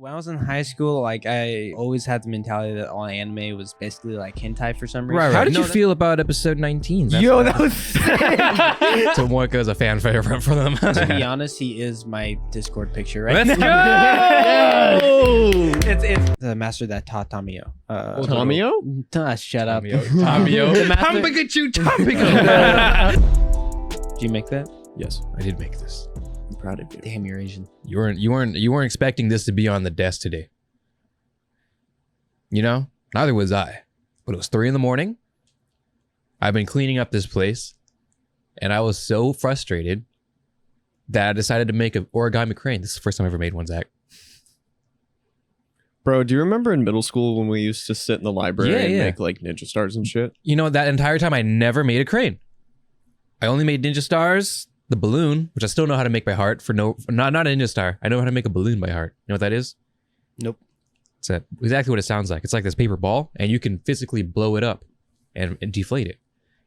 When I was in high school, like I always had the mentality that all anime was basically like hentai for some reason. Right. How did you feel about episode 19? Yo, that was sick. So Moika is a fan favorite for them. To be honest, he is my Discord picture right Let's now. go! It's the master that taught Tamio. Tamio? Shut up. Tamio. The master- Pikachu, Tampico. Did you make that? Yes, I did make this. I'm proud of you. Damn, you're Asian. You weren't expecting this to be on the desk today. You know, neither was I. But it was 3 a.m. I've been cleaning up this place, and I was so frustrated that I decided to make an origami crane. This is the first time I ever made one, Zach. Bro, do you remember in middle school when we used to sit in the library and Yeah. make like ninja stars and shit? You know, that entire time I never made a crane. I only made ninja stars, the balloon, which I not know how to make by heart. Not a ninja star. I know how to make a balloon by heart. You know what that is? Nope. It's exactly what it sounds like. It's like this paper ball, and you can physically blow it up and deflate it,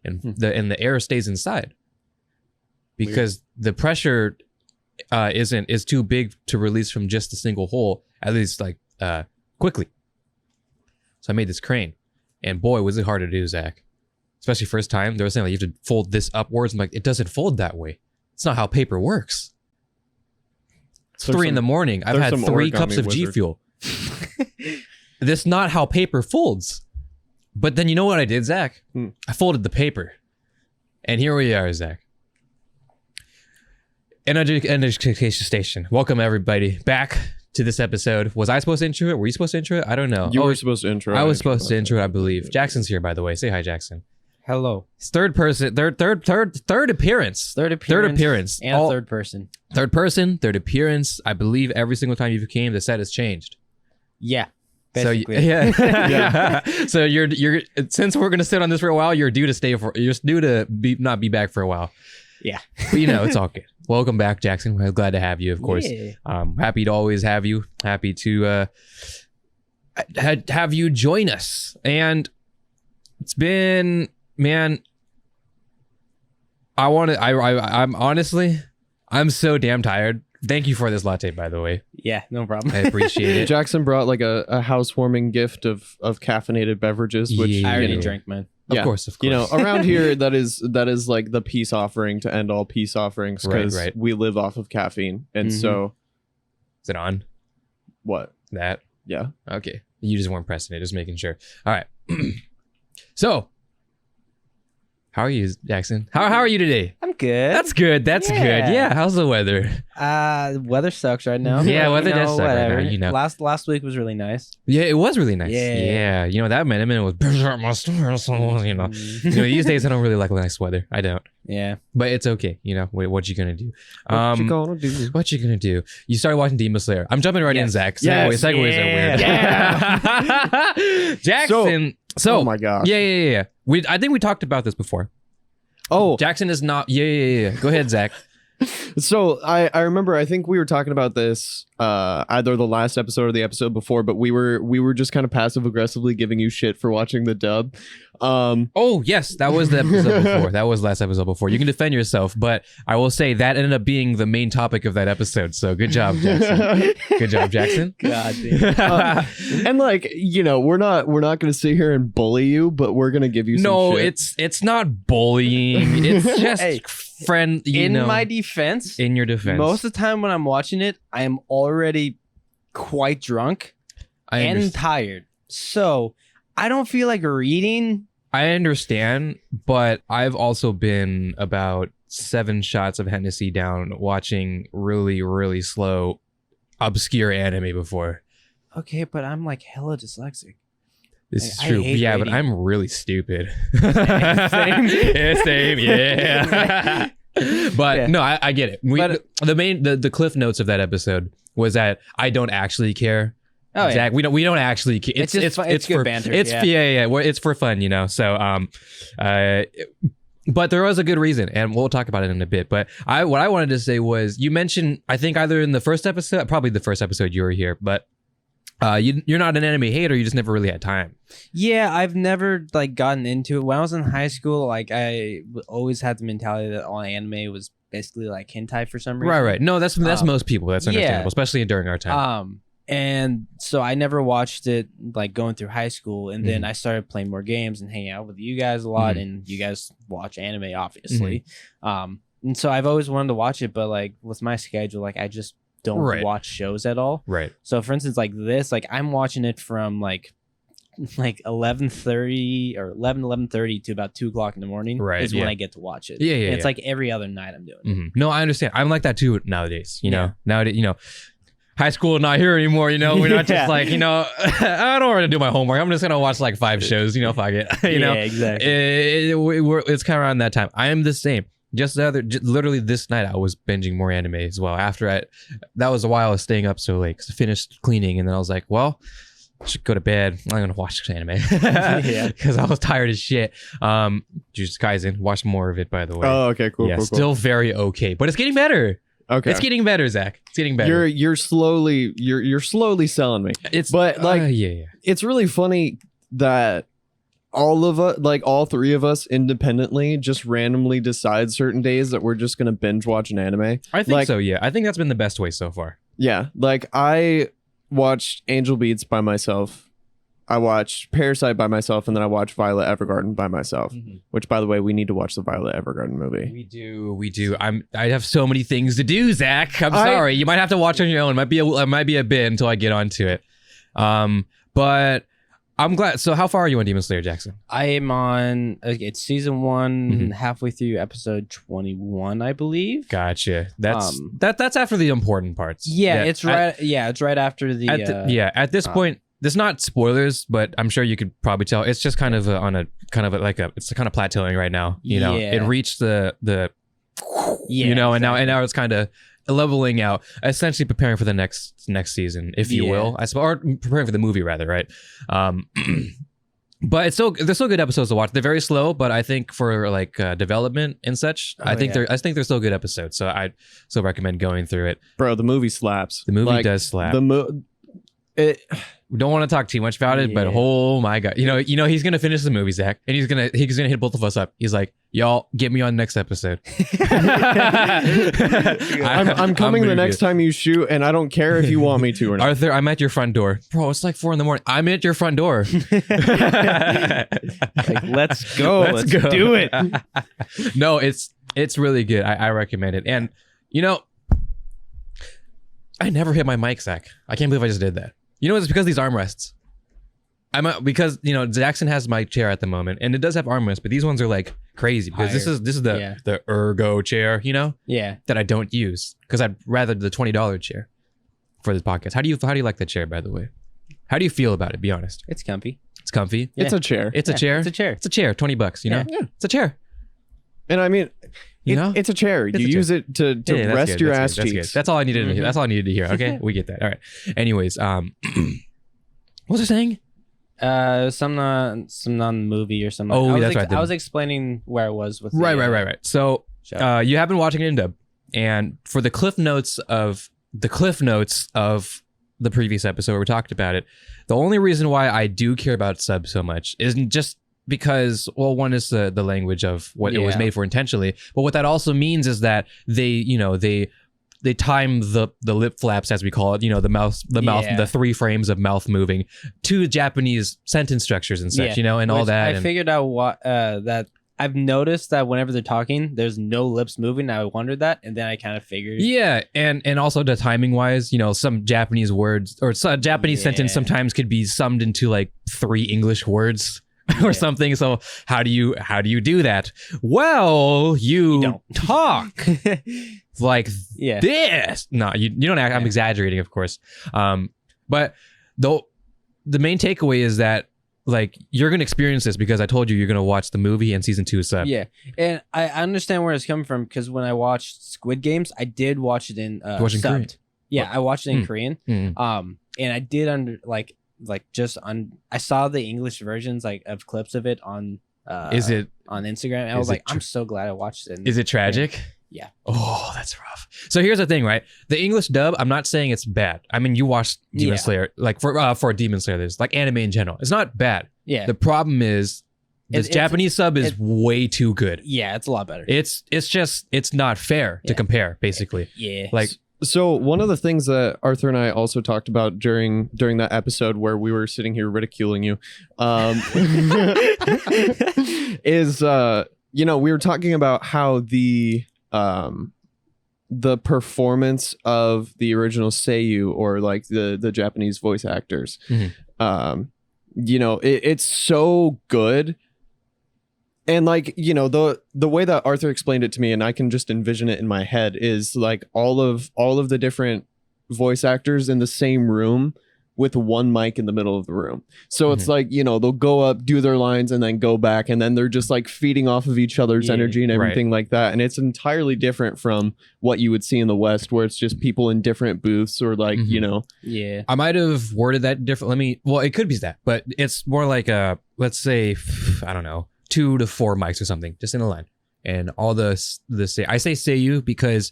and the air stays inside because the pressure is too big to release from just a single hole, at least like quickly. So I made this crane, and boy, was it hard to do, Zach. Especially first time. They were saying like you have to fold this upwards. I'm like, it doesn't fold that way. It's not how paper works. It's 3 a.m. I've had 3 cups of G Fuel. That's not how paper folds. But then you know what I did, Zach? I folded the paper. And here we are, Zach. Education Station. Welcome everybody back to this episode. Was I supposed to intro it? Were you supposed to intro it? I don't know. You were supposed to intro. I was supposed to intro it, I believe. Jackson's here, by the way. Say hi, Jackson. Hello. His third appearance. Third appearance. And third person. Third person, third appearance. I believe every single time you came, the set has changed. Yeah. So Basically. yeah. So you're since we're gonna sit on this for a while, you're due to not be back for a while. Yeah. But you know, it's all good. Welcome back, Jackson. We're glad to have you, of course. Yeah. Happy to always have you. Happy to have you join us. And it's been, man, I'm honestly, I'm so damn tired. Thank you for this latte, by the way. Yeah, no problem. I appreciate it. Jackson brought like a housewarming gift of caffeinated beverages, which Yeah. I already Yeah. drank mine. Of course. You know, around here that is like the peace offering to end all peace offerings because Right. we live off of caffeine. And so Is it on? what? That? Yeah. Okay. You just weren't pressing it, just making sure. All right. So, how are you, Jackson? How are you today? I'm good. That's good. That's Yeah. good. Yeah. How's the weather? Weather sucks right now. Yeah, weather does suck right now, whatever. you know. Last week was really nice. Yeah, it was really nice. Yeah. You know, that minute was my store, so, you know. These days I don't really like nice weather. I don't. Yeah. But it's okay. You know, wait, what you gonna do? What you gonna do? What you gonna do? You started watching Demon Slayer. I'm jumping right in, Yes. Zach. Yes. Segues are weird. Jackson. So, oh my gosh. Yeah. I think we talked about this before. Oh, Jackson is not. Yeah. Go ahead, Zach. so I remember I think we were talking about this either the last episode or the episode before, but we were just kind of passive aggressively giving you shit for watching the dub. Oh yes, that was the episode before. That was last episode before. You can defend yourself, but I will say that ended up being the main topic of that episode. So good job, Jackson. Good job, Jackson. God damn. And like, you know, we're not gonna sit here and bully you, but we're gonna give you some No, shit. it's not bullying. It's just Hey, friend. In my defense, in your defense, most of the time when I'm watching it, I am already quite drunk and tired. So I don't feel like reading. I understand, but I've also been about 7 shots of Hennessy down watching really, really slow, obscure anime before. Okay, but I'm like hella dyslexic. This is I true. hate Yeah, but reading. I'm really stupid. Same. Yeah, same. Yeah. But Yeah. no, I get it. The cliff notes of that episode was that I don't actually care. Oh, Zach, we don't actually care. It's just fun. It's good banter, It's yeah. It's for fun, you know. So but there was a good reason, and we'll talk about it in a bit. But what I wanted to say was, you mentioned, I think either in the first episode, probably the first episode you were here, but you're not an anime hater. You just never really had time. Yeah, I've never like gotten into it. When I was in high school, like I always had the mentality that all anime was basically like hentai for some reason. Right. No, that's most people. That's understandable, yeah. especially during our time. And so I never watched it like going through high school, and then I started playing more games and hanging out with you guys a lot, and you guys watch anime, obviously. And so I've always wanted to watch it, but like with my schedule, like I just don't watch shows at all. Right. So for instance, like this, like I'm watching it from like 11:30 or 11:30 to about 2 o'clock in the morning is when I get to watch it. Yeah. And it's like every other night I'm doing it. No, I understand. I'm like that too nowadays. You know, nowadays, high school not here anymore. We're not just like, I don't want to do my homework. I'm just gonna watch like 5 shows. Fuck it. Yeah, exactly. It's kind of around that time. I am the same. Literally this night I was binging more anime as well. That was why I was staying up so late because I finished cleaning and then I was like, well, I should go to bed. I'm gonna watch anime because I was tired as shit. Jujutsu Kaisen, watch more of it by the way. Oh, okay, cool. Yeah, cool, still very okay, but it's getting better. Okay, it's getting better, Zach. It's getting better. You're slowly selling me. But like it's really funny that all of us, like all 3 of us independently, just randomly decide certain days that we're just gonna binge watch an anime. I think so. Yeah, I think that's been the best way so far. Yeah, like I watched Angel Beats by myself. I watched Parasite by myself, and then I watched Violet Evergarden by myself. Which, by the way, we need to watch the Violet Evergarden movie. We do. I have so many things to do, Zach. I'm sorry. You might have to watch on your own. It might be a bit until I get onto it. But I'm glad. So, how far are you on Demon Slayer, Jackson? I am on. It's season 1, halfway through episode 21, I believe. Gotcha. That's after the important parts. Yeah, it's right. It's right after the. At this point, there's not spoilers, but I'm sure you could probably tell. It's just kind of it's kind of plateauing right now. It reached the and now it's kind of leveling out, essentially preparing for the next season, if you will, I suppose, or preparing for the movie rather, right? But they're still good episodes to watch. They're very slow, but I think for like development and such, I think they're still good episodes. So I still recommend going through it. Bro, the movie slaps. The movie does slap. We don't want to talk too much about it, but oh my god, he's gonna finish the movie, Zach, and he's gonna hit both of us up. He's like, y'all, get me on next episode. I'm coming the next time you shoot, and I don't care if you want me to or not. Arthur, I'm at your front door, bro. It's like 4 a.m. I'm at your front door. Let's go. Let's do it. No, it's really good. I recommend it, and I never hit my mic, Zach. I can't believe I just did that. It's because of these armrests. Because Jackson has my chair at the moment, and it does have armrests, but these ones are like crazy because this is the ergo chair, that I don't use because I'd rather the $20 chair for this podcast. How do you like the chair, by the way? How do you feel about it? Be honest. It's comfy. It's comfy. Yeah. It's a chair. It's a chair. It's a chair. It's a chair. $20. Yeah. It's a chair. And I mean, it's a chair. You use it to rest your ass cheeks. That's all I needed to hear. That's all I needed to hear. Okay, we get that. All right. Anyways, what was I saying? Some non-movie or something. Oh, that's right. I was explaining where I was with. Right. So, you have been watching it in dub, and for the cliff notes of the previous episode where we talked about it, the only reason why I do care about sub so much isn't just because, well, one is the language of what it was made for intentionally, but what that also means is that they time the lip flaps, as we call it, the mouth, the 3 frames of mouth moving to Japanese sentence structures and such, and all that. I figured out what that I've noticed that whenever they're talking, there's no lips moving. I wondered that, and then I kind of figured. Yeah, and also the timing wise, some Japanese words or Japanese sentence sometimes could be summed into like 3 English words. Or something. So how do you do that? Well, you don't talk like this. No, you don't act. I'm exaggerating, of course. But the main takeaway is that like you're gonna experience this because I told you you're gonna watch the movie and season 2 sub. Yeah, and I understand where it's coming from because when I watched Squid Games, I did watch it in subbed. Korean? Yeah, I watched it in Korean. And I did I saw the English versions of clips of it on on Instagram, and I was like, I'm so glad I watched it. Is it tragic? Yeah. Oh, that's rough. So here's the thing, right? The English dub, I'm not saying it's bad. I mean, you watched Demon Slayer, like for Demon Slayer, there's like anime in general. It's not bad. Yeah. The problem is this Japanese sub is way too good. Yeah, it's a lot better. It's just not fair to compare, basically. Yeah. Like So one of the things that Arthur and I also talked about during that episode where we were sitting here ridiculing you, is we were talking about how the performance of the original Seiyu, or like the Japanese voice actors, it's so good. And like, the way that Arthur explained it to me, and I can just envision it in my head, is like all of the different voice actors in the same room with one mic in the middle of the room. So it's like, they'll go up, do their lines, and then go back, and then they're just like feeding off of each other's energy and everything like that. And it's entirely different from what you would see in the West, where it's just people in different booths, or like, Yeah. I might have worded that different. Well, it could be that, but it's more like let's say, I don't know, 2 to 4 mics or something, just in a line. And all I say Seiyu because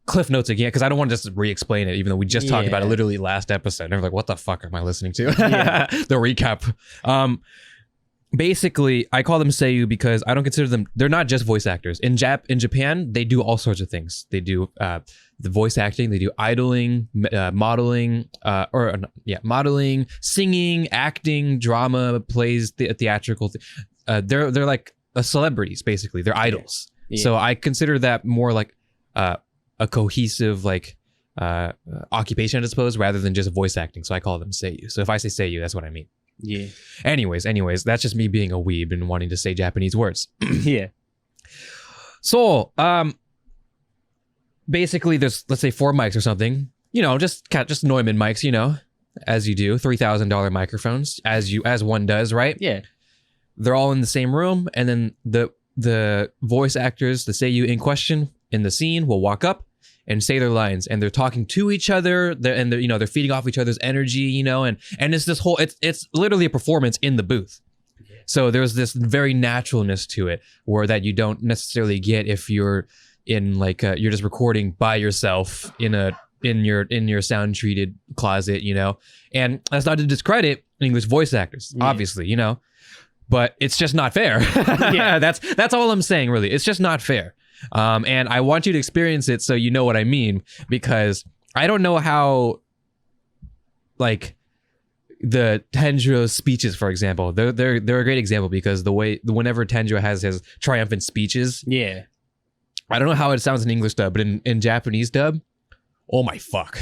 cliff notes again, because I don't want to just re-explain it, even though we just talked about it literally last episode. And I'm like, what the fuck am I listening to? The recap. Basically, I call them Seiyu because I don't consider them, they're not just voice actors. In Japan, they do all sorts of things. They do the voice acting, they do idling, modeling, modeling, singing, acting, drama, plays, theatrical. They're like celebrities, basically. They're idols. Yeah. So I consider that more like a cohesive like occupation, I suppose, rather than just voice acting. So I call them Seiyu. So if I say Seiyu, that's what I mean. Yeah. Anyways, that's just me being a weeb and wanting to say Japanese words. Yeah. So, basically there's, let's say 4 mics or something, just Neumann mics, as you do, $3,000 microphones, as one does, right? Yeah. They're all in the same room, and then the voice actors, the Seiyu in question in the scene, will walk up and say their lines, and they're talking to each other, they're feeding off each other's energy, and it's this whole, it's literally a performance in the booth. So there's this very naturalness to it, where that you don't necessarily get if you're in like you're just recording by yourself in your sound treated closet, and that's not to discredit English voice actors, obviously, but it's just not fair. That's all I'm saying, really. It's just not fair. And I want you to experience it so you know what I mean, because I don't know how, like, the Tanjiro's speeches, for example, they're a great example, because whenever Tanjiro has his triumphant speeches, I don't know how it sounds in English dub, but in Japanese dub, oh my fuck,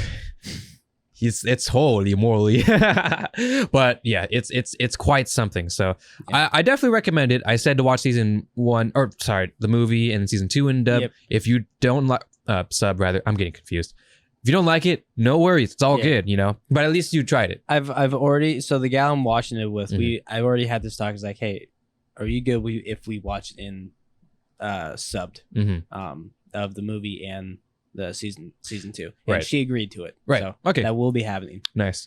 it's holy moly. But yeah, it's quite something. So I definitely recommend it. I said to watch the movie, and season 2 in dub. If you don't like sub, rather, I'm getting confused. If you don't like it, no worries, it's all good, but at least you tried it. I've already, so the gal I'm watching it with, I've already had this talk. It's like, hey, are you good if we watch it in subbed of the movie and the season 2, and she agreed to it, so okay, that will be happening. Nice.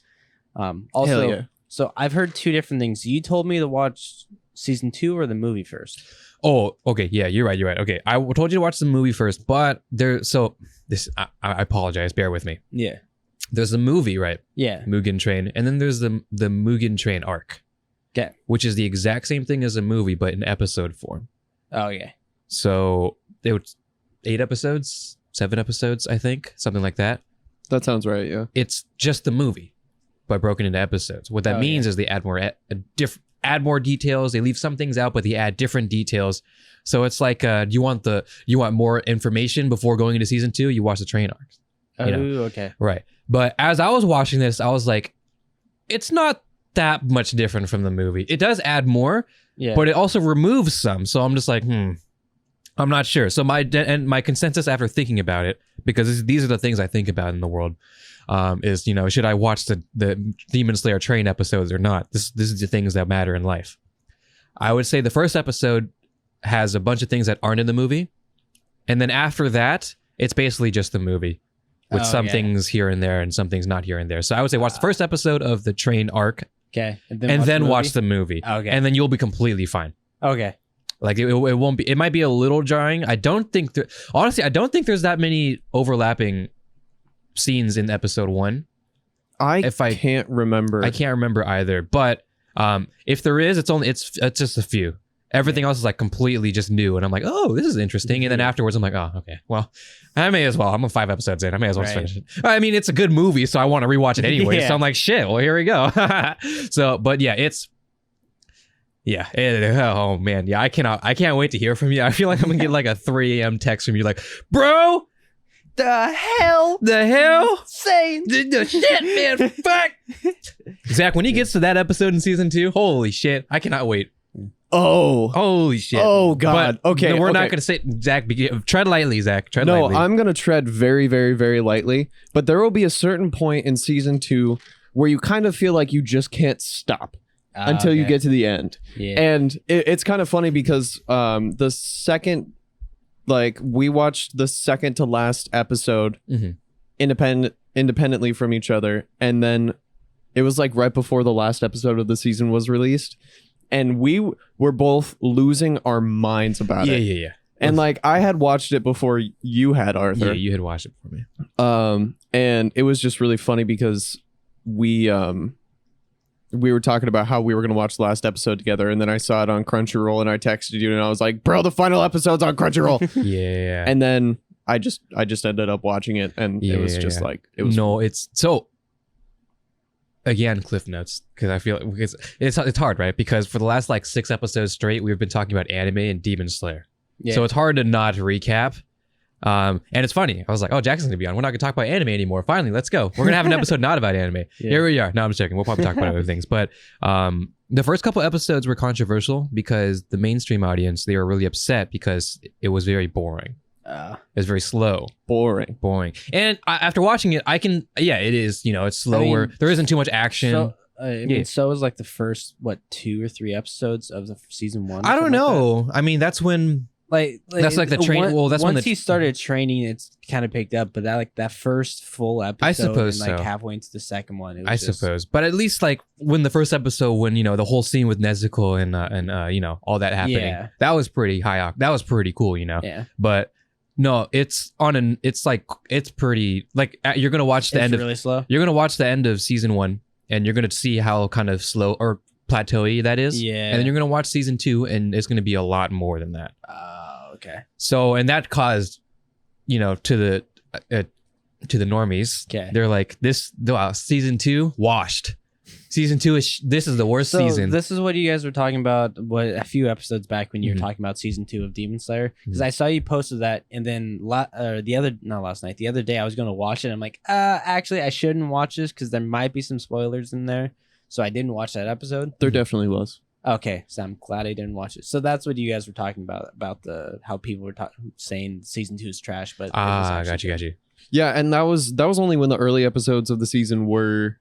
Also, so I've heard 2 different things. You told me to watch season 2 or the movie first. Oh, okay, yeah, you're right. Okay, I told you to watch the movie first, but I apologize, bear with me. Yeah, there's a movie, right? Yeah, Mugen Train, and then there's the Mugen Train arc, which is the exact same thing as a movie, but in episode form. Oh yeah. So it was 8 episodes, 7 episodes, I think, something like that. That sounds right. Yeah, it's just the movie, but broken into episodes. What that means is they add more details. They leave some things out, but they add different details. So it's like, you want more information before going into season 2? You watch the train arcs. Okay. Right. But as I was watching this, I was like, it's not that much different from the movie. It does add more, but it also removes some. So I'm just like, I'm not sure. So my consensus after thinking about it, because these are the things I think about in the world, is, should I watch the Demon Slayer train episodes or not? This is the things that matter in life. I would say the first episode has a bunch of things that aren't in the movie, and then after that, it's basically just the movie with some things here and there and some things not here and there. So I would say watch the first episode of the train arc, and then watch the movie, and then you'll be completely fine. Okay. Like it won't be. It might be a little jarring. I don't think there's that many overlapping scenes in episode 1. I can't remember. I can't remember either. But if there is, it's just a few. Everything else is like completely just new, and I'm like, oh, this is interesting. And then afterwards, I'm like, oh, okay, well, I may as well. I'm 5 episodes in. I may as well finish it. I mean, it's a good movie, so I want to rewatch it anyway. So I'm like, shit. Well, here we go. So, but yeah, oh man, yeah, I can't wait to hear from you. I feel like I'm gonna get like a 3 a.m. text from you, like, bro, the hell, saying the shit, man, fuck. Zach, when he gets to that episode in season 2, holy shit, I cannot wait. Oh, holy shit. Oh God. But okay. We're not going to say, Zach, tread lightly, Zach. Tread lightly. No, I'm going to tread very, very, very lightly. But there will be a certain point in season 2 where you kind of feel like you just can't stop until you get to the end. Yeah. And it's kind of funny because the second, like, we watched the second to last episode independently from each other. And then it was like right before the last episode of the season was released. And we were both losing our minds about it. Yeah. And like I had watched it before you had, Arthur. Yeah, you had watched it before me. And it was just really funny because we were talking about how we were going to watch the last episode together, and then I saw it on Crunchyroll, and I texted you, and I was like, "Bro, the final episode's on Crunchyroll." Yeah. And then I just ended up watching it, and it was just like it was. No, it's so. Again, cliff notes, because I feel because it's hard, right? Because for the last like 6 episodes straight, we've been talking about anime and Demon Slayer. Yeah. So it's hard to not recap. And it's funny. I was like, oh, Jackson's gonna be on. We're not gonna talk about anime anymore. Finally, let's go. We're gonna have an episode not about anime. Yeah. Here we are. No, I'm just joking. We'll probably talk about other things. But the first couple episodes were controversial because the mainstream audience, they were really upset because it was very boring. It was very slow. Boring. And after watching it, it is, it's slower. I mean, there isn't too much action. So, so was like the first, 2 or 3 episodes of the season 1? I don't know. Like, I mean, that's when... that's like the train. Well, that's once when he started training, it's kind of picked up. But that first full episode, I suppose, and so. Halfway into the second one, suppose. But at least like when the first episode, when the whole scene with Nezuko and all that happening, that was pretty high up. That was pretty cool, Yeah. But no, it's pretty like you're gonna watch the end really slow. You're gonna watch the end of season 1, and you're gonna see how kind of slow or plateau-y that is. Yeah. And then you're gonna watch season 2, and it's gonna be a lot more than that. Okay. So, and that caused, to the normies. Okay. They're like, season 2 washed. Season 2 this is the worst season. This is what you guys were talking about a few episodes back when you were talking about season 2 of Demon Slayer, because I saw you posted that, and then the other day I was going to watch it. I'm like, actually I shouldn't watch this because there might be some spoilers in there, so I didn't watch that episode. There definitely was. Okay, so I'm glad I didn't watch it. So that's what you guys were talking about how people were saying season 2 is trash, but got you. Yeah, and that was only when the early episodes of the season were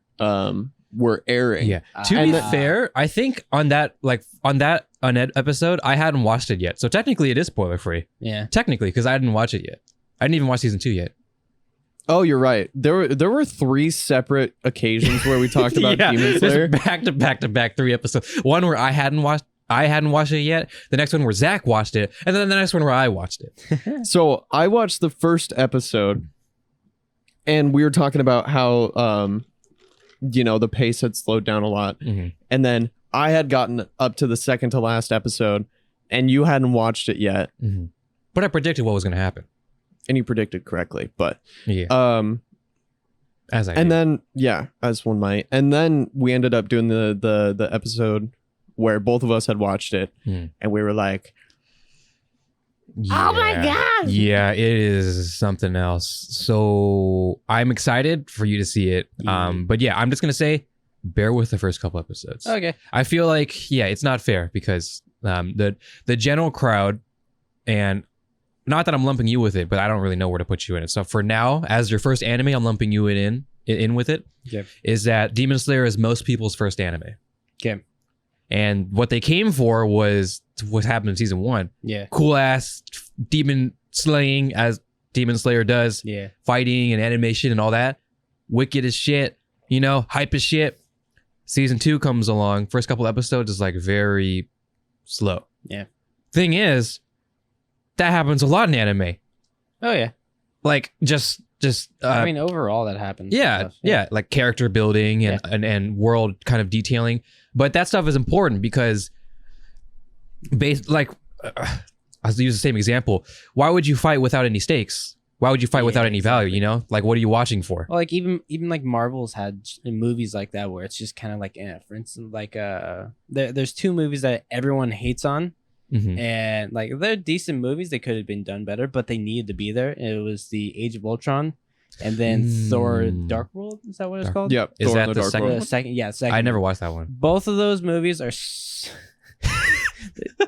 airing. Yeah. To be fair, I think on that episode, I hadn't watched it yet, so technically it is spoiler free. Yeah, technically, because I didn't watch it yet. I didn't even watch season 2 yet. Oh, you're right. There were 3 separate occasions where we talked about Demon Slayer. Back to back 3 episodes. One where I hadn't watched it yet. The next one where Zach watched it, and then the next one where I watched it. So I watched the first episode, and we were talking about how the pace had slowed down a lot, and then I had gotten up to the second to last episode, and you hadn't watched it yet. But I predicted what was going to happen. And you predicted correctly, but as one might, and then we ended up doing the episode where both of us had watched it, and we were like, "Oh my god!" Yeah, it is something else. So I'm excited for you to see it. But yeah, I'm just gonna say, bear with the first couple episodes. Okay. I feel like it's not fair because the general crowd and. Not that I'm lumping you with it, but I don't really know where to put you in it. So for now, as your first anime, I'm lumping you in with it. Okay. Is that Demon Slayer is most people's first anime. Okay. And what they came for was what happened in season 1. Yeah. Cool ass demon slaying as Demon Slayer does. Yeah. Fighting and animation and all that. Wicked as shit. Hype as shit. Season 2 comes along. First couple episodes is like very slow. Yeah. Thing is, that happens a lot in anime. Oh yeah. Like just I mean, overall that happens. Yeah, like character building and world kind of detailing. But that stuff is important because based like I'll use the same example. Why would you fight without any stakes? Why would you fight without any value? You know, like what are you watching for? Well, like even like Marvel's had movies like that where it's just kind of like, for instance, like there's two movies that everyone hates on, and like they're decent movies. They could have been done better, but they needed to be there. It was the Age of Ultron, and then Thor: Dark World. Is that what it's called? Yep. Is Thor that the the Dark second? World. Second. Yeah, second. I never watched that one. Both of those movies are.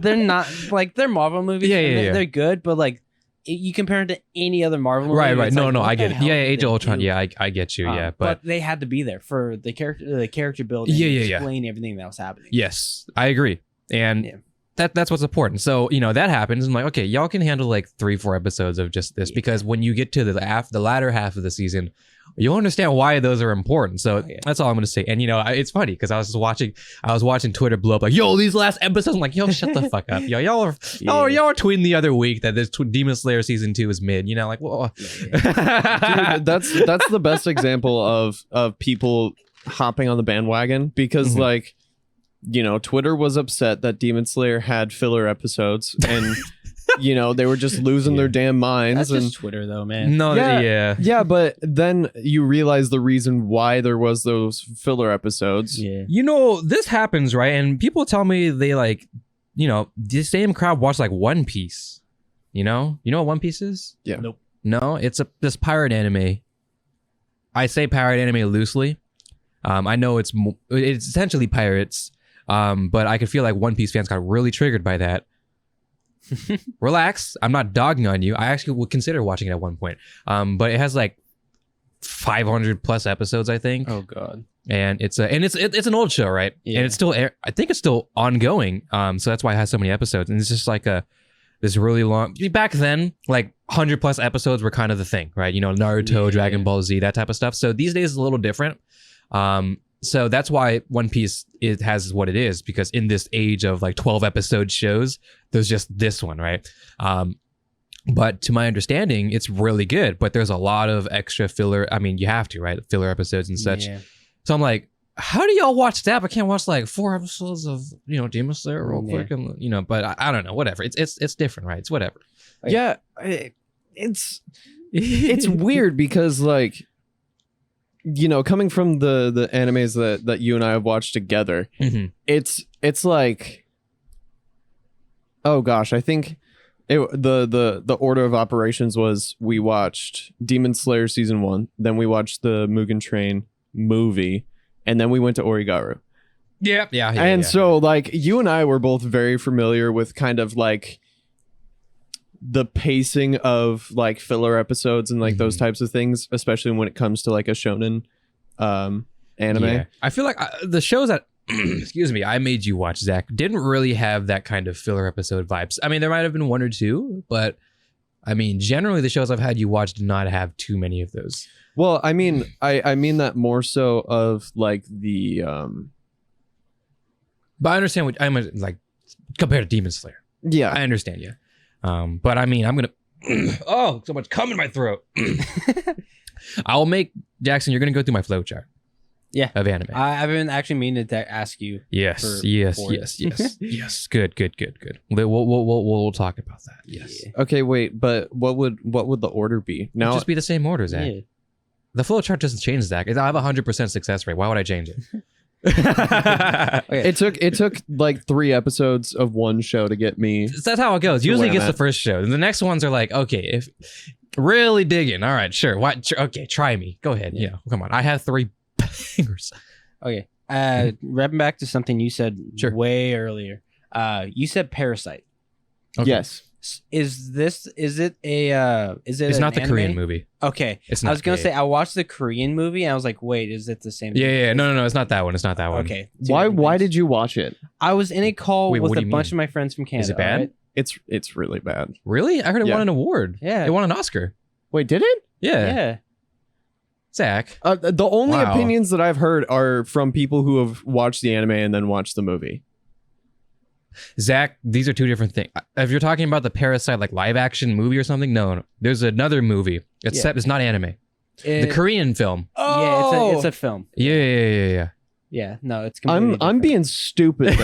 They're not like they're Marvel movies. Yeah. They're good, but like you compare it to any other Marvel movie. Right. No, like, I get it. Yeah, Age of they Ultron. do? Yeah, I get you. Yeah, but they had to be there for the character building. Yeah. Explain everything that was happening. Yes, I agree. And that's what's important. So, that happens. I'm like, okay, y'all can handle like 3-4 episodes of just this because when you get to the latter half of the season, you'll understand why those are important. So that's all I'm going to say. And, it's funny because I was watching Twitter blow up like, yo, these last episodes. I'm like, yo, shut the fuck up. Yo, y'all are tweeting the other week that this Demon Slayer season 2 is mid. Like, whoa. Dude, that's the best example of people hopping on the bandwagon because like, Twitter was upset that Demon Slayer had filler episodes and they were just losing their damn minds. That's just Twitter though, man. No, yeah, but then you realize the reason why there was those filler episodes. Yeah. This happens, right? And people tell me they like, the same crowd watch like One Piece. You know what One Piece is? Yeah. Nope. No, it's this pirate anime. I say pirate anime loosely. I know it's essentially pirates. But I could feel like One Piece fans got really triggered by that. Relax. I'm not dogging on you. I actually would consider watching it at one point. But it has like 500 plus episodes, I think. Oh God. And it's an old show, right? Yeah. And it's still I think it's still ongoing. So that's why it has so many episodes. And it's just like this really long. Back then, like 100 plus episodes were kind of the thing, right? Naruto, Dragon Ball Z, that type of stuff. So these days it's a little different. So that's why One Piece has what it is, because in this age of like 12 episode shows, there's just this one, right? But to my understanding, it's really good, but there's a lot of extra filler. I mean, you have to, right? Filler episodes and such. Yeah. So I'm like, how do y'all watch that? I can't watch like 4 episodes of, Demon Slayer real quick. And, but I don't know, whatever. It's different, right? It's whatever. Yeah. It's weird because like, coming from the animes that you and I have watched together, it's like, oh gosh, I think the order of operations was we watched Demon Slayer season 1, then we watched the Mugen Train movie, and then we went to Origaru. Yeah. So like you and I were both very familiar with kind of like the pacing of like filler episodes and like those types of things, especially when it comes to like a shonen anime. Yeah. I feel like the shows that excuse me, I made you watch, Zach, didn't really have that kind of filler episode vibes. I mean, there might have been 1 or 2, but I mean, generally the shows I've had you watch did not have too many of those. Well, I mean, I mean that more so of like the but I understand what I'm like compared to Demon Slayer. Yeah, I understand. Yeah. But I mean, I'm gonna oh, so much cum in my throat. I'll make Jackson. You're gonna go through my flow chart. Yeah, of anime. I've been actually meaning to ask you. Yes. Good. We'll talk about that. Yes. Yeah. Okay, wait, but what would the order be? Now it'll just be the same order, Zach. Yeah. The flow chart doesn't change, Zach. I have 100% success rate. Why would I change it? Okay. It took like 3 episodes of one show to get me. That's how it goes. Usually it gets the first show, and the next ones are like, okay, if really digging. All right, sure. What? Okay, try me. Go ahead. Yeah, come on. I have 3 bangers. Okay. Wrapping back to something you said way earlier. You said Parasite. Okay. Yes. Is it It's not the anime? Korean movie. Okay. It's not. I was gonna say I watched the Korean movie and I was like, wait, is it the same thing? Yeah. No, it's not that one. It's not that one. Okay. Why did you watch it? I was in a call with a bunch of my friends from Canada. Is it bad? Right? It's really bad. Really? I heard it won an award. Yeah. It won an Oscar. Wait, did it? Yeah. Zach. The only opinions that I've heard are from people who have watched the anime and then watched the movie. Zach, these are 2 different things. If you're talking about the Parasite like live action movie or something, no. There's another movie. It's not anime. The Korean film. Yeah, it's a film. Yeah. Yeah, no, it's I'm being stupid.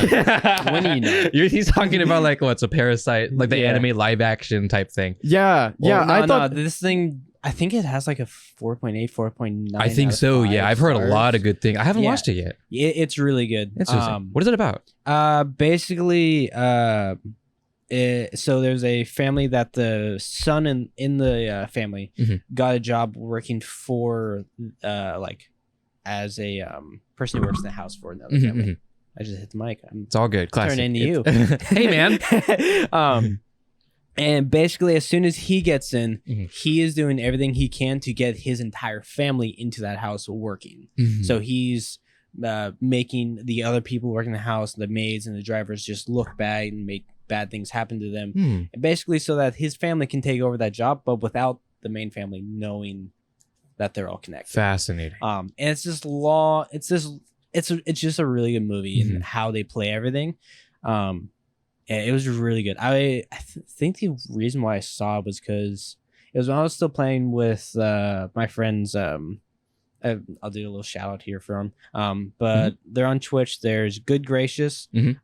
When do you know? He's talking about like what's a Parasite, like the anime live action type thing. Yeah, yeah. No, I thought this thing. I think it has like a 4.8, 4.9. I think so. Yeah, I've heard a lot of good things. I haven't watched it yet. It's really good. What is it about? Basically, so there's a family that the son in the family got a job working for like as a person who works in the house for another family. I just hit the mic. It's all good. Classic. Turn into you. Hey man. And basically, as soon as he gets in, he is doing everything he can to get his entire family into that house working. So he's making the other people working the house, the maids and the drivers, just look bad and make bad things happen to them. And basically, so that his family can take over that job, but without the main family knowing that they're all connected. Fascinating. And it's just it's just a really good movie and how they play everything. Yeah, it was really good. I think the reason why I saw it was because it was when I was still playing with my friends. I'll do a little shout out here for them. But they're on Twitch. There's Good Gracious and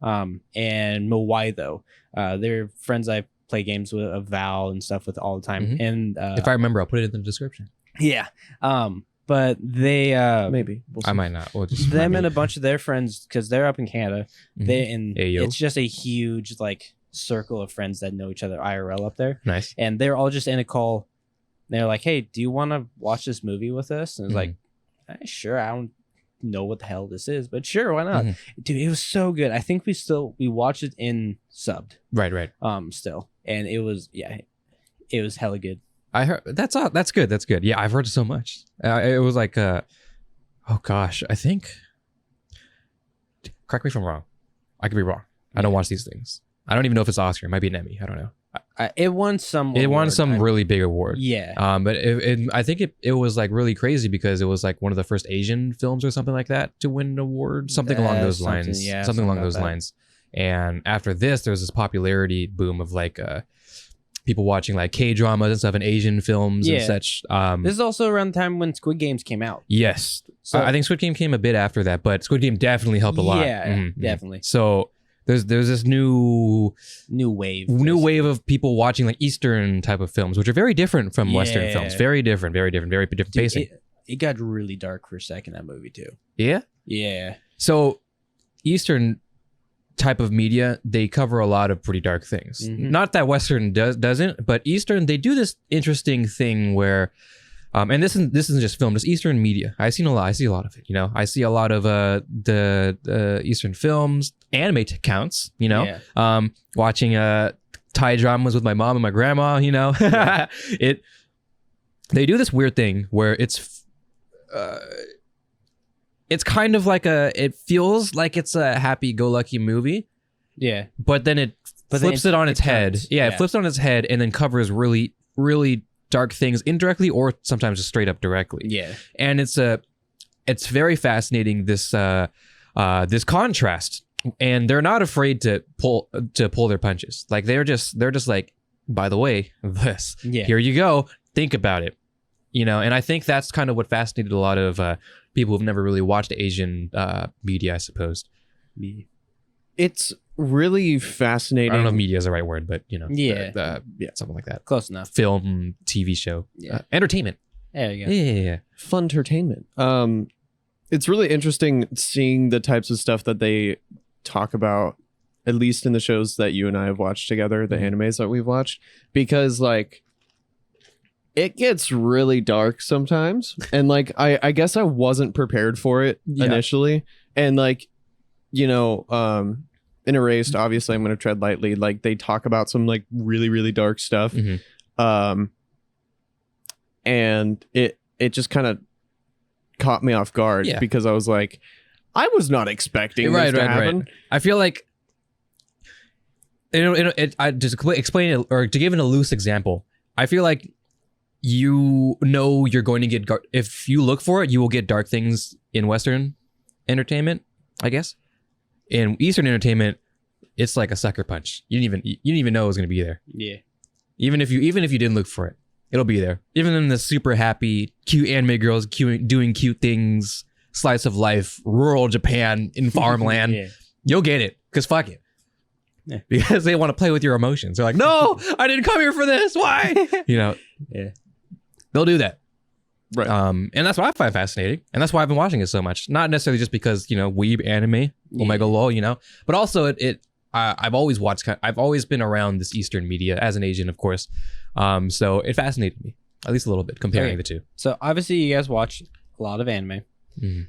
Moai though. They're friends I play games with, Val and stuff with all the time. And if I remember, I'll put it in the description. Yeah. But they maybe I might not. We'll just them and a bunch of their friends because they're up in Canada. It's just a huge like circle of friends that know each other IRL up there. Nice. And they're all just in a call. They're like, "Hey, do you want to watch this movie with us?" And it's like, "Sure." I don't know what the hell this is, but sure, why not? Dude, it was so good. I think we watched it in subbed. Right. Still, and it was it was hella good. I heard that's good. That's good. Yeah, I've heard so much. It was like, oh gosh, I think. Correct me if I'm wrong. I could be wrong. I don't watch these things. I don't even know if it's Oscar. It might be an Emmy. I don't know. It won some. It won some really big award. Yeah. But I think it was like really crazy because it was like one of the first Asian films or something like that to win an award. Something along those lines. Yeah, something along those lines. And after this, there was this popularity boom of like. People watching like K-dramas and stuff and Asian films and such. This is also around the time when Squid Games came out. Yes. So I think Squid Game came a bit after that, but Squid Game definitely helped a lot. Yeah, definitely. So there's this new wave of people watching like Eastern type of films, which are very different from Western films. Very different pacing. It got really dark for a second, that movie too. Yeah? Yeah. So Eastern type of media, they cover a lot of pretty dark things. Not that Western doesn't, but Eastern, they do this interesting thing where and this isn't just film, just Eastern media. I see a lot of it, you know. I see a lot of the Eastern films, anime counts, you know. Watching Thai dramas with my mom and my grandma, you know. They do this weird thing where it's kind of like it feels like it's a happy-go-lucky movie. Yeah. But then it flips it on its head. It flips it on its head and then covers really, really dark things indirectly or sometimes just straight up directly. Yeah. And it's very fascinating, this contrast. And they're not afraid to pull their punches. Like they're just like, by the way, here you go. Think about it. You know, and I think that's kind of what fascinated a lot of people who've never really watched Asian media, I suppose. It's really fascinating. I don't know if media is the right word, but you know, something like that. Close enough. Film, TV show, entertainment. There you go. Yeah. Fun entertainment. It's really interesting seeing the types of stuff that they talk about, at least in the shows that you and I have watched together, the animes that we've watched, because like it gets really dark sometimes. And like I guess I wasn't prepared for it initially. And like, you know, in Erased, obviously I'm gonna tread lightly. Like they talk about some like really, really dark stuff. And it just kind of caught me off guard because I was like, I was not expecting this to happen. Right. I feel like I just explain it, or to give it a loose example. I feel like you know you're going to get if you look for it, you will get dark things in Western entertainment. I guess in Eastern entertainment, it's like a sucker punch. You didn't even know it was going to be there. Yeah. Even if you didn't look for it, it'll be there. Even in the super happy, cute anime girls doing cute things, slice of life, rural Japan in farmland, you'll get it. Because fuck it. Yeah. Because they want to play with your emotions. They're like, no, I didn't come here for this. Why? They'll do that. Right. And that's what I find fascinating. And that's why I've been watching it so much. Not necessarily just because, weeb anime, Omega lol, but also I've always been around this Eastern media as an Asian, of course. So it fascinated me, at least a little bit, comparing the two. So obviously you guys watch a lot of anime. Mm-hmm.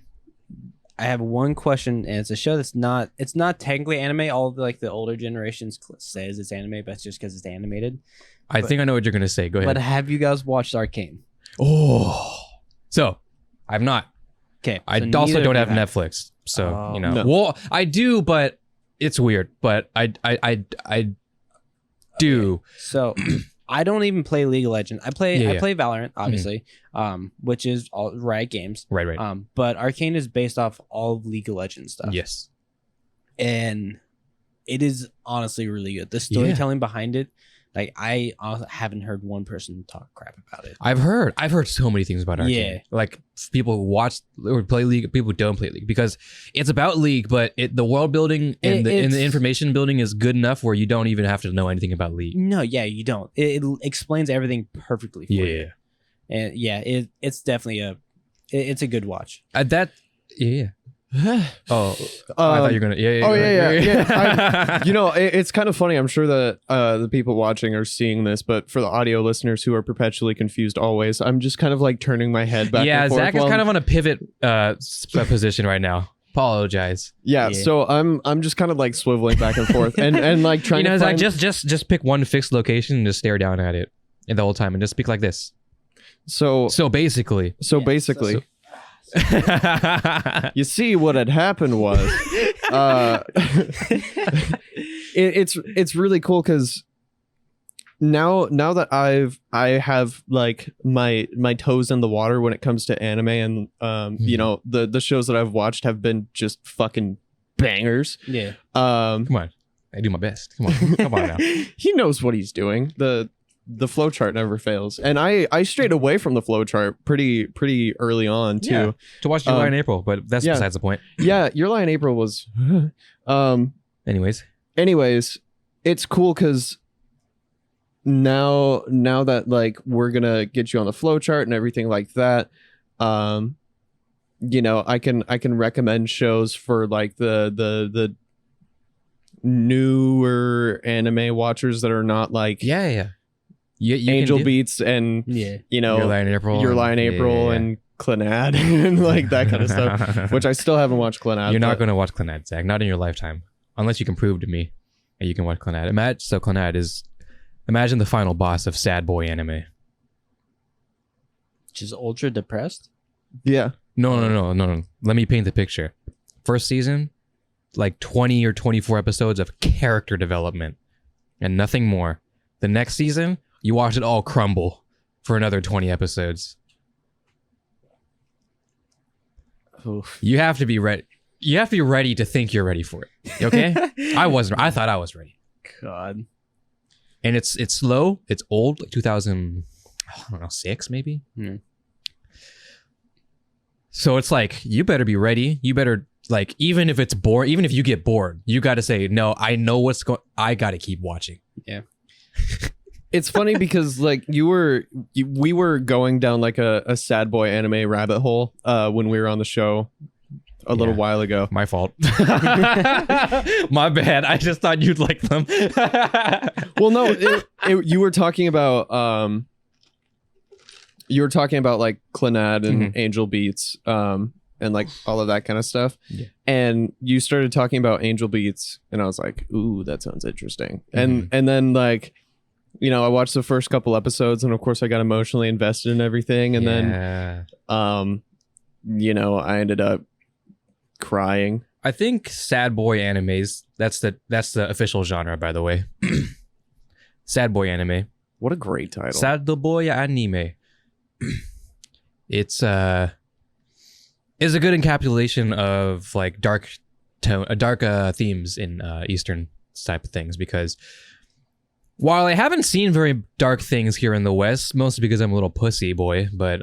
I have one question, and it's a show it's not technically anime. All the older generations says it's anime, but it's just because it's animated. I think I know what you're going to say. Go ahead. But have you guys watched Arcane? Oh, so I've not. Okay. I also don't have Netflix, so No. Well, I do, but it's weird. But I do. Okay. So I don't even play League of Legends. I play Valorant, obviously, which is all Riot Games. Right. But Arcane is based off all of League of Legends stuff. Yes. And it is honestly really good. The storytelling behind it. I haven't heard one person talk crap about it. I've heard so many things about Arcane. Yeah. People who watch or play League, people who don't play League, because it's about League, but the world building and the information building is good enough where you don't even have to know anything about League. No, you don't. It explains everything perfectly for you. And it's definitely it's a good watch. I thought you were gonna. Yeah. It's kind of funny. I'm sure that the people watching are seeing this, but for the audio listeners who are perpetually confused, always, I'm just kind of turning my head back. Yeah, and forth. Zach is kind of on a pivot position right now. Apologize. Yeah, so I'm just kind of swiveling back and forth and trying. to Zach, just pick one fixed location and just stare down at it the whole time and just speak like this. So basically. You see, what had happened was it's really cool because now that I have my toes in the water when it comes to anime, and the shows that I've watched have been just fucking bangers. Come on, I do my best. Come on now. He knows what he's doing. The flowchart never fails, and I strayed away from the flowchart pretty early on too. Yeah, to watch July and April, but that's besides the point. Yeah, Your Lie in April was. Anyways, it's cool because now that we're gonna get you on the flowchart and everything like that, I can recommend shows for the newer anime watchers that are not you Angel Beats and Your Lie in April, and Clannad and that kind of stuff, which I still haven't watched Clannad. You're not going to watch Clannad, Zach, not in your lifetime, unless you can prove to me that you can watch Clannad. Imagine the final boss of sad boy anime, which is ultra depressed. Yeah. No. Let me paint the picture. First season, 20 or 24 episodes of character development and nothing more. The next season, you watch it all crumble for another 20 episodes. Oof. You have to be ready. You have to be ready to think you're ready for it. Okay? I wasn't. I thought I was ready. God. And it's slow. It's old, 2006 maybe. So it's you better be ready. You better even if it's bored, even if you get bored, you got to say, no, I know what's going. I got to keep watching. Yeah. It's funny because we were going down a sad boy anime rabbit hole when we were on the show a little while ago. My fault. My bad. I just thought you'd like them. Well, no, you were talking about Clannad and Angel Beats and all of that kind of stuff. Yeah. And you started talking about Angel Beats and I was like, ooh, that sounds interesting. And then I watched the first couple episodes and of course I got emotionally invested in everything. And then, I ended up crying. I think sad boy animes, that's the official genre, by the way. Sad boy anime. What a great title. Sad boy anime. It's a good encapsulation of dark themes in Eastern type of things, because while I haven't seen very dark things here in the West, mostly because I'm a little pussy boy, but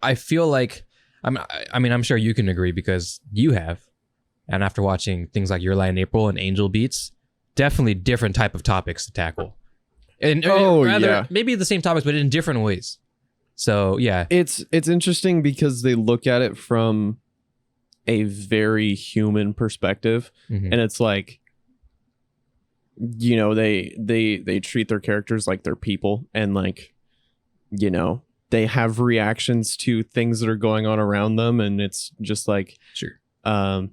I feel like I'm sure you can agree because you have, and after watching things like Your Lie in April and Angel Beats, definitely different type of topics to tackle, and maybe the same topics but in different ways. So yeah, it's interesting because they look at it from a very human perspective, and it's like, you know, they treat their characters like they're people, and like, you know, they have reactions to things that are going on around them, and it's just like, sure. Oh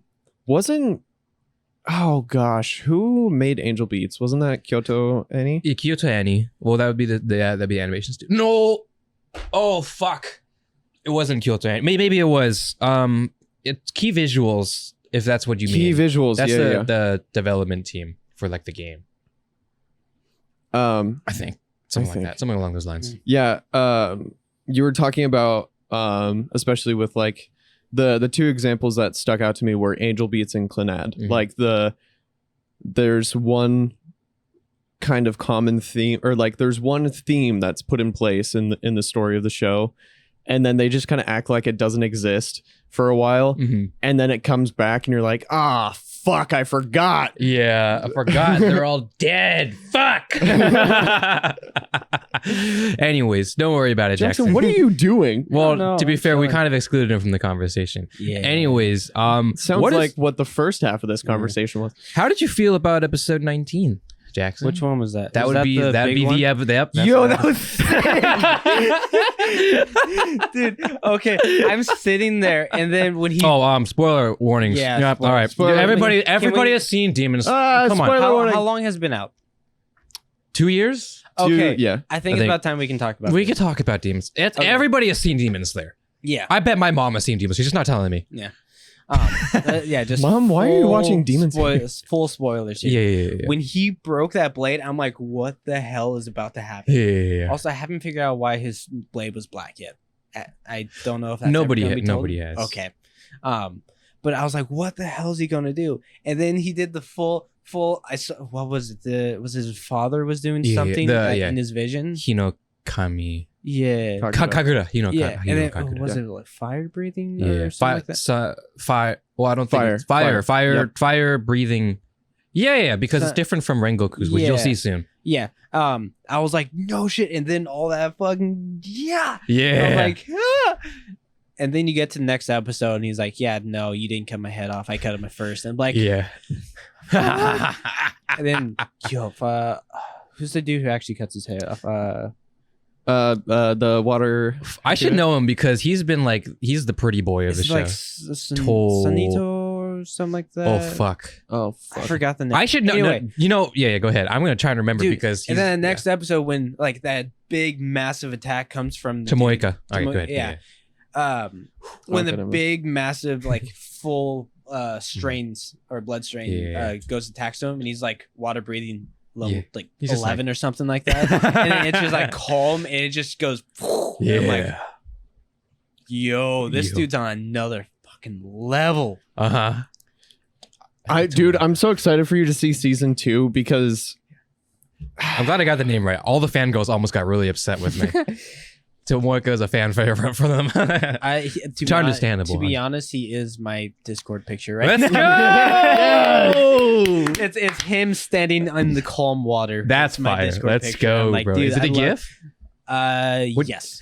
gosh, who made Angel Beats? Wasn't that Kyoto Annie? Yeah, Kyoto Annie. Well, that would be that'd be animation studio. No, oh fuck, it wasn't Kyoto Annie. Maybe it was. It's Key Visuals, if that's what you mean. Key Visuals. That's the development team for like the game. I think something like that, something along those lines. Yeah. You were talking about especially with like the two examples that stuck out to me were Angel Beats and Clannad. Like there's one kind of common theme, or like there's one theme that's put in place in the story of the show, and then they just kind of act like it doesn't exist for a while, and then it comes back and you're like, fuck, I forgot. Yeah, I forgot. They're all dead. Fuck. Anyways, don't worry about it, Jackson. What are you doing? Well, to be fair, we kind of excluded him from the conversation. Yeah. Anyways, sounds like what the first half of this conversation was. How did you feel about episode 19, Jackson? Which one was that? That would be the Yo, that was sick. Dude, okay, I'm sitting there, and then when he spoiler warnings. Yeah, yep. All right, spoiler. everybody has seen Demons. Come on, how long has it been out? 2 years. Okay, yeah. I think it's about time we can talk about. We can talk about Demons. Everybody has seen Demon Slayer. Yeah, I bet my mom has seen Demon Slayer. She's just not telling me. Yeah. Just Mom, why are you watching Demon Slayer? Full spoilers here. Yeah. When he broke that blade, I'm like, what the hell is about to happen? Yeah. Also, I haven't figured out why his blade was black yet. I don't know if that's nobody nobody has. Okay. But I was like, what the hell is he gonna do? And then he did the full. I saw, what was it? Was his father was doing something in his vision? Hinokami. Yeah. Kagura. Yeah. And then, Kagura. was it like fire breathing? Yeah. Or something like that? Fire. Well, I don't think it's fire breathing. Yeah. Because it's different from Rengoku's, which you'll see soon. Yeah. I was like, no shit. And then all that fucking Yeah. I'm like, ah! And then you get to the next episode, and he's like, yeah, no, you didn't cut my head off. I cut it my first. And I'm like, yeah. And then, who's the dude who actually cuts his head off? The water. I should know him because he's the pretty boy of the show. Like Sanito or something like that. Oh fuck. I forgot the name. I should know. Anyway. Yeah, go ahead. I'm gonna try and remember because. And then the next episode, when like that big massive attack comes from Tomoika. All right, go ahead. Yeah. When the big massive like full strains or blood strain goes to attack him, and he's like water breathing level like 11 or something like that, and then it's just like calm, and it just goes. Yeah. I'm like, yo, this dude's on another fucking level. I'm so excited for you to see season 2 because I'm glad I got the name right. All the fangirls almost got really upset with me. Tomoika is a fan favorite for them. It's understandable. To be honest, he is my Discord picture right Let's now. go! It's him standing in the calm water. That's my fire. Discord Let's picture. Go, like, bro. Is it a GIF? Yes.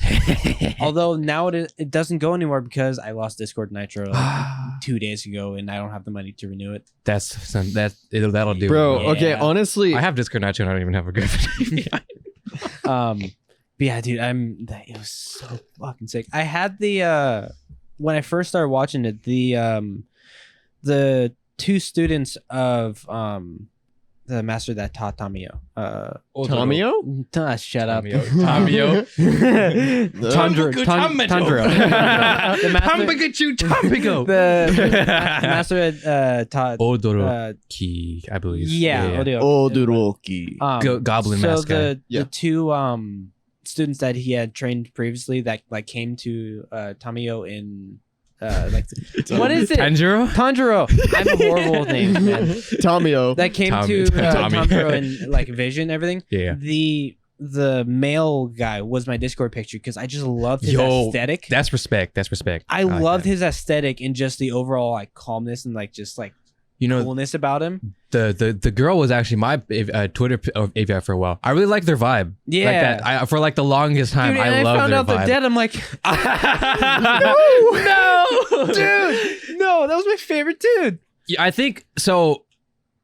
Although now it doesn't go anymore because I lost Discord Nitro like 2 days ago, and I don't have the money to renew it. That'll do, bro. Yeah. Okay, honestly, I have Discord Nitro, and I don't even have a good. But yeah, dude, it was so fucking sick. I had the when I first started watching it, the two students of the master that taught Tamio. Tamio? Shut up. Tamio. Tundra. The master taught Odoroki, I believe. Yeah. Odoroki. Goblin so mask guy. The two students that he had trained previously that like came to Tamio in what is it? Tanjiro? I'm a horrible name, man. Tamio. That came to Tanjiro in like vision, everything. Yeah. The the male guy was my Discord picture because I just loved his aesthetic. That's respect. I loved his aesthetic and just the overall like calmness and like just like coolness about him. The girl was actually my Twitter API for a while. I really liked their vibe. Yeah, like that. For like the longest time, dude, I loved their vibe. I found out they're dead. I'm like, no, dude, no, that was my favorite dude. Yeah, I think so.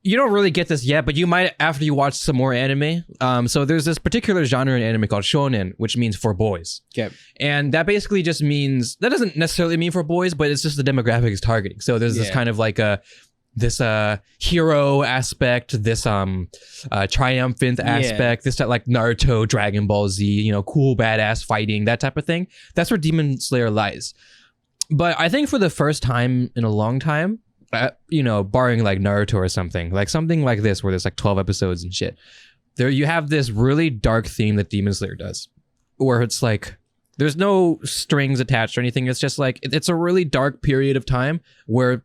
You don't really get this yet, but you might after you watch some more anime. So there's this particular genre in anime called shonen, which means for boys. Okay. And that basically just means, that doesn't necessarily mean for boys, but it's just the demographic is targeting. So there's this kind of like this hero aspect, this triumphant aspect, this type like Naruto, Dragon Ball Z, cool badass fighting, that type of thing. That's where Demon Slayer lies. But I think for the first time in a long time, barring like Naruto or something like this where there's like 12 episodes and shit, there you have this really dark theme that Demon Slayer does, where it's like there's no strings attached or anything. It's just like it's a really dark period of time where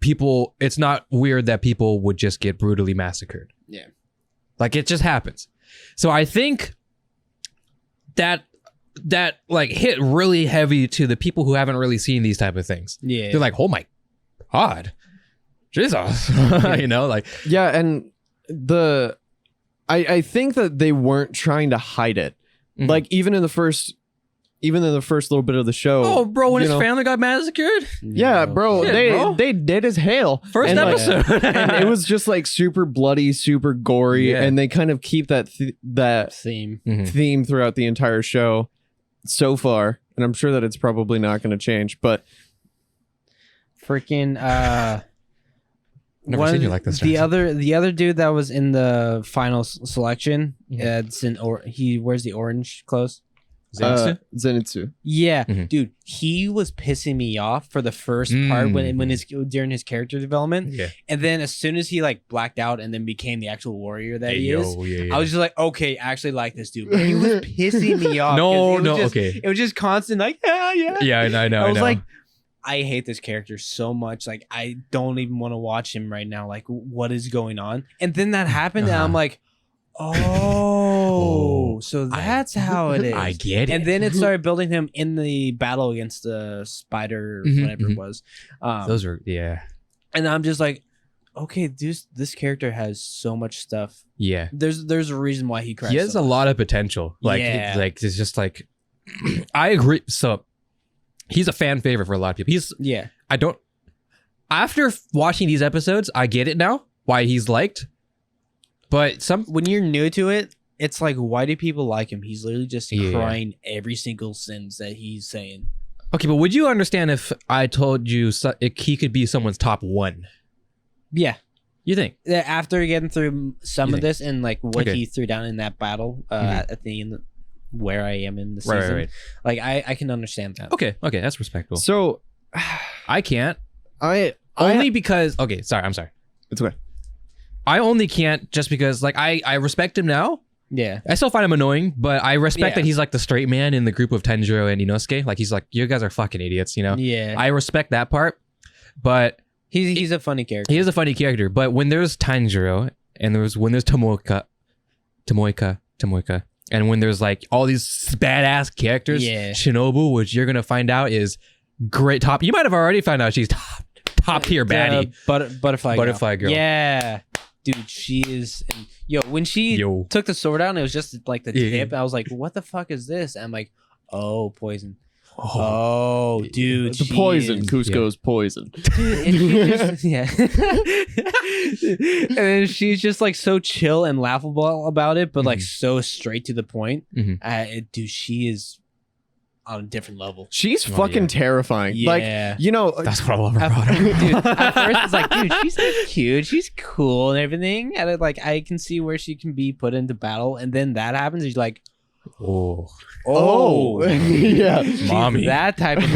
it's not weird that people would just get brutally massacred. Yeah, like it just happens. So I think that like hit really heavy to the people who haven't really seen these type of things. Yeah, they're like, oh my god, Jesus. And I think that they weren't trying to hide it. Mm-hmm. Like even in the first little bit of the show. Oh, bro, when his family got massicured? Yeah, bro. Shit, they dead as hell. First episode. And it was just like super bloody, super gory, and they kind of keep that theme throughout the entire show so far. And I'm sure that it's probably not going to change, but freaking never seen you like this. The other dude that was in the final selection, he wears the orange clothes. Zenitsu. Yeah, dude, he was pissing me off for the first part during his character development. Yeah. And then as soon as he like blacked out and then became the actual warrior that he is, I was just like, okay, I actually like this dude. But he was pissing me off. It was just constant like, yeah. Yeah, I know. I was like, I hate this character so much. Like, I don't even want to watch him right now. Like, what is going on? And then that happened, and I'm like, so that's how it is. I get it. And then it started building him in the battle against the spider, whatever it was. Those are, And I'm just like, okay, this character has so much stuff. Yeah. There's a reason why he crashed. He has a lot of potential. It's just like, I agree. So, he's a fan favorite for a lot of people. After watching these episodes, I get it now why he's liked. But when you're new to it, it's like, why do people like him? He's literally just crying every single sentence that he's saying. Okay, but would you understand if I told you he could be someone's top one? Yeah. You think? After getting through some of this and like what he threw down in that battle at the end, where I am in the season. Right. Like I can understand that. Okay, that's respectable. So I can't. Because I'm sorry. It's okay. I only can't just because like I respect him now. Yeah. I still find him annoying, but I respect that he's like the straight man in the group of Tanjiro and Inosuke. Like he's like, you guys are fucking idiots, Yeah. I respect that part. But he's a funny character. He is a funny character. But when there's Tanjiro and when there's Tomoika, and when there's like all these badass characters, Shinobu, which you're gonna find out is great top. You might have already found out she's top tier baddie. Butterfly girl. Girl. Yeah, dude, she is. When she took the sword out, and it was just like the tip. I was like, what the fuck is this? And I'm like, oh, poison. Oh, dude, the poison. Cusco's poison. And then she's just like so chill and laughable about it, but like so straight to the point. Dude, she is on a different level. She's fucking terrifying. Yeah. Like, that's what I love about her. Dude, at first it's like, dude, she's so cute, she's cool and everything, and I can see where she can be put into battle, and then that happens, and she's like, yeah, mommy, that type of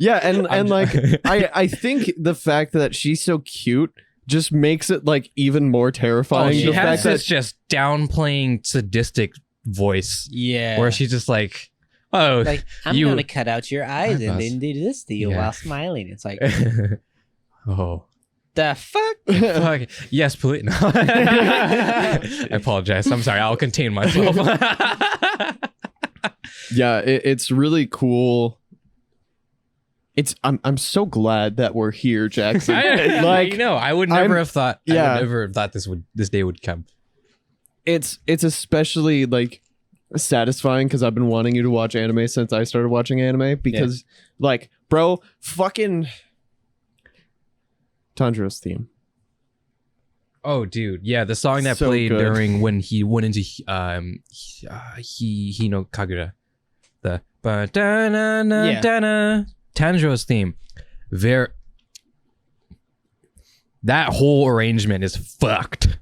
yeah, and like I think the fact that she's so cute just makes it like even more terrifying. She has this just downplaying sadistic voice, where she's just like, oh, like, I'm gonna cut out your eyes and then do this to you while smiling. It's like, The fuck? Fuck. Yes, please. No. I apologize. I'm sorry. I'll contain myself. Yeah, it's really cool. I'm so glad that we're here, Jackson. Like, you know, I would never have thought. Yeah. I would never have thought this day would come. It's especially like satisfying because I've been wanting you to watch anime since I started watching anime because, like, bro, fucking Tanjiro's theme. Oh, dude, yeah, the song that So played good. during when he went into Hino Kagura, the Tanjiro's theme, that whole arrangement is fucked.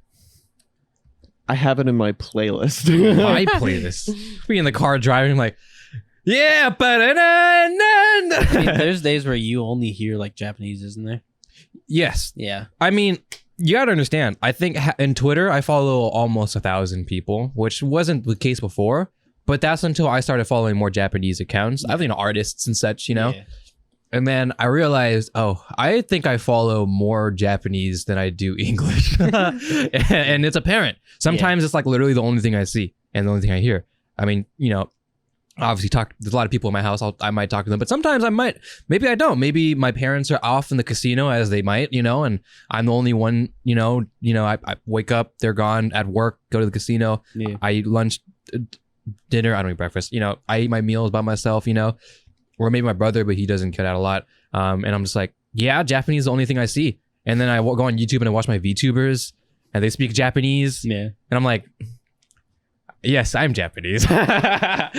I have it in my playlist. My playlist. Be in the car driving, like, yeah, I mean, there's days where you only hear like Japanese, isn't there? yes. Yeah. I mean, you gotta understand. I think in Twitter, I follow almost 1,000 people, which wasn't the case before. But that's until I started following more Japanese accounts. I think artists and such, you know. Yeah. And then I realized, I think I follow more Japanese than I do English, and it's apparent. Sometimes it's like literally the only thing I see and the only thing I hear. I mean, you know, obviously there's a lot of people in my house. I might talk to them, but sometimes maybe I don't. Maybe my parents are off in the casino as they might, you know, and I'm the only one, you know, I wake up, they're gone at work, go to the casino. Yeah. I eat lunch, dinner. I don't eat breakfast. You know, I eat my meals by myself, you know, or maybe my brother, but he doesn't cut out a lot. And I'm just like, yeah, Japanese is the only thing I see. And then I go on YouTube and I watch my VTubers and they speak Japanese. Yeah. And I'm like, yes, I'm Japanese. I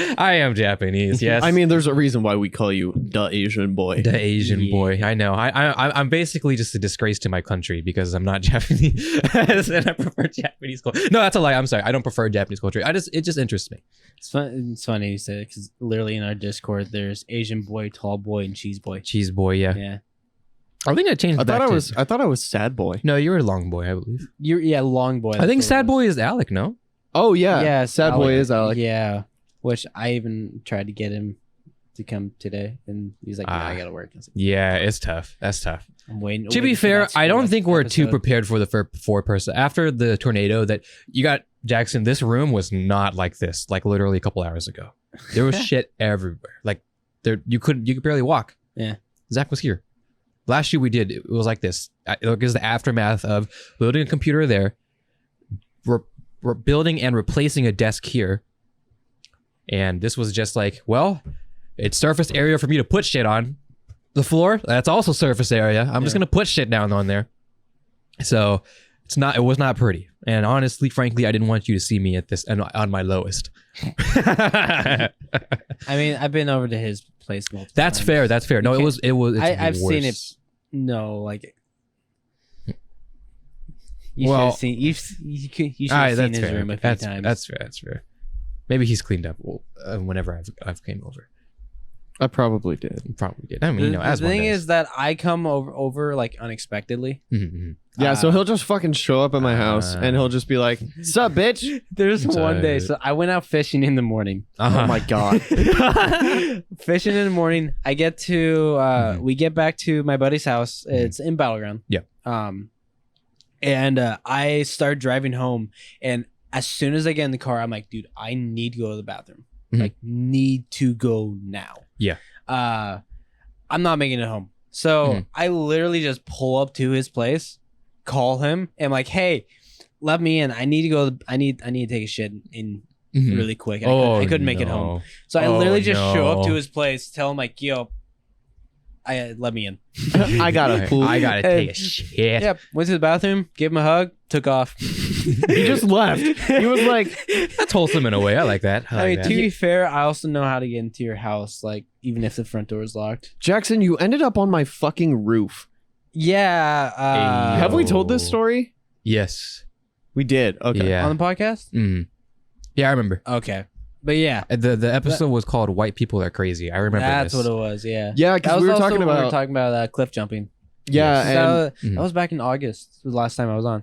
am Japanese. Yes. I mean, there's a reason why we call you the Asian boy. The Asian boy. I know. I'm basically just a disgrace to my country because I'm not Japanese and I prefer Japanese culture. No, that's a lie. I'm sorry. I don't prefer Japanese culture. It just interests me. It's fun. It's funny you say it because literally in our Discord, there's Asian boy, tall boy, and cheese boy. Cheese boy. Yeah. Yeah. I think I changed. I back thought I was sad boy. No, you were long boy, I believe. You're long boy. I think that's what it sad was. boy is Alec. No. Oh yeah, Yeah, sad boy is Alec. Yeah, which I even tried to get him to come today, and he's like, "Nah, I gotta work." I was like, Yeah, it's tough. That's tough. I'm waiting. To be waiting for fair, that I don't school think we're too episode. prepared for the four person after the tornado that you got. Jackson, this room was not like this. Like literally a couple hours ago, there was shit everywhere. Like you could barely walk. Yeah, Zach was here. Last year we did. It was like this. It was the aftermath of building a computer there. We're building and replacing a desk here. And this was just like, well, it's surface area for me to put shit on. The floor, that's also surface area. I'm just going to put shit down on there. So it was not pretty. And honestly, frankly, I didn't want you to see me at this and on my lowest. I mean, I've been over to his place multiple That's times. fair. That's fair. No, it's I've seen it. worse. No, like. You Well, should have seen. You should All right, have seen that's his fair. room a few That's times. That's fair. Maybe he's cleaned up whenever I've came over. I probably did. He probably did. I mean, as the one thing does. is that I come over like unexpectedly. Mhm. Yeah, so he'll just fucking show up at my house and he'll just be like, "Sup, bitch?" There's one day, Tight. so I went out fishing in the morning. Oh my god. Fishing in the morning. I get to we get back to my buddy's house. It's in Battleground. Yeah. And I start driving home, and as soon as I get in the car, I'm like, dude, I need to go to the bathroom. Mhm. Like, need to go now. Yeah. I'm not making it home. So I literally just pull up to his place, call him, and I'm like, hey, let me in. I need to go. I need to take a shit in Mhm. really quick. And I couldn't make it home. So I literally just show up to his place, tell him like, yo, let me in. I gotta poop. I gotta take a shit. Yep. Went to the bathroom, gave him a hug, took off. He just left. He was like, That's wholesome in a way. I like that. I mean, to be fair, I also know how to get into your house, like even if the front door is locked. "Jackson, you ended up on my fucking roof." Yeah. Have we told this story? Yes. We did. Okay. Yeah. On the podcast? Mhm. Yeah, I remember. Okay. But yeah, The episode was called "White People Are Crazy." I remember that's this. what it was. Yeah. Yeah, That because was we were also talking when about. we were talking about cliff jumping. Yeah, Yes. and That was back in August. It was the last time I was on.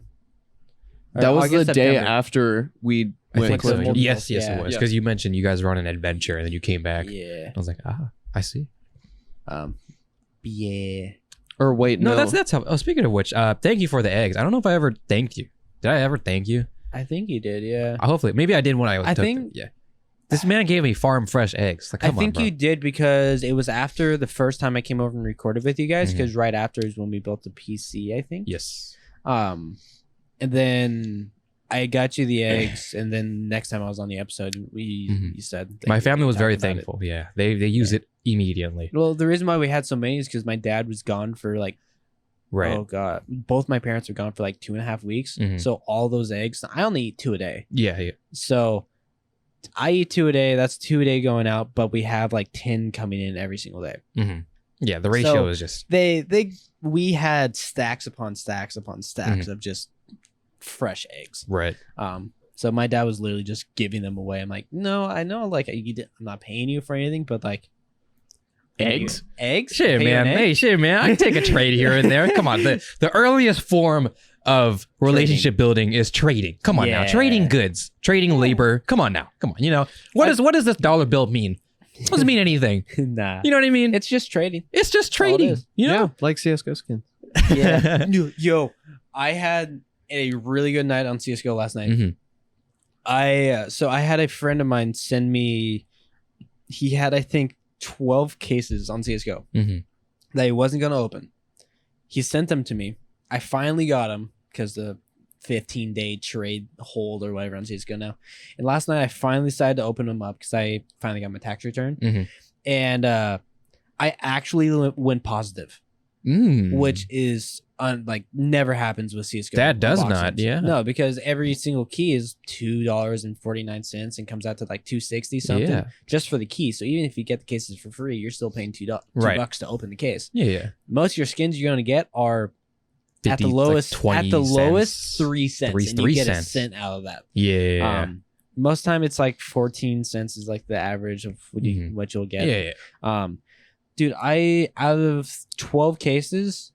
Or that was August, the day September. after we I went think so. cliff jumping. Yes, yes, Yeah. it was Yeah. because you mentioned you guys were on an adventure and then you came back. Yeah. I was like, I see. Yeah. Or wait, no. That's how. Oh, speaking of which, thank you for the eggs. I don't know if I ever thanked you. Did I ever thank you? I think you did, yeah. Hopefully, maybe I did when I took them. Yeah. This man gave me farm fresh eggs. Like, come I think on, bro. you did because it was after the first time I came over and recorded with you guys. Because right after is when we built the PC, I think. Yes. And then I got you the eggs, and then next time I was on the episode, you said my family was very thankful. Yeah, they use it immediately. Well, the reason why we had so many is because my dad was gone for like, right. Oh god, both my parents were gone for like 2.5 weeks. So all those eggs, I only eat 2 a day. Yeah. So I eat 2 a day. That's 2 a day going out, but we have like 10 coming in every single day. Yeah, the ratio is just we had stacks upon stacks upon stacks of just fresh eggs. Right. So my dad was literally just giving them away. I'm like, no, I know, like I'm not paying you for anything, but like eggs. Shit, man. Hey, shit, man. I can take a trade here and there. Come on, the earliest form of relationship building is trading. Come on now, trading goods, trading labor. Come on now, come on. You know what does this dollar bill mean? It doesn't mean anything. Nah, you know what I mean? It's just trading. It's just trading. You know, like CS:GO skins. Yeah. Yo, I had a really good night on CS:GO last night. I had a friend of mine send me. He had, I think, 12 cases on CS:GO that he wasn't gonna open. He sent them to me. I finally got them because the 15-day trade hold or whatever on CS:GO now. And last night I finally decided to open them up because I finally got my tax return. And I actually went positive, which is like never happens with CS:GO. That does boxes. not, yeah. No, because every single key is $2.49 and comes out to like $2.60 something just for the key. So even if you get the cases for free, you're still paying $2 to open the case. Yeah. Most of your skins you're gonna get are 50, at the lowest, like 20 3 cents, and you get a cent out of that. Yeah. Most time it's like 14 cents is like the average of what you'll get. Yeah. Dude, out of 12 cases,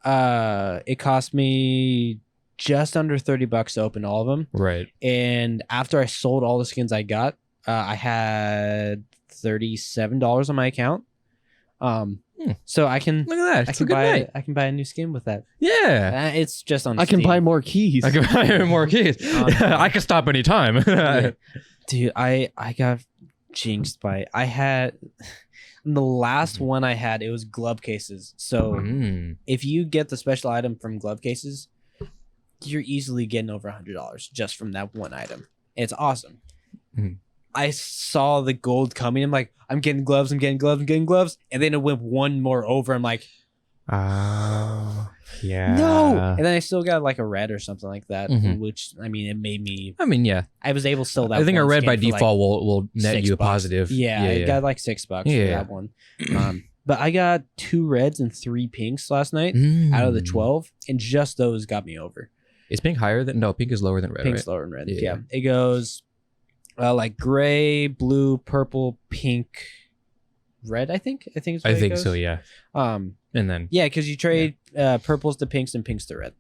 it cost me just under $30 to open all of them. Right. And after I sold all the skins I got, I had $37 on my account. So I can look at that. I can buy a new skin with that. Yeah. It's just on I Steam. can buy more keys. I can buy more keys. I can stop anytime. Dude, I got jinxed by I had the last one I had, it was glove cases. So if you get the special item from glove cases, you're easily getting over $100 just from that one item. It's awesome. I saw the gold coming. I'm like, I'm getting gloves. And then it went one more over. I'm like, oh, yeah. No. And then I still got like a red or something like that, which, I mean, it made me. I mean, yeah. I was able to sell that. I think a red by default like will net you a positive. Yeah, I got like $6 for that one. But I got 2 reds and 3 pinks last night out of the 12, and just those got me over. Is pink higher than? No, pink is lower than red. Pink's right? lower than red. Yeah. It goes like gray, blue, purple, pink, red. I think so. Yeah. And then because you trade purples to pinks and pinks to red.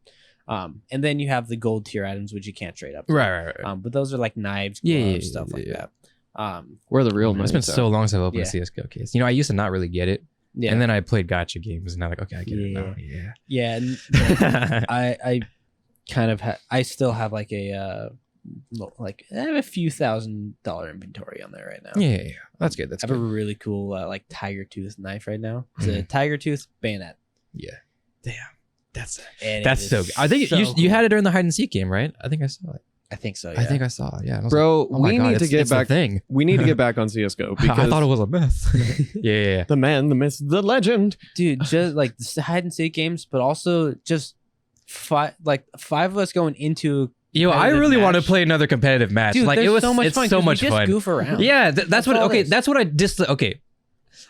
And then you have the gold tier items which you can't trade up to. Right. But those are like knives, gloves, stuff like that. Where the real money. It's been so long since I've opened a CS:GO case. You know, I used to not really get it. Yeah. And then I played gacha games, and I'm like, okay, I get it now. Yeah. Yeah. And I kind of I still have like I have a few $1,000 inventory on there right now. Yeah. That's good. I have a really cool like tiger tooth knife right now. It's a tiger tooth bayonet. Yeah. Damn. That's so good. I think you had it during the hide and seek game, right? I think I saw it. I think so. Yeah. I think I saw it. Yeah. Bro, we need to get back. We need to get back on CS:GO because I thought it was a myth. Yeah. The man, the myth, the legend. Dude, just like the hide and seek games, but also just five of us going into. I really want to play another competitive match. Dude, like it was so much it's fun. so much we just fun. Goof around. Yeah, that's what. Okay, that's what I dislike. Okay,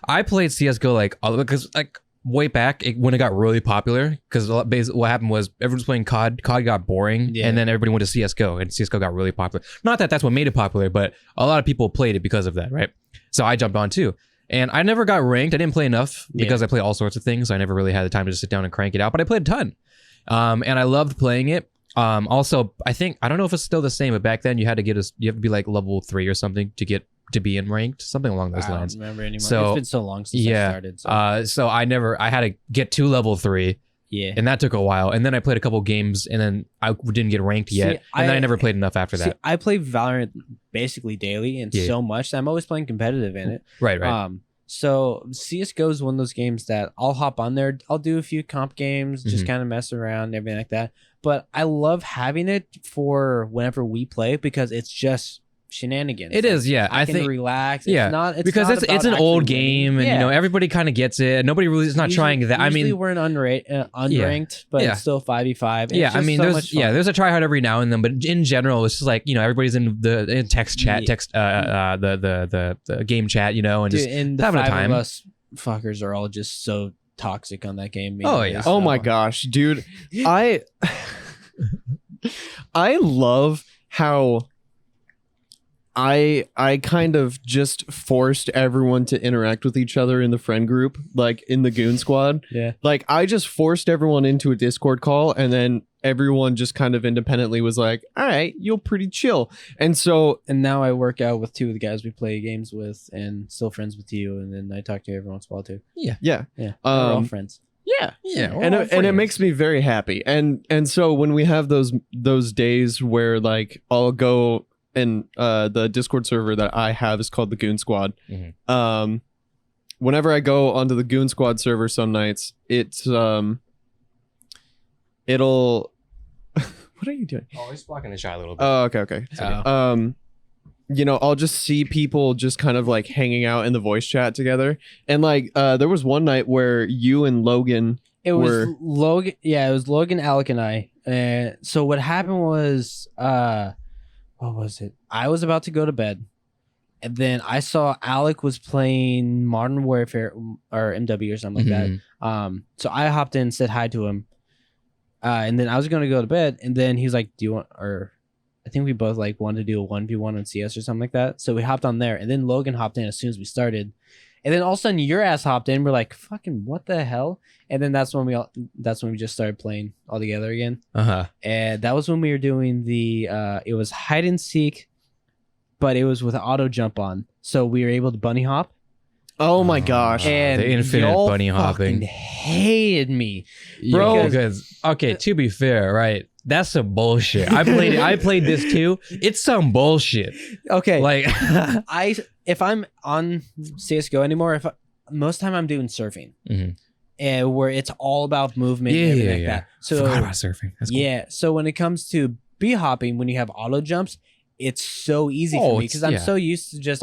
I played CS:GO like because like way back when it got really popular. Because what happened was everyone's playing COD. COD got boring, and then everybody went to CS:GO, and CS:GO got really popular. Not that that's what made it popular, but a lot of people played it because of that, right? So I jumped on too. And I never got ranked. I didn't play enough because I play all sorts of things. So I never really had the time to just sit down and crank it out. But I played a ton, and I loved playing it. Also, I don't know if it's still the same, but back then you had to be like level 3 or something to get to be in ranked, something along those lines. I don't remember anymore. So it's been so long since I started. So I had to get to level 3. Yeah. And that took a while. And then I played a couple games and then I didn't get ranked yet. And then I never played enough after that. I play Valorant basically daily and so much that I'm always playing competitive in it. Right. So CSGO is one of those games that I'll hop on there. I'll do a few comp games, just kind of mess around, everything like that. But I love having it for whenever we play because it's just shenanigans. It is, yeah. I think relax. It's because it's an old game, and everybody kind of gets it. Nobody really is not trying that. I mean, we're an unranked, but it's still 5v5. Yeah, I mean, there's a try hard every now and then, but in general, it's just like everybody's in text chat, the game chat, and just and having a time. Of us fuckers are all just so toxic on that game. Oh yeah. Oh my gosh, dude, I love how I kind of just forced everyone to interact with each other in the friend group, like in the Goon Squad. Yeah. Like I just forced everyone into a Discord call, and then everyone just kind of independently was like, all right, you're pretty chill. And now I work out with 2 of the guys we play games with and still friends with you. And then I talk to you every once in a while too. Yeah. We're all friends. Yeah. And it makes me very happy. And so when we have those days where like I'll go, and the Discord server that I have is called the Goon Squad. Whenever I go onto the Goon Squad server some nights, it's it'll what are you doing? Oh, he's blocking the shot a little bit. Oh, okay. I'll just see people just kind of like hanging out in the voice chat together. And like there was one night where you and Logan was Logan, Alec, and I. So what happened was what was it? I was about to go to bed, and then I saw Alec was playing Modern Warfare or MW or something like that. So I hopped in and said hi to him, and then I was going to go to bed, and then he was like, "Do you want?" Or I think we both like wanted to do a 1v1 on CS or something like that. So we hopped on there, and then Logan hopped in as soon as we started, and then all of a sudden your ass hopped in. We're like, "Fucking what the hell?" And then that's when we just started playing all together again. And that was when we were doing the it was hide and seek, but it was with auto jump on, so we were able to bunny hop. Oh my gosh! And the infinite bunny hopping hated me, bro. Because to be fair, right? That's some bullshit. I played this too. It's some bullshit. Okay, like if I'm on CS:GO anymore, most time I'm doing surfing. And where it's all about movement and everything like that. So forgot about surfing. That's cool. So when it comes to bee hopping, when you have auto jumps, it's so easy for me because I'm so used to just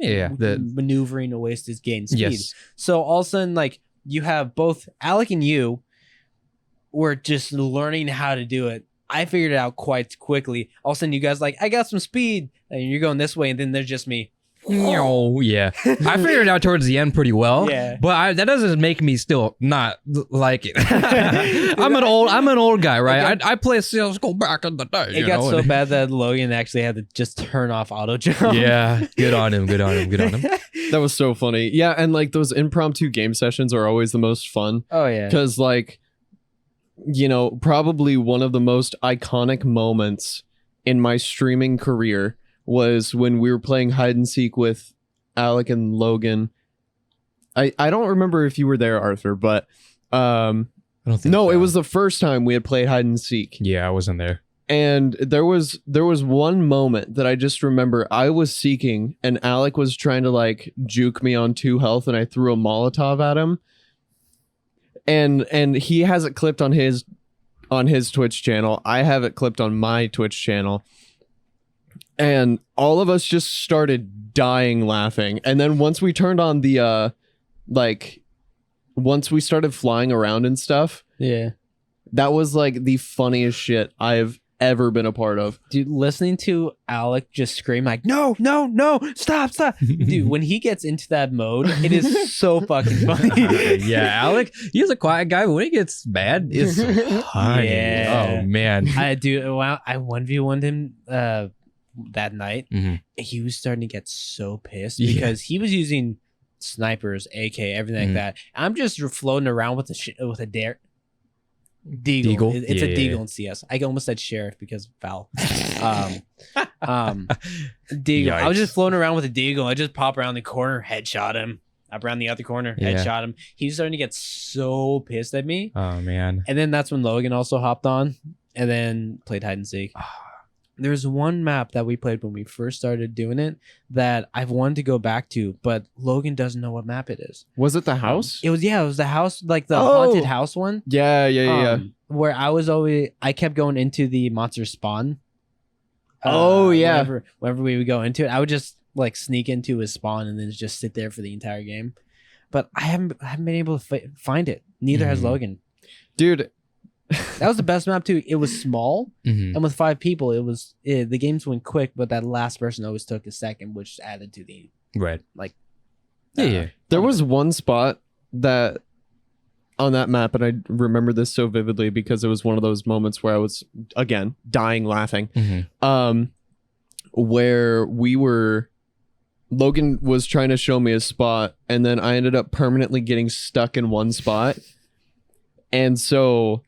maneuvering away to gain speed. Yes. So all of a sudden, like you have both Alec and you were just learning how to do it. I figured it out quite quickly. All of a sudden, you guys like, I got some speed, and you're going this way, and then there's just me. Oh yeah, I figured it out towards the end pretty well. Yeah, but that doesn't make me still not like it. I'm an old guy, right? I play CS:GO back in the day. It got so bad that Logan actually had to just turn off auto jump. Yeah, good on him. That was so funny. Yeah, and like those impromptu game sessions are always the most fun. Oh yeah, because like probably one of the most iconic moments in my streaming career was when we were playing hide and seek with Alec and Logan. I don't remember if you were there, Arthur, but I don't think it was the first time we had played hide and seek. Yeah, I wasn't there. And there was one moment that I just remember. I was seeking and Alec was trying to like juke me on 2 health, and I threw a Molotov at him. And he has it clipped on his Twitch channel. I have it clipped on my Twitch channel. And all of us just started dying laughing. And then once we turned on the once we started flying around and stuff, that was like the funniest shit I've ever been a part of. Dude, listening to Alec just scream like, no, stop. Dude, when he gets into that mode, it is so fucking funny. Yeah, Alec, he's a quiet guy, but when he gets mad, it's funny. Yeah. Oh, man. I 1v1'd him that night. He was starting to get so pissed because he was using snipers, AK, everything like that. I'm just floating around with a dare. Deagle. It's a Deagle in CS. I almost said sheriff because of foul. Deagle. Yikes. I was just floating around with a Deagle. I just pop around the corner, headshot him. Up around the other corner, headshot him. He's starting to get so pissed at me. Oh man! And then that's when Logan also hopped on, and then played hide and seek. There's one map that we played when we first started doing it that I've wanted to go back to, but Logan doesn't know what map it is. Was it the house? It was the house, like the haunted house one. Yeah. Where I kept going into the monster spawn. Whenever we would go into it, I would just like sneak into his spawn and then just sit there for the entire game. But I haven't been able to find it. Neither has Logan. Dude, that was the best map too. It was small, and with 5 people, the games went quick. But that last person always took a second, which added to the There was one spot that on that map, and I remember this so vividly because it was one of those moments where I was again dying laughing. Where Logan was trying to show me a spot, and then I ended up permanently getting stuck in one spot, and so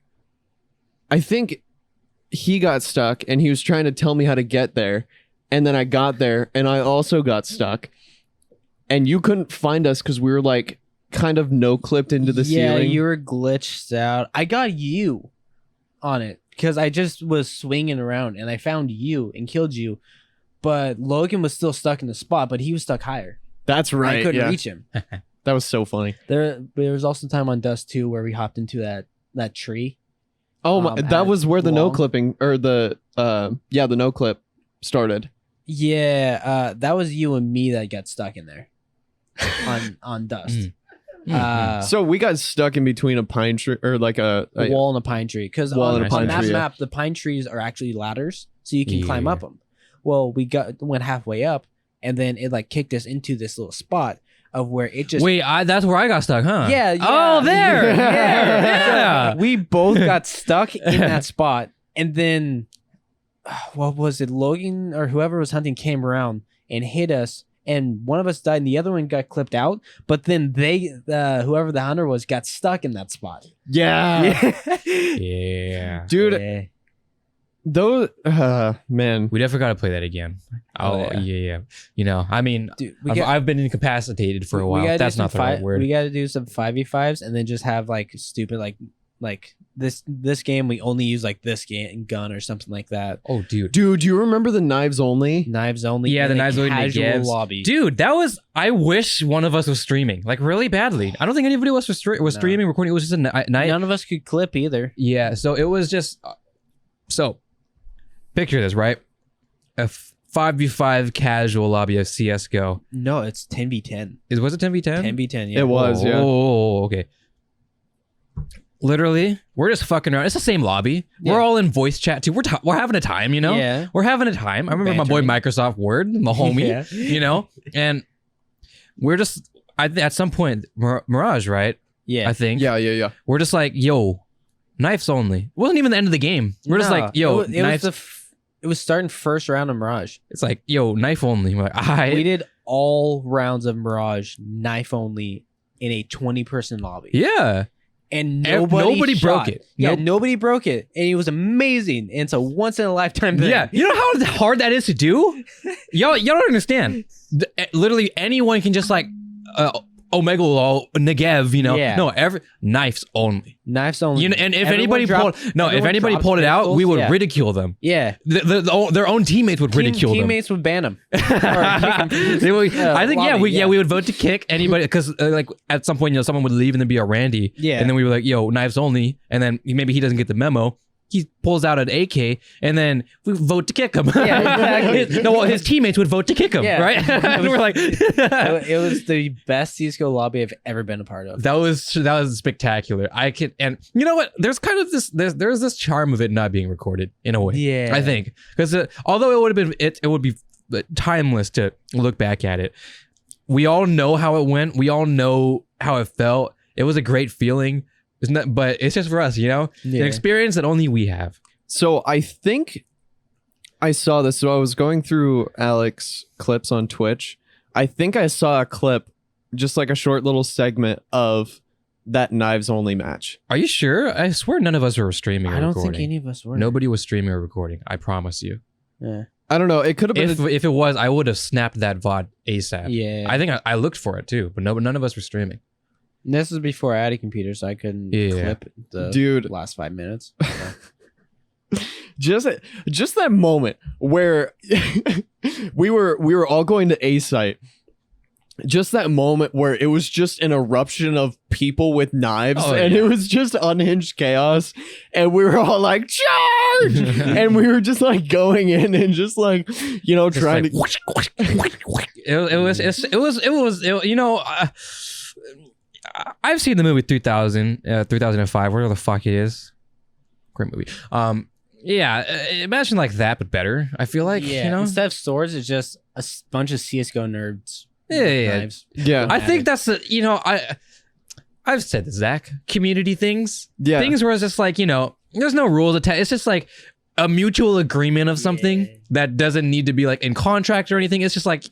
I think he got stuck and he was trying to tell me how to get there. And then I got there and I also got stuck. And you couldn't find us because we were like kind of no-clipped into the ceiling. Yeah, you were glitched out. I got you on it because I just was swinging around and I found you and killed you. But Logan was still stuck in the spot, but he was stuck higher. That's right. I couldn't reach him. That was so funny. There was also time on Dust 2 where we hopped into that tree. Oh my! That was where the no clipping or the no clip started. Yeah, that was you and me that got stuck in there on Dust. So we got stuck in between a pine tree or like a wall and a pine tree because on that map the pine trees are actually ladders, so you can climb up them. Well, went halfway up, and then it like kicked us into this little spot of where it just that's where I got stuck, huh? Yeah. Oh, there. Yeah. So we both got stuck in that spot, and then what was it? Logan or whoever was hunting came around and hit us, and one of us died, and the other one got clipped out. But then whoever the hunter was, got stuck in that spot. Yeah. Dude. Yeah. Those man, we definitely got to play that again. Yeah. You know, I mean, dude, I've been incapacitated for a while. That's not the right word. We got to do some 5v5s and then just have like stupid like this game we only use like this gun or something like that. Oh, dude, do you remember the knives only? Yeah, the knives only casual lobby. Dude, I wish one of us was streaming like really badly. I don't think anybody else was streaming, recording. It was just a night. None of us could clip either. Yeah, so it was just picture this, right? A 5v5 casual lobby of CSGO. No, it's 10v10. Was it 10v10? 10v10, yeah. It was, yeah. Oh, okay. Literally, we're just fucking around. It's the same lobby. Yeah. We're all in voice chat too. We're having a time, you know? Yeah. We're having a time. I remember my boy Microsoft Word, my homie, you know? And we're just, at some point, Mirage, right? Yeah. I think. Yeah. We're just like, yo, knives only. It wasn't even the end of the game. We're just like, yo, knives. It was starting first round of Mirage. It's like, yo, knife only. We're like, we did all rounds of Mirage knife only in a 20-person lobby. Yeah. And nobody broke it. Yeah, nobody broke it. And it was amazing. And it's a once in a lifetime thing. Yeah. You know how hard that is to do? Y'all don't understand. Literally anyone can just like Omega Law, Negev, you know. Yeah. No, knives only. Knives only. You know, and if anybody pulled it out, we would ridicule them. Yeah. Their own teammates would ridicule them. Teammates would ban them. I think we would vote to kick anybody because like at some point, you know, someone would leave and then be a Randy. Yeah. And then we were like, yo, knives only. And then maybe he doesn't get the memo. He pulls out an AK, and then we vote to kick him. Yeah, exactly. His teammates would vote to kick him, right? And we're like, it was the best CS:GO lobby I've ever been a part of. That was spectacular. And you know what? There's kind of this. There's this charm of it not being recorded in a way. Yeah, I think because although it would have been it would be timeless to look back at it. We all know how it went. We all know how it felt. It was a great feeling. But it's just for us, you know? Yeah. An experience that only we have. So I think I saw this. So I was going through Alex clips on Twitch. I think I saw a clip, just like a short little segment of that knives only match. Are you sure? I swear none of us were streaming or I don't recording. think any of us were. Nobody was streaming or recording. I promise you. Yeah. I don't know. It could have been. If it was, I would have snapped that VOD ASAP. Yeah. I think I looked for it too, but none of us were streaming. And this is before I had a computer, so I couldn't clip the last 5 minutes. Just that moment where we were all going to A site. Just that moment where it was just an eruption of people with knives, and it was just unhinged chaos, and we were all like, charge! And we were just like going in and just like, you know, just trying like, to. It was. You know, I've seen the movie 3005, whatever the fuck it is. Great movie. Yeah, imagine like that, but better. I feel like, you know, instead of swords, it's just a bunch of CS:GO nerds. Yeah. I think that's you know, I've said this, Zach. Community things, things where it's just like, you know, there's no rules attached. It's just like a mutual agreement of something that doesn't need to be like in contract or anything. It's just like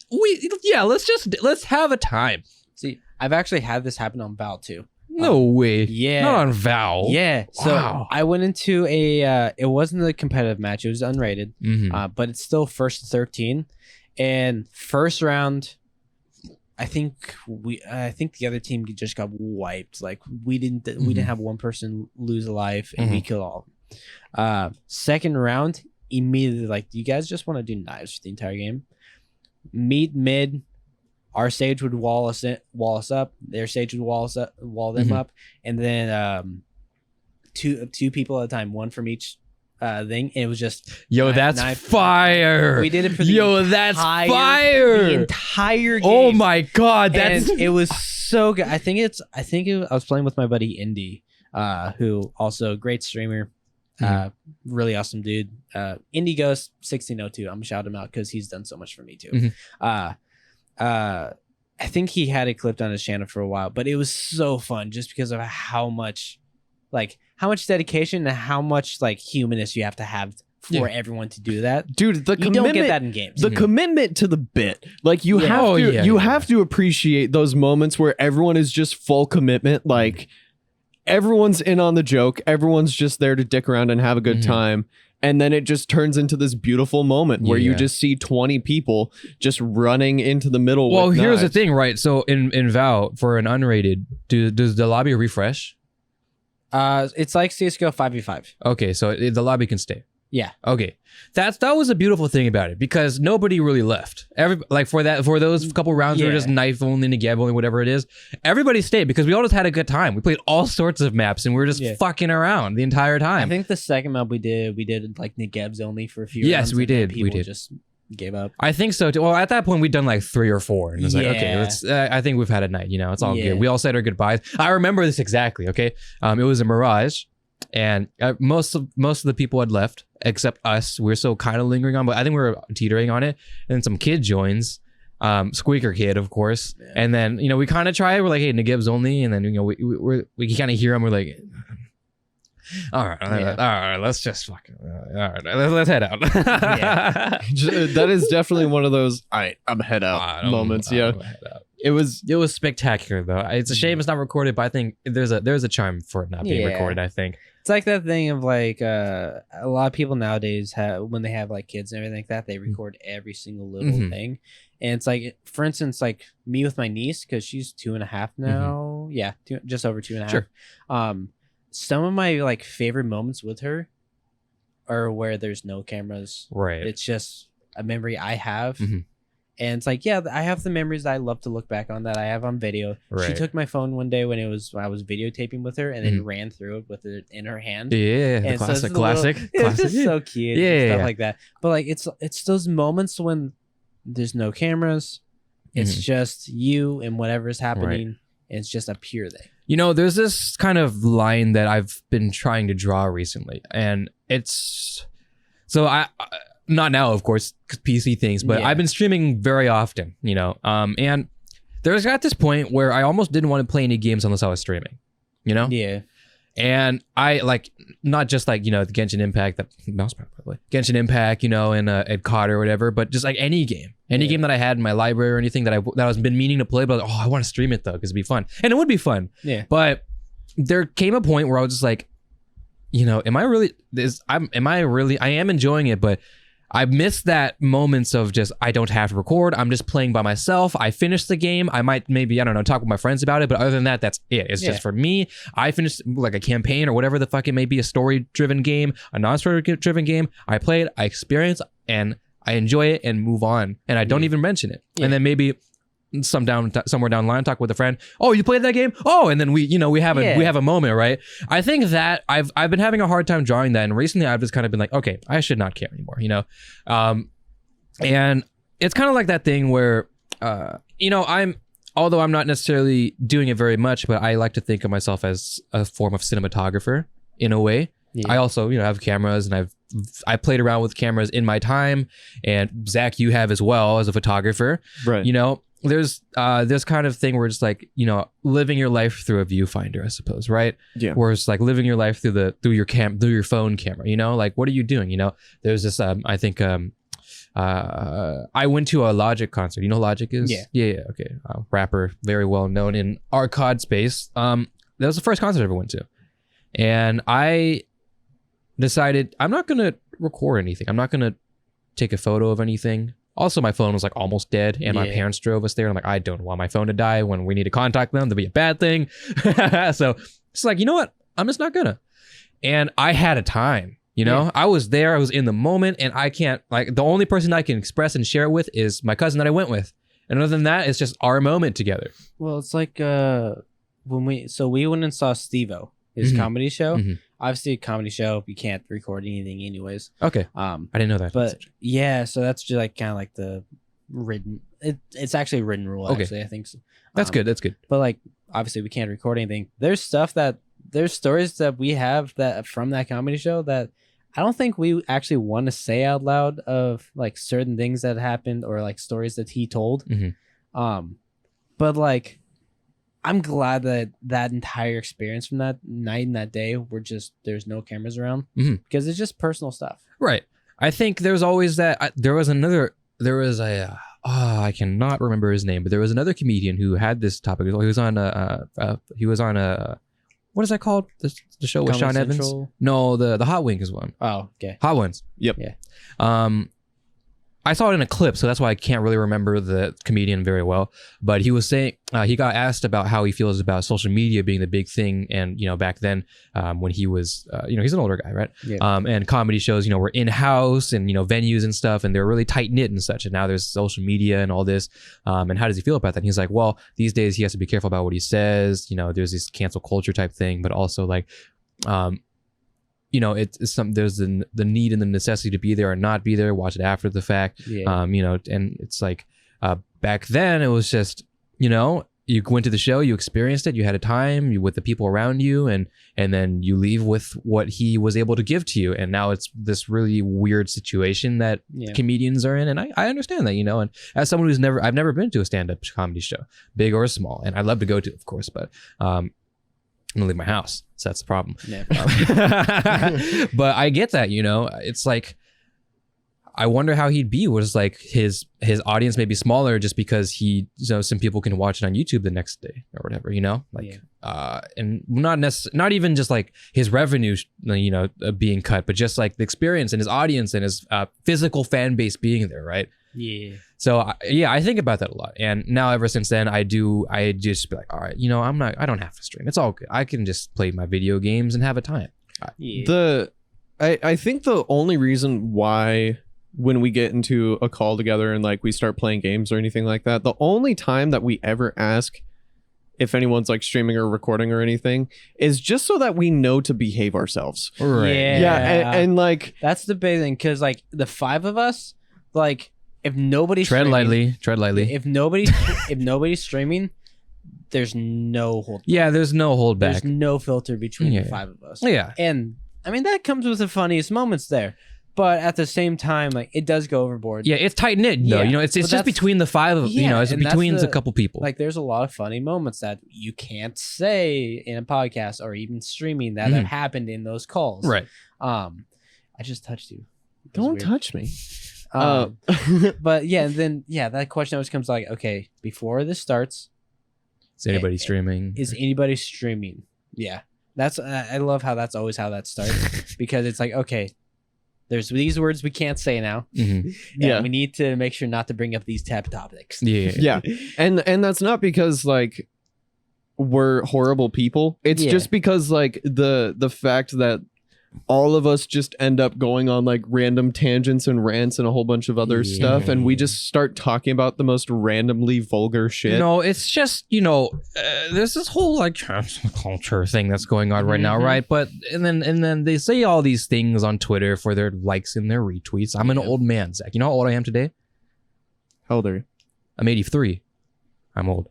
let's have a time. See, I've actually had this happen on Val too. No way. Yeah. Not on Val. Yeah. So I went into it wasn't a competitive match. It was unrated. But it's still 1st to 13. And first round, I think the other team just got wiped. Like we didn't have one person lose a life, and we killed all of them. Second round, immediately like, do you guys just want to do knives for the entire game? Meet mid. Our stage would wall us up. Their stage would wall them up, and then two people at a time, one from each thing. And it was just that's fire. We did it for the fire. The entire game. Oh my god, it was so good. I was playing with my buddy Indy, who also a great streamer, really awesome dude. Indy Ghost 1602. I'm gonna shout him out because he's done so much for me too. I think he had it clipped on his channel for a while, but it was so fun just because of how much dedication and how much like humanness you have to have for everyone to do that. Dude, you don't get that in games. The commitment to the bit. Like you have to appreciate those moments where everyone is just full commitment. Like everyone's in on the joke. Everyone's just there to dick around and have a good time. And then it just turns into this beautiful moment where you just see 20 people just running into the middle. Well, with here's knives. the thing, right? So in Val, for an unrated, does the lobby refresh? It's like CS:GO 5v5. Okay, so the lobby can stay. Yeah. Okay, that was a beautiful thing about it because nobody really left. For those couple rounds where just knife only, Negev only, whatever it is, everybody stayed because we all just had a good time. We played all sorts of maps and we were just fucking around the entire time. I think the second map we did like Negevs only for a few. Yes, rounds, we did. We did. Just gave up. I think so too. Well, at that point we'd done like 3 or 4, and it was like, okay, let's. I think we've had a night. You know, it's all good. We all said our goodbyes. I remember this exactly. Okay, it was a mirage. And most of the people had left except us. We were still kind of lingering on, but I think we were teetering on it. And then some kid joins, Squeaker Kid, of course. Yeah. And then, you know, we kind of tried. We're like, hey, Negev's only. And then, you know, we kind of hear him. We're like, all right, let's just fucking, all right, let's head out. That is definitely one of those, all right, I'm head out moments. Yeah. It was spectacular though. It's a shame it's not recorded, but I think there's a charm for it not being recorded. I think it's like that thing of like a lot of people nowadays have, when they have like kids and everything like that, they record every single little thing. And it's like, for instance, like me with my niece, because she's 2.5 now. Yeah, just over 2.5. Sure. Some of my like favorite moments with her are where there's no cameras. Right. It's just a memory I have. And it's like, yeah, I have the memories that I love to look back on that I have on video. Right. She took my phone one day when I was videotaping with her and then ran through it with it in her hand. Yeah, and the classic. It's just so cute. Yeah, stuff like that. But like, it's those moments when there's no cameras. It's just you and whatever's happening. Right. And it's just a pure thing. You know, there's this kind of line that I've been trying to draw recently, and it's so I not now, of course, 'cause PC things, but I've been streaming very often, you know, and there's got this point where I almost didn't want to play any games unless I was streaming, you know? Yeah. And I like, not just like, you know, the Genshin Impact, that mouse pad, by the way, Genshin Impact, you know, and at COD or whatever, but just like any game that I had in my library or anything that I was been meaning to play, but like, oh, I want to stream it though, because it'd be fun. And it would be fun. Yeah. But there came a point where I was just like, you know, am I really I am enjoying it, but I miss that moments of just, I don't have to record. I'm just playing by myself. I finished the game. I might maybe, I don't know, talk with my friends about it. But other than that, that's it. It's just for me. I finished like a campaign or whatever the fuck it may be, a story-driven game, a non-story-driven game. I play it, I experience, and I enjoy it and move on. And I don't even mention it. And then maybe somewhere down the line, talk with a friend. Oh, you played that game? Oh, and then we have a moment, right? I think that I've been having a hard time drawing that, and recently I've just kind of been like, okay, I should not care anymore, you know. And it's kind of like that thing where, you know, although I'm not necessarily doing it very much, but I like to think of myself as a form of cinematographer in a way. Yeah. I also, you know, have cameras, and I played around with cameras in my time, and Zach, you have as well as a photographer, right? You know. There's this kind of thing where it's like, you know, living your life through a viewfinder, I suppose, right? Yeah. Where it's like living your life through your phone camera, you know, like what are you doing? You know, there's this I think I went to a Logic concert. You know who Logic is? Yeah. Okay. Rapper, very well known in our COD space. That was the first concert I ever went to, and I decided I'm not gonna record anything. I'm not gonna take a photo of anything. Also, my phone was like almost dead, and my parents drove us there. I'm like, I don't want my phone to die when we need to contact them. That'd be a bad thing. So it's like, you know what? I'm just not gonna. And I had a time, you know? I was there. I was in the moment, and I can't, like, the only person I can express and share it with is my cousin that I went with. And other than that, it's just our moment together. Well, it's like when we went and saw Steve-O, his comedy show. Mm-hmm. Obviously, a comedy show, you can't record anything anyways. Okay. I didn't know that. But yeah, so that's just like kind of like the written. It's actually a written rule. Okay. Actually, I think so. That's good. That's good. But like, obviously, we can't record anything. There's stories that we have that from that comedy show that I don't think we actually want to say out loud, of like certain things that happened or like stories that he told. Mm-hmm. But like, I'm glad that entire experience from that night and that day were just, there's no cameras around, because it's just personal stuff. Right. I think there's always that. There was I cannot remember his name, but there was another comedian who had this topic. He was on what is that called? The show with Sean Evans? No, the Hot Wings one. Oh, okay. Hot Ones. Yep. Yeah. I saw it in a clip, so that's why I can't really remember the comedian very well. But he was saying, he got asked about how he feels about social media being the big thing. And, you know, back then, when he was, you know, he's an older guy, right? Yeah. And comedy shows, you know, were in-house and, you know, venues and stuff, and they're really tight-knit and such. And now there's social media and all this. And how does he feel about that? And he's like, well, these days he has to be careful about what he says. You know, there's this cancel culture type thing, but also like, you know, there's the need and the necessity to be there or not be there, watch it after the fact. Yeah. You know, and it's like, back then it was just, you know, you went to the show, you experienced it, you had a time with the people around you, and then you leave with what he was able to give to you. And now it's this really weird situation that comedians are in. And I understand that, you know, and as someone I've never been to a stand-up comedy show, big or small, and I'd love to go to, of course, but, I'm gonna leave my house, so that's the problem. Yeah. But I get that, you know. It's like, I wonder how he'd be. Was like his audience may be smaller just because you know, some people can watch it on YouTube the next day or whatever, you know, like, and not even just like his revenue, you know, being cut, but just like the experience and his audience and his physical fan base being there, right? Yeah. So I think about that a lot, and now ever since then, I just be like, all right, you know, I don't have to stream. It's all good. I can just play my video games and have a time. Yeah. I think the only reason why, when we get into a call together and like we start playing games or anything like that, the only time that we ever ask if anyone's like streaming or recording or anything is just so that we know to behave ourselves. Right. Yeah. And like, that's the big thing, because like the five of us, like, if nobody's tread lightly. If nobody's streaming, there's no hold back. Yeah, there's no hold back. There's no filter between the five of us. Yeah. And I mean, that comes with the funniest moments there. But at the same time, like, it does go overboard. Yeah, it's tight knit though. You know, it's just between the five of you know, it's between a couple people. Like, there's a lot of funny moments that you can't say in a podcast or even streaming that have happened in those calls. Right. I just touched you. Don't touch me. But yeah, then that question always comes like, okay, before this starts, is anybody streaming? Is anybody streaming? Yeah, that's I love how that's always how that starts because it's like, okay, there's these words we can't say now. Yeah, we need to make sure not to bring up these topics. Yeah, and that's not because like we're horrible people. It's just because like the fact that all of us just end up going on like random tangents and rants and a whole bunch of other stuff, and we just start talking about the most randomly vulgar shit. You know, it's just, you know, there's this whole like cancel culture thing that's going on right now, right? But and then they say all these things on Twitter for their likes and their retweets. I'm an old man, Zach. You know how old I am today? How old are you? I'm 83. I'm old.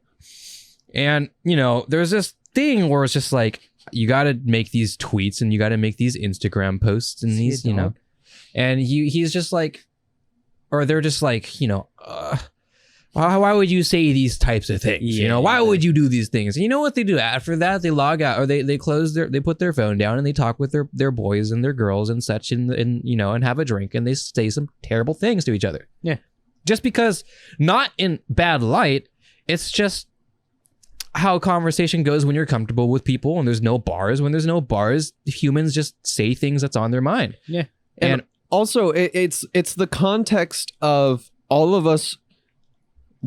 And, you know, there's this thing where it's just like, you got to make these tweets and you got to make these Instagram posts and these, you know, and he's just like, or they're just like, you know, why would you say these types of things? You know, why would you do these things? And you know what they do after that? They log out, or they close they put their phone down and they talk with their boys and their girls and such and you know, and have a drink and they say some terrible things to each other. Yeah. Just because, not in bad light, it's just how conversation goes when you're comfortable with people and there's no bars. When there's no bars, humans just say things that's on their mind. Yeah. And also it's the context of all of us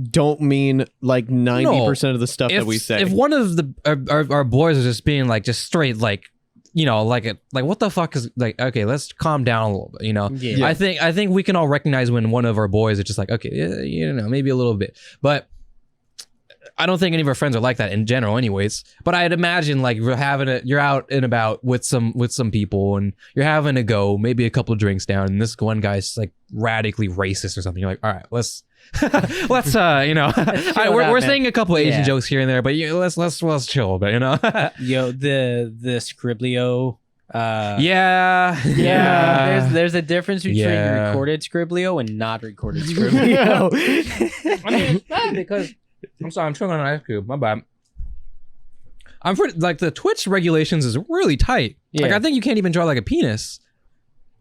don't mean like 90% of the stuff that we say. If one of our boys is just being like just straight like, you know, like what the fuck is like, okay, let's calm down a little bit, you know. I think we can all recognize when one of our boys is just like, okay, you know, maybe a little bit. But I don't think any of our friends are like that in general anyways, but I'd imagine like you're out and about with some people and you're having to go maybe a couple of drinks down and this one guy's like radically racist or something. You're like, all right, let's you know, we're saying a couple of Asian jokes here and there, but let's chill a bit, you know. Yo, the Scriblio. There's a difference between recorded Scriblio and not recorded Scriblio. I mean, it's bad because I'm sorry, I'm choking on an ice cube. My bad. I'm pretty like the Twitch regulations is really tight. Like I think you can't even draw like a penis.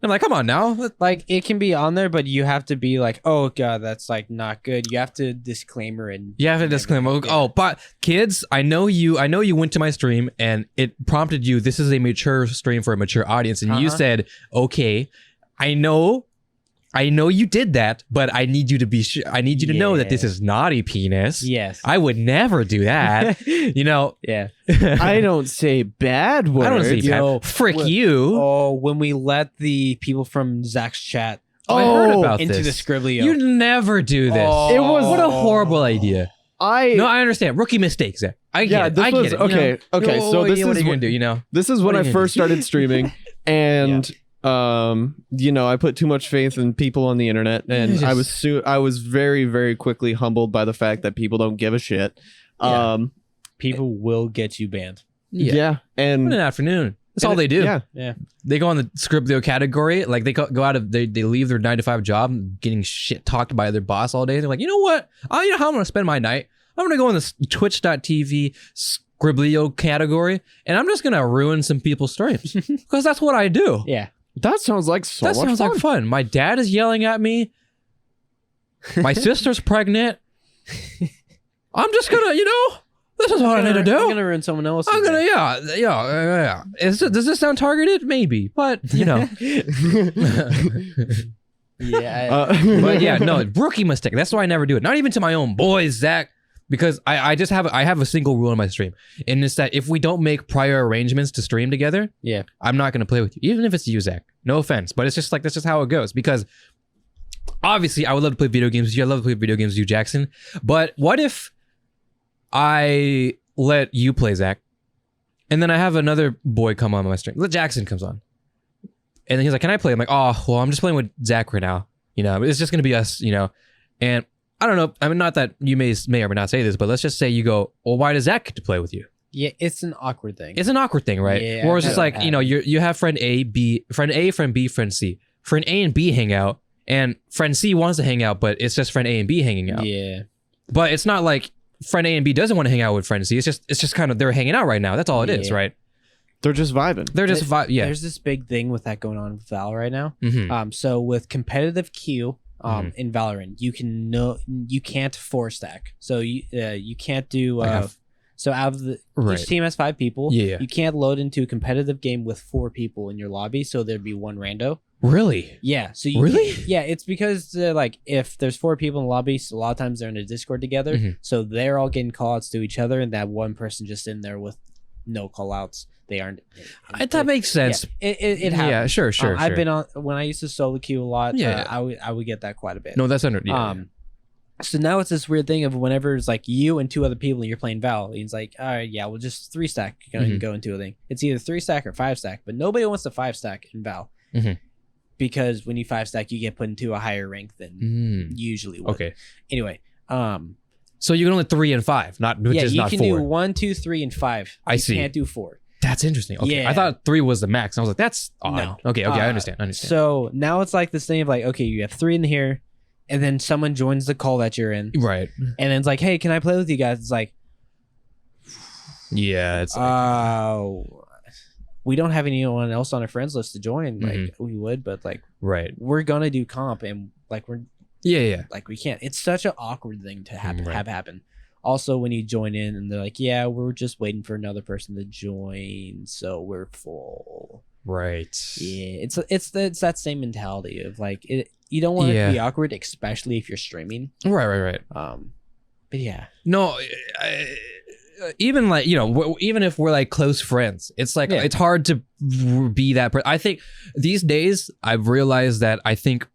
I'm like, come on now. Like it can be on there, but you have to be like, oh god, that's like not good. You have to disclaimer and you have to disclaimer. Oh, but kids, I know you went to my stream and it prompted you. This is a mature stream for a mature audience, and you said, okay, I know you did that, but I need you to be sure. I need you to know that this is not a penis. Yes. I would never do that. You know? Yeah. I don't say bad words. I don't say bad. Frick you. Oh, when we let the people from Zach's chat I heard about into this. the Scriblio. You never do this. Oh. It was what a horrible idea. I understand. Rookie mistake, Zach. I get it. Okay. Okay. So this is what are you gonna do, you know? This is when I first started streaming and you know, I put too much faith in people on the internet, and I was very, very quickly humbled by the fact that people don't give a shit. People will get you banned. And in an afternoon, that's all they do. Yeah. They go on the Scriblio category, like they go out of they leave their 9-to-5 job, getting shit talked by their boss all day. They're like, you know what? You know how I'm gonna spend my night? I'm gonna go on this Twitch.tv Scriblio category, and I'm just gonna ruin some people's streams because that's what I do. Yeah. That sounds like that sounds like fun. My dad is yelling at me. My sister's pregnant. I'm just gonna, you know, this is what I need to do. I'm gonna ruin someone else. I'm gonna, yeah. Does this sound targeted? Maybe, but you know. But yeah, no, rookie mistake. That's why I never do it. Not even to my own boys, Zach. Because I have a single rule in my stream, and it's that if we don't make prior arrangements to stream together, I'm not gonna play with you, even if it's you, Zach. No offense, but it's just like that's just how it goes. Because obviously, I would love to play video games with you. I love to play video games with you, Jackson. But what if I let you play, Zach, and then I have another boy come on my stream? Let Jackson comes on, and then he's like, "Can I play?" I'm like, "Oh, well, I'm just playing with Zach right now. You know, it's just gonna be us. You know," and I don't know. I mean, not that you may or may not say this, but let's just say you go, well, why does Zach get to play with you? Yeah, it's an awkward thing. It's an awkward thing, right? Yeah, or it's just like, you know, you have friend A, friend A, friend B, friend C. Friend A and B hang out, and friend C wants to hang out, but it's just friend A and B hanging out. Yeah. But it's not like friend A and B doesn't want to hang out with friend C. It's just kind of they're hanging out right now. That's all it is, right? They're just vibing. Yeah. There's this big thing with that going on with Val right now. Mm-hmm. So with competitive queue, in Valorant, you can't 4 stack. So you can't do So out of each team has 5 people. Yeah. You can't load into a competitive game with 4 people in your lobby, so there'd be 1 rando. Really? Yeah. So you yeah, it's because like if there's 4 people in the lobby, so a lot of times they're in a Discord together, so they're all getting call outs to each other, and that one person just in there with no call outs. They aren't. That makes sense. Yeah, it happens. Yeah, sure. I've been on when I used to solo queue a lot. Yeah, I would get that quite a bit. No, that's under. So now it's this weird thing of whenever it's like you and 2 other people and you're playing Val, it's like, all right, yeah, we'll just 3 stack go into a thing. It's either 3 stack or 5 stack, but nobody wants to 5 stack in Val because when you 5 stack, you get put into a higher rank than usually would. Okay. Anyway, so you can only 3 and 5, not just not 4. You can do 1, 2, 3, and 5. I see. You can't do 4. That's interesting. Okay. Yeah. I thought 3 was the max. I was like, that's odd. No. Okay. I understand. So now it's like this thing of like, okay, you have 3 in here, and then someone joins the call that you're in. Right. And then it's like, hey, can I play with you guys? It's like, yeah, it's we don't have anyone else on our friends list to join. Like we would, but like we're gonna do comp, and like we're like we can't. It's such an awkward thing to have happen. Also, when you join in and they're like, yeah, we're just waiting for another person to join, so we're full. Right. Yeah, it's that same mentality of like you don't want it to be awkward, especially if you're streaming. Right. But yeah. No, even like, even if we're like close friends, it's like it's hard to be that person. I think these days I've realized that I think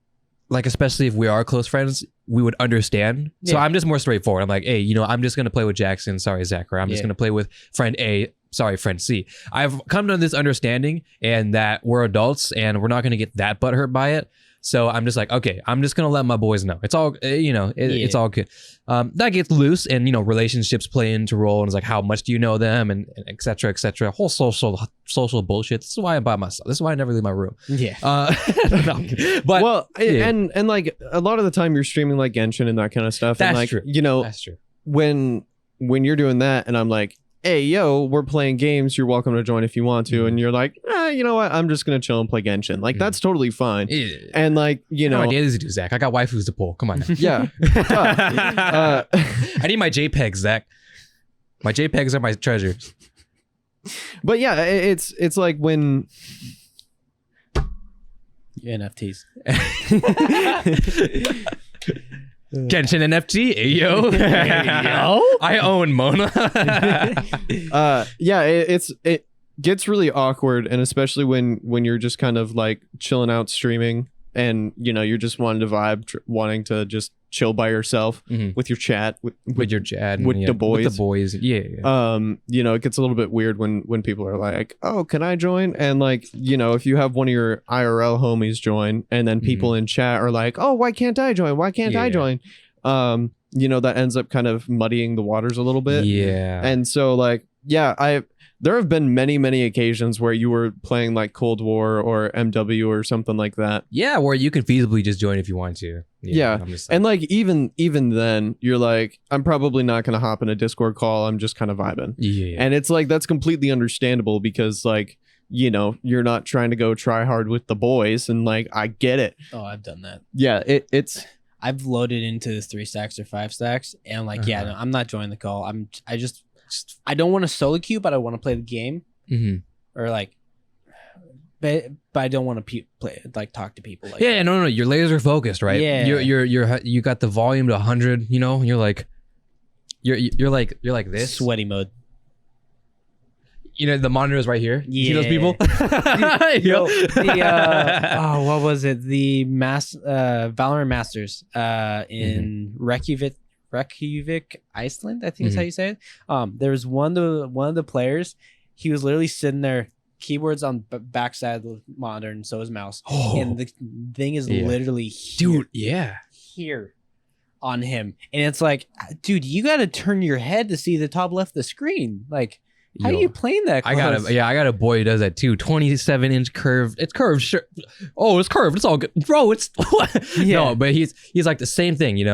like, especially if we are close friends, we would understand. So I'm just more straightforward. I'm like, hey, I'm just going to play with Jackson. Sorry, Zach. Or I'm just going to play with friend A. Sorry, friend C. I've come to this understanding and that we're adults and we're not going to get that butthurt by it. So I'm just like, okay, I'm just going to let my boys know. It's all, it's all good. That gets loose and, relationships play into role. And it's like, how much do you know them? And et cetera, et cetera. Whole social bullshit. This is why I'm by myself. This is why I never leave my room. Yeah. But and like a lot of the time you're streaming like Genshin and that kind of stuff. That's and like, true. That's true. When you're doing that and I'm like, hey, yo, we're playing games. You're welcome to join if you want to. And you're like, you know what? I'm just going to chill and play Genshin. Like, that's totally fine. Yeah. And like, How many days to do, Zach? I got waifus to pull. Come on. Yeah. I need my JPEGs, Zach. My JPEGs are my treasures. But yeah, it's like when... NFTs. Genshin NFT, yo. I own Mona. It gets really awkward, and especially when you're just kind of like chilling out streaming, and you're just wanting to vibe, wanting to just chill by yourself with your chat, with your chat, with the boys. With the boys, yeah. It gets a little bit weird when people are like, "Oh, can I join?" And like, if you have one of your IRL homies join, and then people in chat are like, "Oh, why can't I join? Why can't I join?" That ends up kind of muddying the waters a little bit. Yeah. And so like, there have been many, many occasions where you were playing like Cold War or MW or something like that. Yeah, where you can feasibly just join if you want to. Yeah. And like even then, you're like, I'm probably not going to hop in a Discord call. I'm just kind of vibing. Yeah. And it's like, that's completely understandable because like, you're not trying to go try hard with the boys. And like, I get it. Oh, I've done that. Yeah, it's... I've loaded into 3 stacks or 5 stacks and I'm like, no, I'm not joining the call. I don't want to solo queue, but I want to play the game, or like, but I don't want to talk to people. Like no, you're laser focused, right? Yeah, you got the volume to 100. You're like, you're like this sweaty mode. The monitor is right here. Yeah. You see those people? What was it? The Valorant Masters in Reykjavik, Iceland, I think is how you say it. There was one of the players. He was literally sitting there, keyboards on backside of the monitor, and so his mouse. And the thing is literally here, here on him, and it's like, dude, you got to turn your head to see the top left of the screen. Like, how are you playing that close? I got a boy who does that too. 27-inch curved. It's curved. Sure. Oh, it's curved. It's all good, bro. It's no, but he's like the same thing.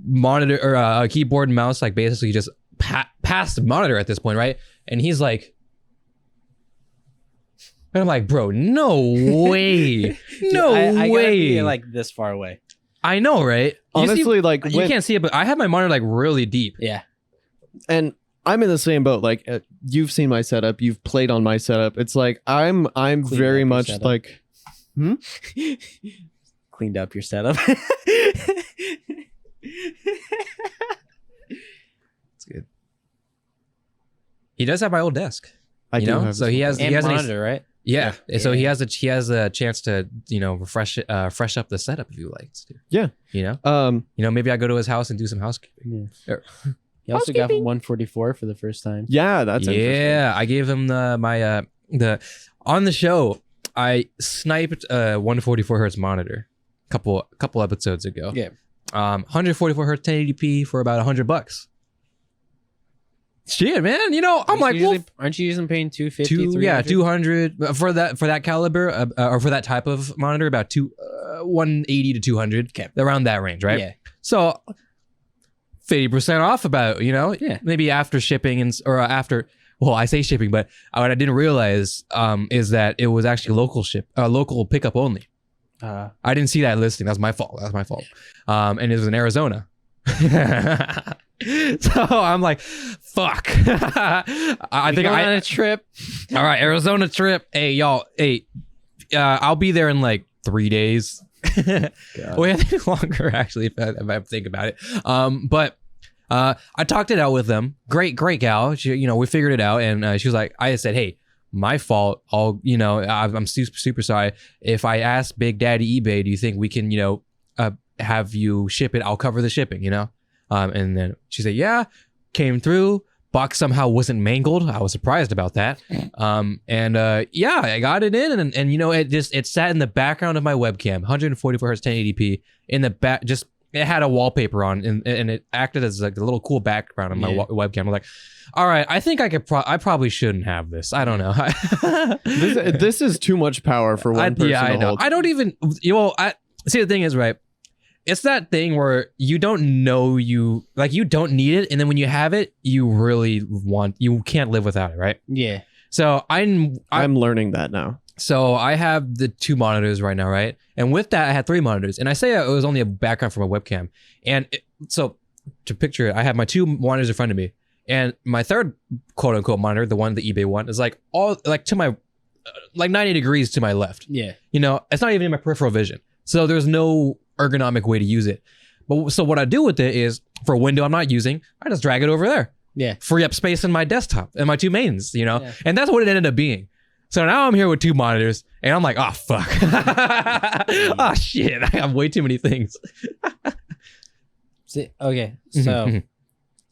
Monitor or keyboard and mouse, like basically just past the monitor at this point, right? And he's like, and I'm like, bro, no way, no I way, gotta be like this far away. I know, right? Honestly, you can't see it, but I have my monitor like really deep. Yeah, and I'm in the same boat. Like you've seen my setup, you've played on my setup. It's like I'm very much like cleaned up your setup. It's good. He does have my old desk. I do have so he has and monitor, right? Yeah. So he has a chance to fresh up the setup if he likes to. Yeah. Maybe I go to his house and do some housekeeping. Yeah. He also got 144 for the first time. Yeah, that's interesting. I gave him on the show. I sniped a 144 hertz monitor a couple episodes ago. Yeah. 144 hertz 1080p for about $100. Shit, man. I'm like, aren't you usually paying 250? 200 for that caliber or for that type of monitor, about 180 to 200, around that range, right? Yeah. So 50% off, about maybe after shipping or after. Well, I say shipping, but what I didn't realize is that it was actually local pickup only. I didn't see that listing. That's my fault. And it was in Arizona. So I'm like, fuck. I think on a trip. All right, Arizona trip. Hey, y'all. Hey, I'll be there in like 3 days. Wait, I think longer actually, if I think about it. But I talked it out with them. Great gal. She, we figured it out, and she was like, I said, hey, my fault. I'm super sorry. If I ask Big Daddy eBay, do you think we can, have you ship it? I'll cover the shipping, and then she said, yeah, came through. Box somehow wasn't mangled. I was surprised about that. I got it in, and it sat in the background of my webcam, 144 hertz 1080p in the back. Just it had a wallpaper on, and it acted as like a little cool background on my webcam. I'm like, all right, I think I could. I probably shouldn't have this. I don't know. this is too much power for one person. Yeah, I know. Hold. I don't even. See, the thing is, right? It's that thing where you don't know you don't need it, and then when you have it, you can't live without it, right? Yeah. So I'm learning that now. So I have the 2 monitors right now, right? And with that, I had 3 monitors, and I say it was only a background from a webcam. And so to picture it, I have my 2 monitors in front of me, and my third quote unquote monitor, the eBay one, is like all like to my 90 degrees to my left. Yeah. It's not even in my peripheral vision, so there's no ergonomic way to use it. But so what I do with it is, for a window I'm not using, I just drag it over there. Yeah. Free up space in my desktop and my 2 mains, and that's what it ended up being. So now I'm here with 2 monitors, and I'm like, oh fuck. Oh shit, I have way too many things. Okay, so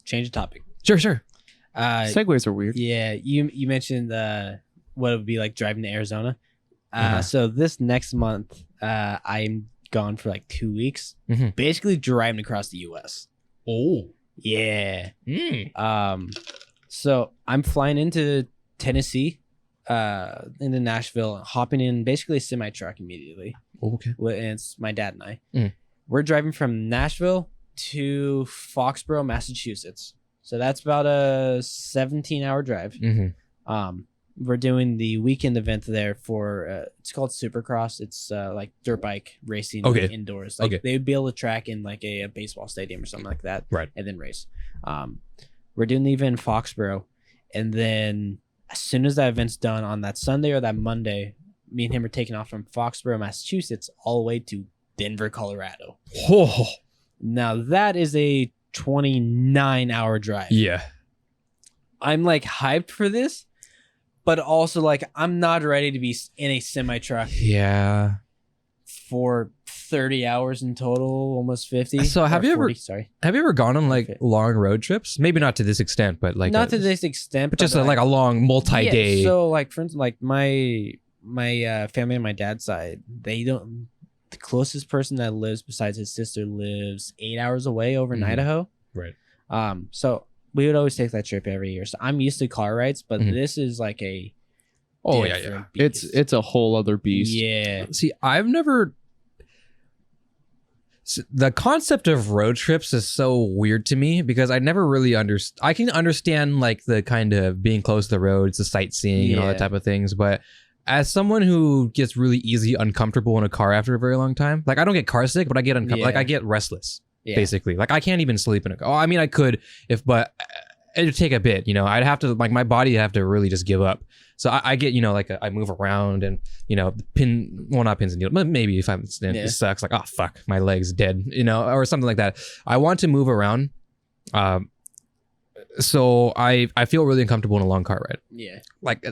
change the topic. Sure. Segways are weird. Yeah, you mentioned what it would be like driving to Arizona. So this next month, I'm gone for like 2 weeks, basically driving across the US. Oh yeah. So I'm flying into Tennessee, into Nashville, hopping in basically a semi truck immediately. Okay. And it's my dad and I. We're driving from Nashville to Foxborough, Massachusetts. So that's about a 17-hour drive. We're doing the weekend event there for it's called Supercross. It's like dirt bike racing indoors. Like they would be able to track in like a baseball stadium or something like that, right? And then race. We're doing the event in Foxborough, and then as soon as that event's done on that Sunday or that Monday, me and him are taking off from Foxborough, Massachusetts, all the way to Denver, Colorado. Oh. Now that is a 29-hour drive. Yeah, I'm like hyped for this. But also, like, I'm not ready to be in a semi-truck. Yeah. For 30 hours in total, almost 50. So have you 40, have you ever gone on like long road trips? Maybe not to this extent, but like not to this extent, but just like a long multi-day. Yeah, so like, for instance, like my family on my dad's side, the closest person that lives besides his sister lives 8 hours away over in Idaho. Right. So we would always take that trip every year. So I'm used to car rides, but this is like a beast. It's a whole other beast. Yeah. See, I've never. The concept of road trips is so weird to me because I never really understand. I can understand like the kind of being close to the roads, the sightseeing, and all that type of things, but as someone who gets really easily uncomfortable in a car after a very long time, like I don't get car sick, but I get like I get restless. Yeah. Basically, like I can't even sleep in a car. Oh, I mean, I could but it'd take a bit. I'd have to like my body would have to really just give up. So I get like I move around and not pins and needles, but maybe if it sucks, like, oh fuck, my leg's dead, or something like that. I want to move around. So I feel really uncomfortable in a long car ride. Yeah. Like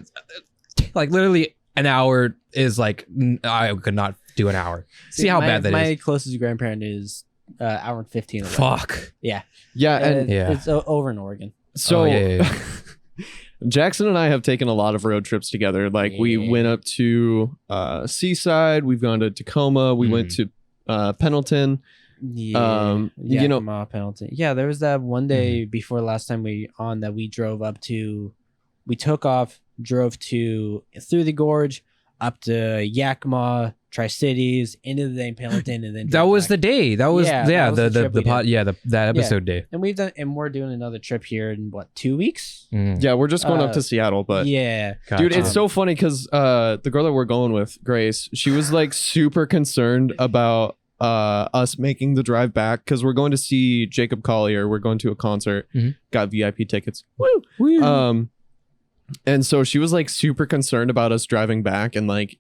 literally an hour is like, I could not do an hour. See how bad that is. My closest grandparent is hour and 15 away. Fuck. Yeah. Yeah. And it's over in Oregon. So Jackson and I have taken a lot of road trips together. Like we went up to Seaside. We've gone to Tacoma. We went to Pendleton. Yeah. Pendleton. Yeah, there was that one day before last time we drove up to. We took off, drove through the gorge, up to Yakima, Tri-Cities, into the Pendleton, and then that was the day. That was that episode day. And we're doing another trip here in 2 weeks? Yeah, we're just going up to Seattle, but Gotcha. Dude, it's so funny because the girl that we're going with, Grace, she was like super concerned about us making the drive back because we're going to see Jacob Collier. We're going to a concert. Got VIP tickets. Woo! And so she was like super concerned about us driving back, and like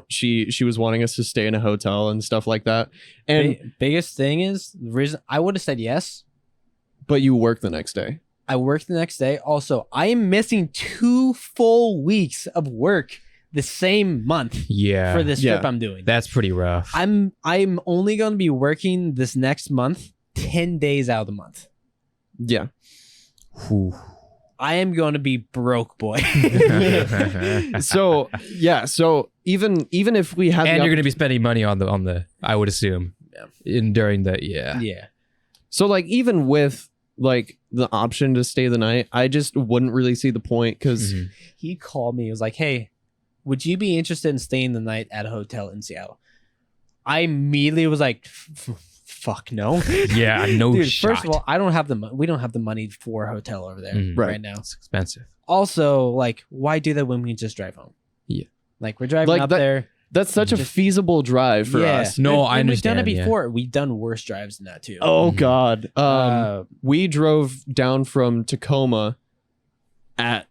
she was wanting us to stay in a hotel and stuff like that. And biggest thing is the reason I would have said yes, but you work the next day. I worked the next day. Also, I am missing 2 full weeks of work the same month. For this trip I'm doing. That's pretty rough. I'm only going to be working this next month 10 days out of the month. Yeah. Whew. I am going to be broke, boy. So even if we have, and you're going to be spending money on the I would assume, during the So like even with like the option to stay the night, I just wouldn't really see the point because he called me. He was like, "Hey, would you be interested in staying the night at a hotel in Seattle?" I immediately was like, fuck no. Yeah, no. Dude, shot. First of all, we don't have the money for a hotel over there right now. It's expensive. Also, like, why do that when we just drive home? Yeah. Like, we're driving up there. That's such a feasible drive for us. No, I understand. We've done it before. We've done worse drives than that too. Oh God. We drove down from Tacoma at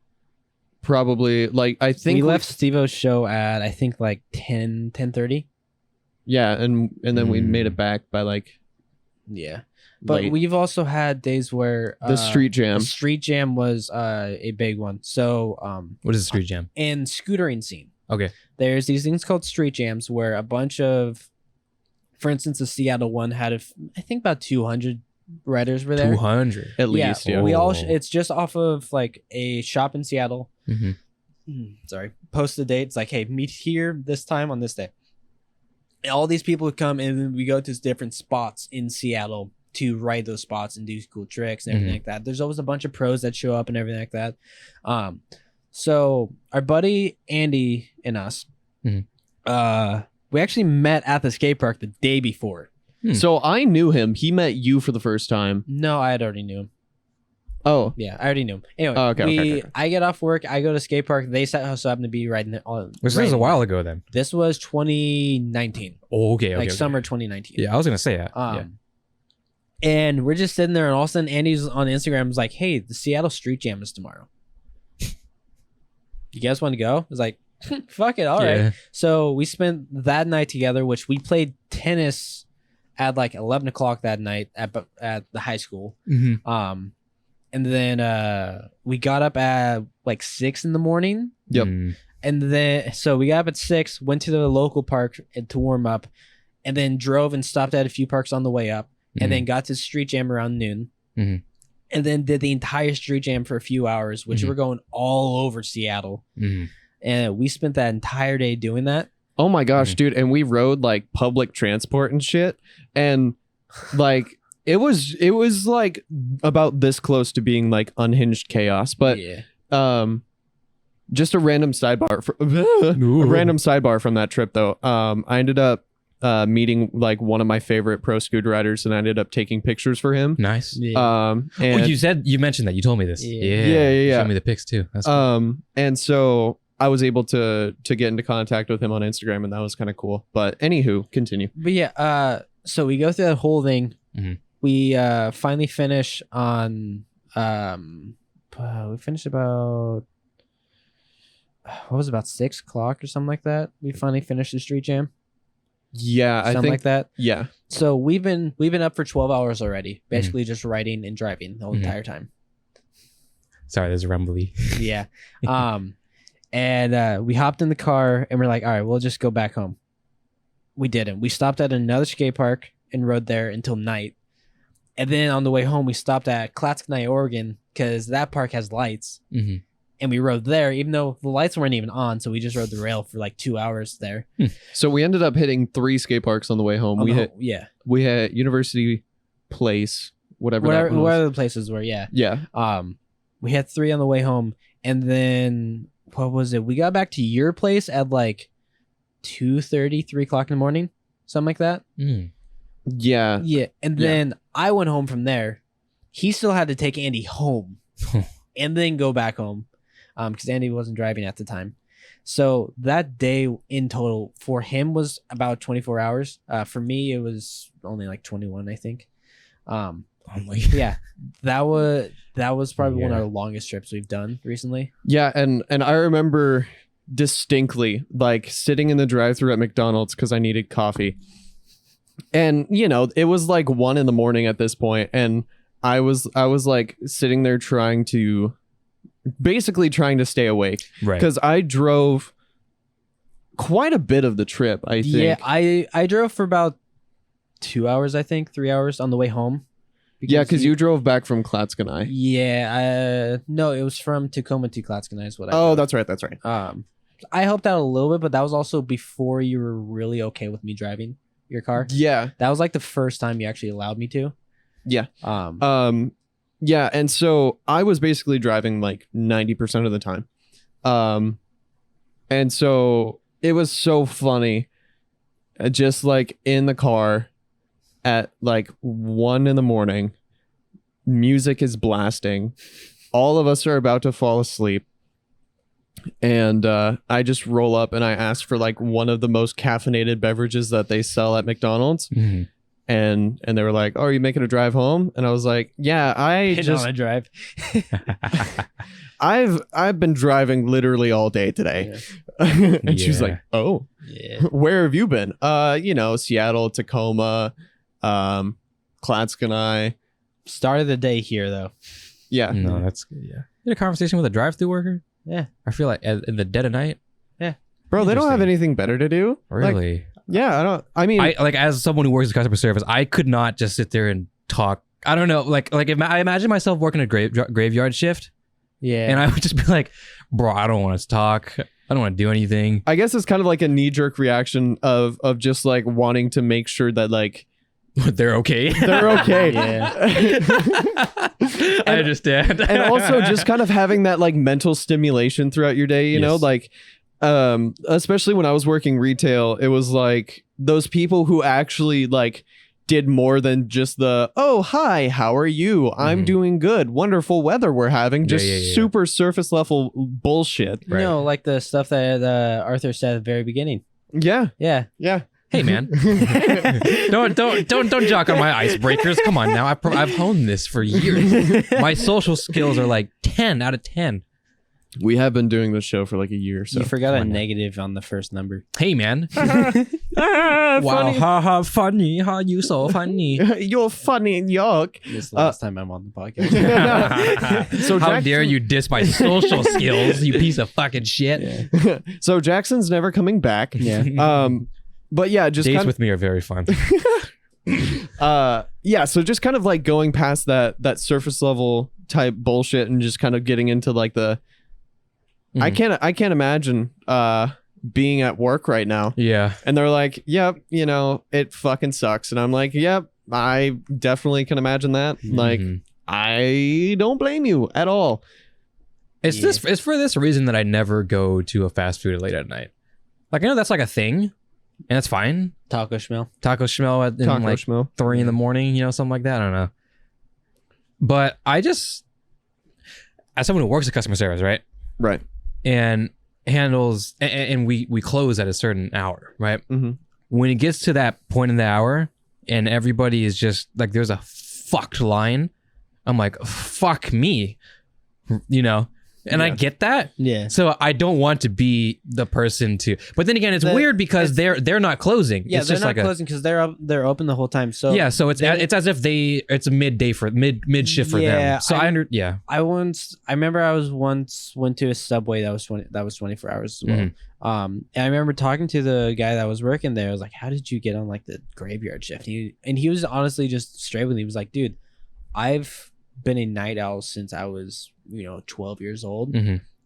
probably like I think we left Steve-O's show at I think like 10:30. Yeah, and then we made it back by like but we've also had days where the street jam. The street jam was a big one. So what is the street jam? And scootering scene. Okay. There's these things called street jams where a bunch of, for instance, the Seattle one had I think about 200 riders were there. 200 at least. Yeah. We all it's just off of like a shop in Seattle. Sorry. Post the date. It's like, hey, meet here this time on this day. All these people would come and then we go to different spots in Seattle to ride those spots and do cool tricks and everything like that. There's always a bunch of pros that show up and everything like that. So our buddy Andy and us, we actually met at the skate park the day before. So I knew him. He met you for the first time. No, I had already knew him. Oh. Yeah, I already knew him. Anyway, okay. I get off work. I go to skate park. They also happen to be riding it. This was a while ago then. This was 2019. Oh, okay. Summer 2019. Yeah, I was going to say that. And we're just sitting there, and all of a sudden, Andy's on Instagram. Was like, "Hey, the Seattle Street Jam is tomorrow. You guys want to go?" I was like, "Fuck it, all right." So we spent that night together, which we played tennis at like 11 o'clock that night at the high school. And then we got up at like 6 in the morning. Yep. And then so we got up at 6, went to the local park to warm up, and then drove and stopped at a few parks on the way up, and then got to street jam around noon. And then did the entire street jam for a few hours, which we're going all over Seattle. And we spent that entire day doing that. Oh my gosh, dude. And we rode like public transport and shit. And like it was like about this close to being like unhinged chaos. But just a random sidebar from that trip though. I ended up meeting like one of my favorite pro scooter riders, and I ended up taking pictures for him. Nice. And you mentioned that. You told me this. Yeah. Show me the pics too. That's cool. And so I was able to get into contact with him on Instagram, and that was kind of cool. But anywho, continue. But so we go through that whole thing. We finally finish on we finished about what was it, about 6 o'clock or something like that. We finally finished the street jam. Yeah, I Something think like that. Yeah. So we've been up for 12 hours already, basically just riding and driving the whole entire time. Sorry, there's a rumbly. Yeah. And we hopped in the car and we're like, all right, we'll just go back home. We didn't. We stopped at another skate park and rode there until night. And then on the way home, we stopped at Clatskanie, Oregon, because that park has lights. Mm-hmm. And we rode there, even though the lights weren't even on. So we just rode the rail for like 2 hours there. So we ended up hitting 3 skate parks on the way home. We hit University Place, whatever the places were. Yeah. Yeah. We had 3 on the way home. And then what was it? We got back to your place at like 2:30, 3 o'clock in the morning, something like that. Yeah. Yeah. And then I went home from there. He still had to take Andy home and then go back home because Andy wasn't driving at the time. So that day in total for him was about 24 hours. For me, it was only like 21, I think. Yeah, that was probably one of our longest trips we've done recently. Yeah, and I remember distinctly like sitting in the drive-thru at McDonald's because I needed coffee. And you know, it was like 1 a.m. at this point, and I was like sitting there trying to stay awake, right? Because I drove quite a bit of the trip. I think. Yeah, I drove for about 2 hours, I think 3 hours on the way home. Because you drove back from Clatskanie. Yeah, no, it was from Tacoma to Clatskanie is what I drove. That's right. I helped out a little bit, but that was also before you were really okay with me driving your car. Yeah. That was like the first time you actually allowed me to. Yeah. Yeah, and so I was basically driving like 90% of the time. And so it was so funny just like in the car at like 1 a.m, music is blasting. All of us are about to fall asleep. And I just roll up and I ask for like one of the most caffeinated beverages that they sell at McDonald's. Mm-hmm. And they were like, "Oh, are you making a drive home?" And I was like, "Yeah, I just on a drive." I've been driving literally all day today." Yeah. And she's like, "Oh, yeah. Where have you been?" Seattle, Tacoma, Clatskanie. Start of the day here though. Yeah. No, that's good. Yeah. You had a conversation with a drive-through worker? Yeah. I feel like in the dead of night. Yeah. Bro, they don't have anything better to do. Really? Like, yeah, I like as someone who works in customer service, I could not just sit there and talk. I don't know, like if I imagine myself working a graveyard shift. Yeah. And I would just be like, bro, I don't want to talk. I don't want to do anything. I guess it's kind of like a knee-jerk reaction of just like wanting to make sure that like they're okay. They're okay. Yeah. I understand. And also just kind of having that like mental stimulation throughout your day, you know, like especially when I was working retail, it was like those people who actually like did more than just the, "Oh, hi, how are you? I'm doing good. Wonderful weather we're having." Just super surface level bullshit. Right. You know, like the stuff that Arthur said at the very beginning. Yeah. Yeah. Yeah. Hey man, don't jock on my icebreakers. Come on now, I've honed this for years. My social skills are like 10 out of 10. We have been doing this show for like a year. So you forgot a negative on the first number. Hey man, wow, haha, funny, how you so funny? You're funny and yuck. This is the last time I'm on the podcast. So how dare you diss my social skills, you piece of fucking shit. Yeah. So Jackson's never coming back. Yeah. But yeah, just dates with me are very fun. Yeah, so just kind of like going past that surface level type bullshit and just kind of getting into like the I can't imagine being at work right now. Yeah. And they're like, "Yep, you know, it fucking sucks." And I'm like, "Yep, I definitely can imagine that." Like, I don't blame you at all. It's for this reason that I never go to a fast food late at night. Like, I know that's like a thing. And that's fine. Taco Schmel at 3 in the morning, you know, something like that. I don't know. But I just, as someone who works at customer service, right? Right. And handles, and we close at a certain hour, right? Mm-hmm. When it gets to that point in the hour and everybody is just like, there's a fucked line, I'm like, fuck me. you know. And I get that. Yeah. So I don't want to be the person to. But then again, it's weird because they're not closing. Yeah, it's they're just not like closing because they're open the whole time. So yeah, so it's as if it's a midday for mid shift for them. So I remember I went to a Subway that was 24 hours as well. And I remember talking to the guy that was working there. I was like, "How did you get on like the graveyard shift?" And he was honestly just straight with me. He was like, "Dude, I've been a night owl since I was 12 years old.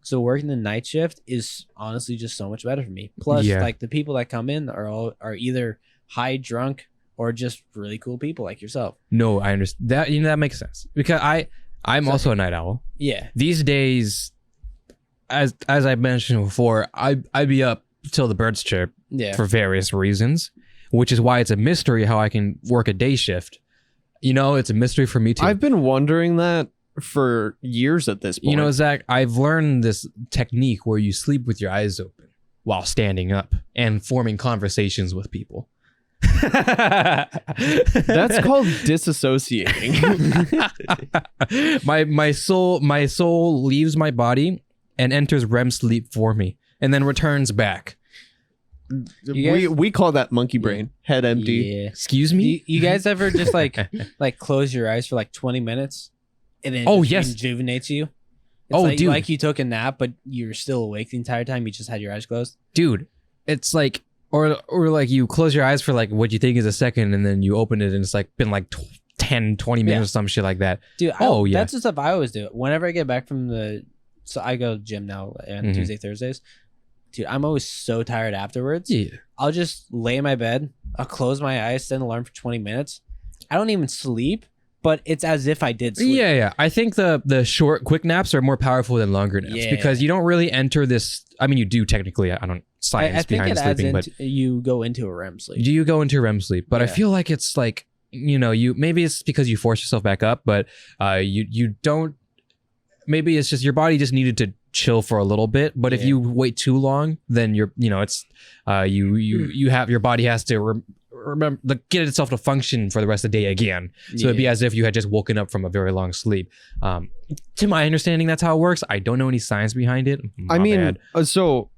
So working the night shift is honestly just so much better for me. Plus, like the people that come in are either high drunk or just really cool people like yourself." No, I understand that. That makes sense because I'm also a night owl. Yeah. These days, as I mentioned before, I'd be up till the birds chirp for various reasons, which is why it's a mystery how I can work a day shift. It's a mystery for me too. I've been wondering that for years at this point. Zach, I've learned this technique where you sleep with your eyes open while standing up and forming conversations with people. That's called disassociating. my soul leaves my body and enters REM sleep for me and then returns back. We call that monkey brain. Head empty. Yeah. Excuse me? You guys ever just like close your eyes for like 20 minutes and then rejuvenates you? It's dude. Like you took a nap, but you're still awake the entire time. You just had your eyes closed. Dude, it's like, or like you close your eyes for like what you think is a second and then you open it and it's like been like 10, 20 minutes or some shit like that. Dude, that's the stuff I always do. Whenever I get back from so I go to the gym now on Tuesday, Thursdays. Dude, I'm always so tired afterwards. Yeah. I'll just lay in my bed. I'll close my eyes, set an alarm for 20 minutes. I don't even sleep, but it's as if I did sleep. Yeah. I think the short, quick naps are more powerful than longer naps because you don't really enter this. I mean, you do technically. I don't science behind sleeping, but you go into a REM sleep. Do you go into REM sleep? But I feel like it's like you maybe it's because you force yourself back up, but you don't. Maybe it's just your body just needed to chill for a little bit, but if you wait too long, then it's you have your body has to remember get itself to function for the rest of the day again. So it'd be as if you had just woken up from a very long sleep. To my understanding, that's how it works. I don't know any science behind it. So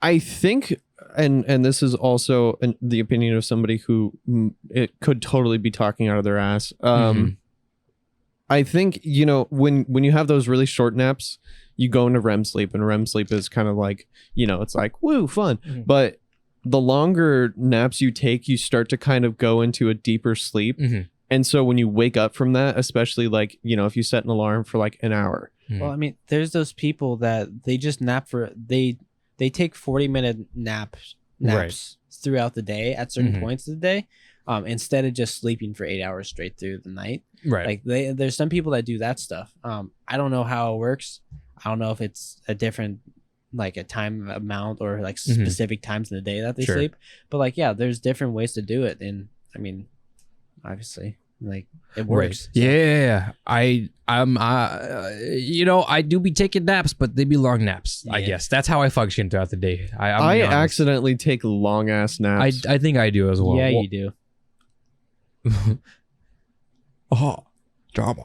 I think, and this is also the opinion of somebody who it could totally be talking out of their ass. I think, when you have those really short naps, you go into REM sleep, and REM sleep is kind of like, it's like, woo, fun. But the longer naps you take, you start to kind of go into a deeper sleep. And so when you wake up from that, especially like, if you set an alarm for like an hour. Well, I mean, there's those people that they just nap they take 40-minute naps throughout the day at certain points of the day. Instead of just sleeping for 8 hours straight through the night. Right. Like there's some people that do that stuff. I don't know how it works. I don't know if it's a different, like a time amount or like specific times in the day that they sleep. But like, there's different ways to do it. And I mean, obviously, like it works. Right. Yeah. I do be taking naps, but they be long naps. I guess that's how I function throughout the day. I accidentally take long ass naps. I think I do as well. Yeah, you do. Oh, drama.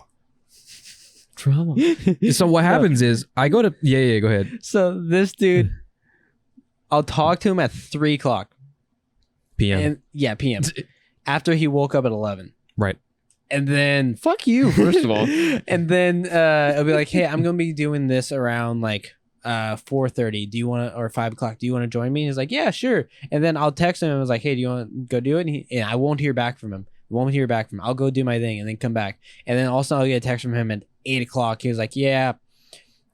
So what happens is I go to go ahead. So this dude, I'll talk to him at 3:00 p.m. PM. After he woke up at 11. Right. And then fuck you, first of all. And then I'll be like, hey, I'm gonna be doing this around like 4:30. Do you want to, or 5:00? Do you want to join me? He's like, yeah, sure. And then I'll text him and I was like, hey, do you want to go do it? And I won't hear back from him. I'll go do my thing and then come back. And then also I'll get a text from him at 8:00. He was like, yeah,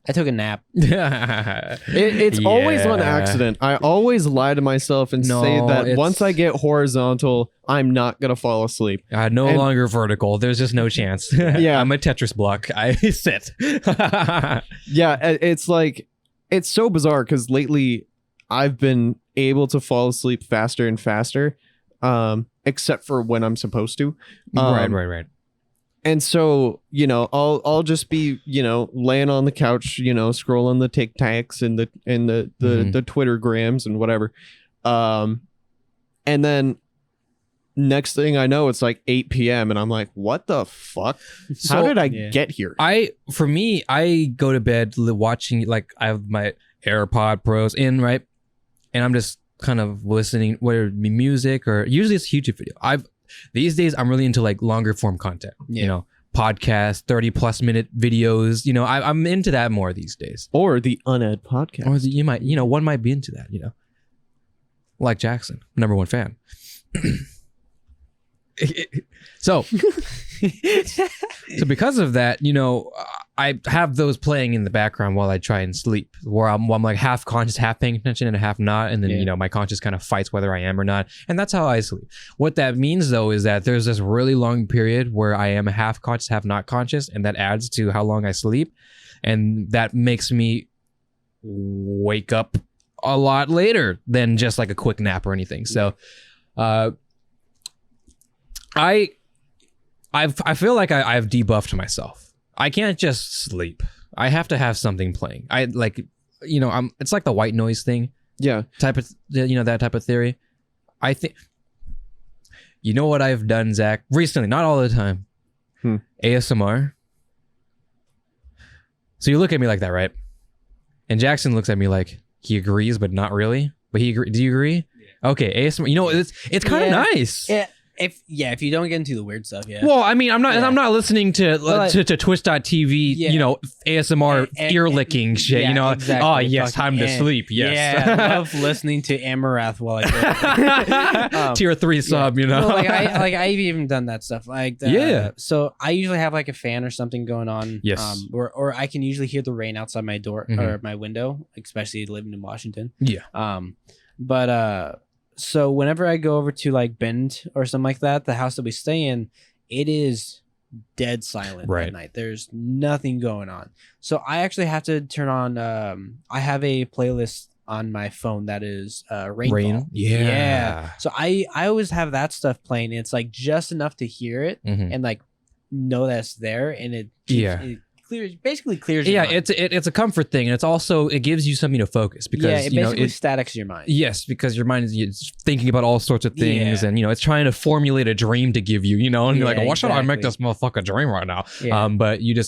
I took a nap. It's always on accident. I always lie to myself and say that once I get horizontal, I'm not going to fall asleep. No longer vertical. There's just no chance. Yeah. I'm a Tetris block. I sit. Yeah. It's like, it's so bizarre because lately I've been able to fall asleep faster and faster. Except for when I'm supposed to. Right. And so, I'll just be, laying on the couch, scrolling the TikToks and the Twitter grams and whatever. And then next thing I know, it's like 8 p.m. and I'm like, what the fuck? How did I get here? For me, I go to bed watching, like, I have my AirPod Pros in, right? And I'm just kind of listening, whether it be music or usually it's a YouTube video. These days I'm really into like longer form content, you know, podcasts, 30+ minute videos. You know, I'm into that more these days. Or the Uned podcast. Or one might be into that, you know. Like Jackson, #1 fan. So because of that, you know, I have those playing in the background while I try and sleep, where I'm like half conscious, half paying attention, and half not. And then, you know, my conscious kind of fights whether I am or not. And that's how I sleep. What that means, though, is that there's this really long period where I am half conscious, half not conscious. And that adds to how long I sleep. And that makes me wake up a lot later than just like a quick nap or anything. So I feel like I've debuffed myself. I can't just sleep. I have to have something playing. I like, you know, it's like the white noise thing. Yeah. That type of theory. I think, you know what I've done, Zach, recently, not all the time. ASMR. So you look at me like that, right? And Jackson looks at me like he agrees, but not really. But he agree. Do you agree? Yeah. Okay. ASMR. You know, it's kind of nice. Yeah. If you don't get into the weird stuff, Well, I mean, I'm not listening to Twitch.tv, you know, ASMR ear licking shit, you know. Exactly. Oh yes, time to sleep. Yes. Yeah, I love listening to Amarath while I do it. Tier 3 sub, you know. Well, I've even done that stuff. So I usually have like a fan or something going on. Yes. Or I can usually hear the rain outside my door or my window, especially living in Washington. Yeah. So whenever I go over to like Bend or something like that, the house that we stay in, it is dead silent at night. There's nothing going on. So I actually have to turn on, I have a playlist on my phone that is rainfall. Rain? Yeah. So I always have that stuff playing. It's like just enough to hear it and like know that's there, and it basically clears your mind. It's a comfort thing, and it gives you something to focus, because it basically statics your mind. Yes, because your mind is thinking about all sorts of things, and you know, it's trying to formulate a dream to give you, you know, and you're like, why should I make this motherfucker dream right now? But you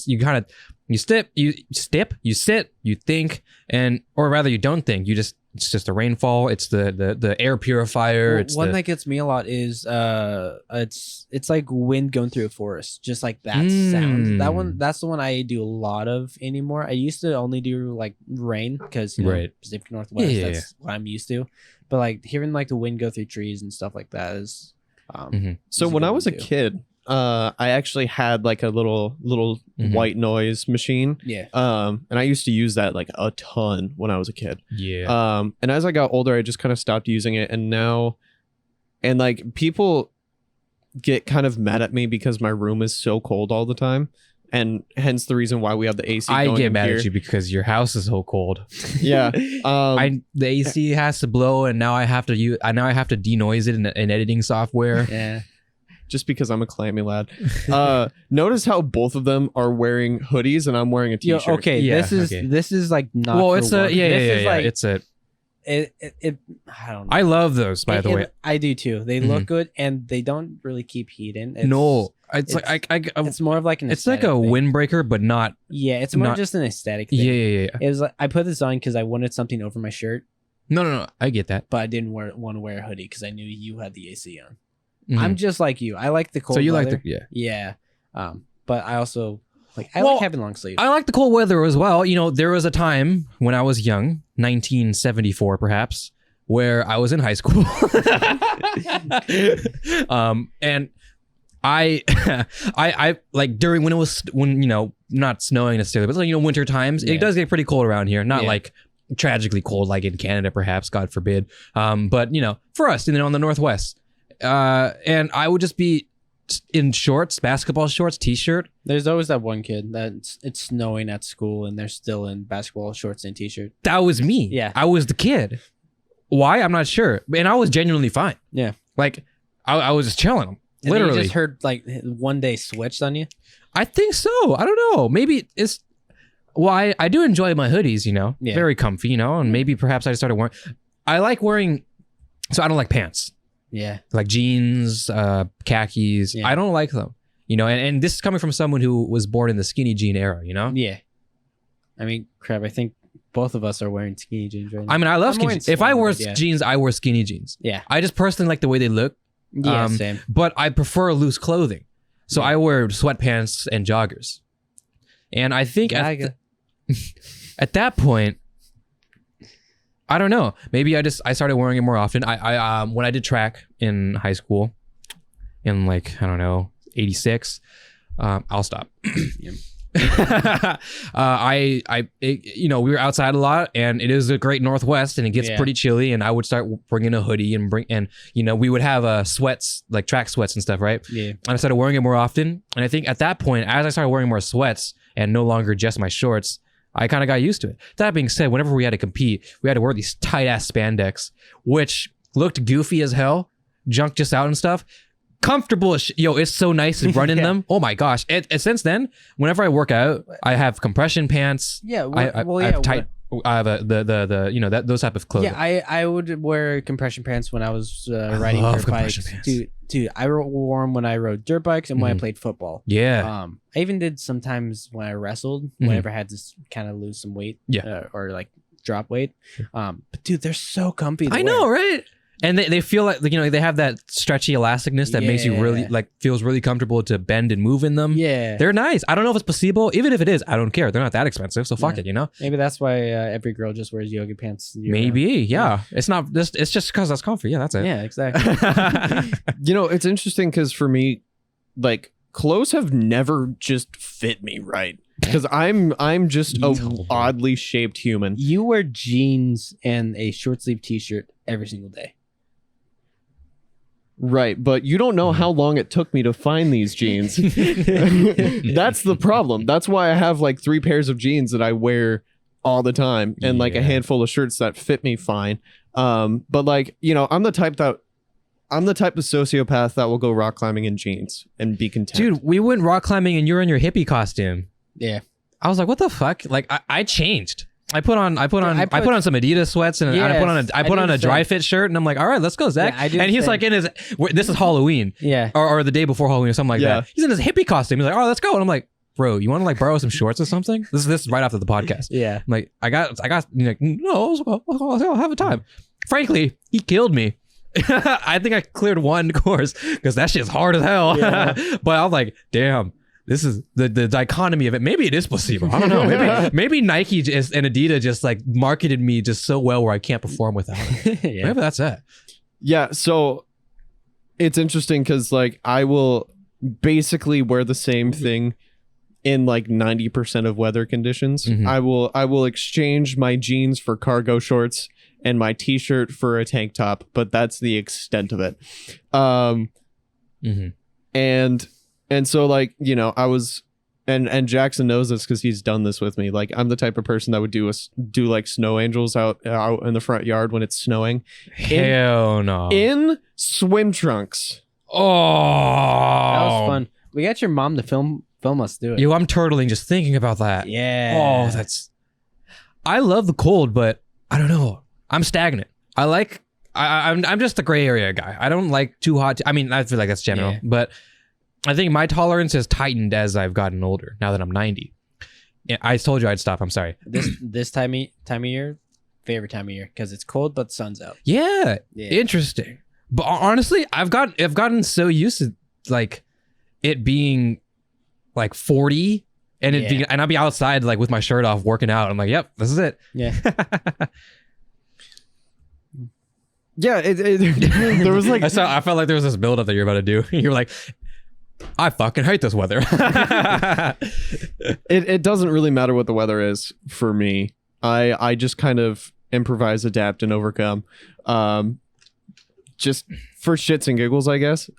sit, you think, or rather you don't think, it's just the rainfall, it's the air purifier. It's one that gets me a lot is it's like wind going through a forest, just like that sound. That's the one I do a lot of anymore. I used to only do like rain because Pacific Northwest, that's what I'm used to. But like hearing like the wind go through trees and stuff like that is so when I was a kid, I actually had like a little white noise machine. And I used to use that like a ton when I was a kid. And as I got older, I just kind of stopped using it. And now, and like people get kind of mad at me because my room is so cold all the time. And hence the reason why we have the AC going I get mad here. at you because your house is so cold. Yeah. The AC has to blow, and now I have to denoise it in editing software. Yeah. Just because I'm a clammy lad. Notice how both of them are wearing hoodies and I'm wearing a t-shirt. This is like not. Well, it's it's a. I don't know. I love those, by the way. I do too. They look good, and they don't really keep heat in. It's more of like an. It's like a windbreaker, but not. Yeah, it's more just an aesthetic thing. Yeah. It was like I put this on because I wanted something over my shirt. No, I get that. But I didn't want to wear a hoodie because I knew you had the AC on. I'm just like you. I like the cold weather. Like the yeah. But I also like having long sleeves. I like the cold weather as well. You know, there was a time when I was young, 1974 perhaps, where I was in high school. And I like during when you know, not snowing necessarily, but like, you know, winter times, it does get pretty cold around here. Not like tragically cold like in Canada perhaps, God forbid. But you know, for us, and then on the Northwest. And I would just be in shorts, basketball shorts, t-shirt. There's always that one kid that it's snowing at school and they're still in basketball shorts and t-shirt. That was me. Yeah. I was the kid. Why? I'm not sure. And I was genuinely fine. Yeah. Like, I was just chilling. And literally. You just heard like one day switched on you? I think so. I don't know. Maybe it's... Well, I do enjoy my hoodies, you know. Yeah. Very comfy, you know. And maybe perhaps I started wearing... I like wearing... So I don't like pants. Yeah. Like jeans, khakis. Yeah. I don't like them. You know, and this is coming from someone who was born in the skinny jean era, you know? Yeah. I mean, crap, I think both of us are wearing skinny jeans right now. I mean, I love skinny jeans. If I wear jeans, I wear skinny jeans. Yeah. I just personally like the way they look. Yeah, same. But I prefer loose clothing. So I wear sweatpants and joggers. And I think at that point, I don't know. Maybe I started wearing it more often. I when I did track in high school, in like, I don't know, 86, I'll stop. We were outside a lot, and it is a great Northwest, and it gets pretty chilly, and I would start bringing a hoodie and we would have sweats, like track sweats and stuff, right? Yeah. And I started wearing it more often, and I think at that point, as I started wearing more sweats and no longer just my shorts, I kind of got used to it. That being said, whenever we had to compete, we had to wear these tight ass spandex, which looked goofy as hell, junk just out and stuff. Comfortable as yo, it's so nice to run in them. Oh my gosh! And since then, whenever I work out, I have compression pants. Yeah, I have tight. I have the those type of clothing. Yeah, I would wear compression pants when I was riding dirt bikes. Dude, I wore them when I rode dirt bikes and when I played football. Yeah. I even did sometimes when I wrestled, whenever I had to kind of lose some weight. Yeah. Or like drop weight. But dude, they're so comfy. I know, right? And they feel like, they have that stretchy elasticness that makes you really, feels really comfortable to bend and move in them. Yeah. They're nice. I don't know if it's placebo. Even if it is, I don't care. They're not that expensive, so fuck it, Maybe that's why every girl just wears yoga pants. Maybe, yeah. It's not just, it's just because that's comfy. Yeah, that's it. Yeah, exactly. It's interesting because for me, like, clothes have never just fit me right. Because I'm just a oddly shaped human. You wear jeans and a short sleeve t-shirt every single day. Right, but you don't know how long it took me to find these jeans. That's the problem. That's why I have like 3 pairs of jeans that I wear all the time and like a handful of shirts that fit me fine. But like, I'm the type of sociopath that will go rock climbing in jeans and be content. Dude, we went rock climbing and you were in your hippie costume. Yeah. I was like, what the fuck? Like I changed. I put on some Adidas sweats and I put on a dry fit shirt and I'm like, all right, let's go, Zach. Yeah, and he's like in his, this is Halloween, or the day before Halloween or something like that. He's in his hippie costume. He's like, oh, let's go. And I'm like, bro, you want to like borrow some shorts or something? This is right after the podcast. Yeah. I'm like, I got. Like, no, I'll have a time. Frankly, he killed me. I think I cleared 1 course because that shit's hard as hell. Yeah. But I was like, damn. This is the dichotomy of it. Maybe it is placebo. I don't know. Maybe Nike and Adidas just like marketed me just so well where I can't perform without it. Maybe that's it. Yeah. So it's interesting because like I will basically wear the same thing in like 90% of weather conditions. Mm-hmm. I will exchange my jeans for cargo shorts and my t-shirt for a tank top, but that's the extent of it. And so like, I was, and Jackson knows this because he's done this with me. Like I'm the type of person that would do like snow angels out in the front yard when it's snowing. Hell no. In swim trunks. Oh, that was fun. We got your mom to film us do it. Yo, I'm turtling just thinking about that. Yeah. Oh, I love the cold, but I don't know. I'm stagnant. I'm just a gray area guy. I don't like too hot. I mean, I feel like that's general, but I think my tolerance has tightened as I've gotten older. Now that I'm 90, I told you I'd stop. I'm sorry. This time of year, favorite time of year because it's cold but the sun's out. Yeah, interesting. But honestly, I've gotten so used to like it being like 40 and and I'll be outside like with my shirt off working out. I'm like, yep, this is it. Yeah. Yeah. There was like I felt like there was this build up that you're about to do. You're like, I fucking hate this weather. It doesn't really matter what the weather is for me. I just kind of improvise, adapt, and overcome. Just for shits and giggles, I guess.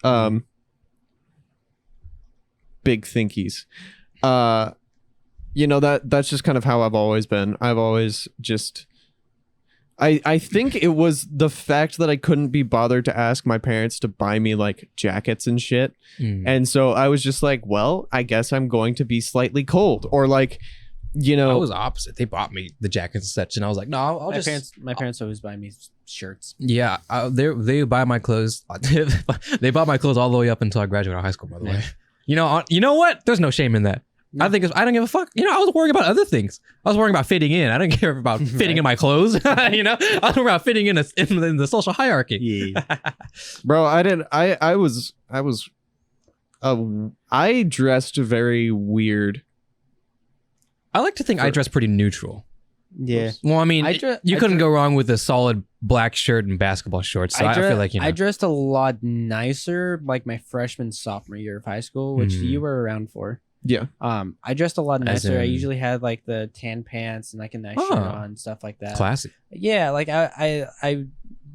Big thinkies. That's just kind of how I've always been. I've always just I think it was the fact that I couldn't be bothered to ask my parents to buy me like jackets and shit. And so I was just like, well, I guess I'm going to be slightly cold, or like you know, I was opposite. They bought me the jackets and such, and I was like, no, I'll just. My parents always buy me shirts. Yeah, they buy my clothes. They bought my clothes all the way up until I graduated high school. By the way, you know what? There's no shame in that. No. I don't give a fuck. You know, I was worrying about other things. I was worrying about fitting in. I didn't care about fitting in my clothes. You know, I was worried about fitting in the social hierarchy. Yeah. Bro, I dressed very weird. I like to think I dress pretty neutral. Yeah. Well, I mean, you couldn't go wrong with a solid black shirt and basketball shorts. So I feel like, you know. I dressed a lot nicer like my freshman, sophomore year of high school, which you were around for. Yeah. I dressed a lot nicer. I usually had like the tan pants and like a nice shirt on and stuff like that. Classic. Yeah, like I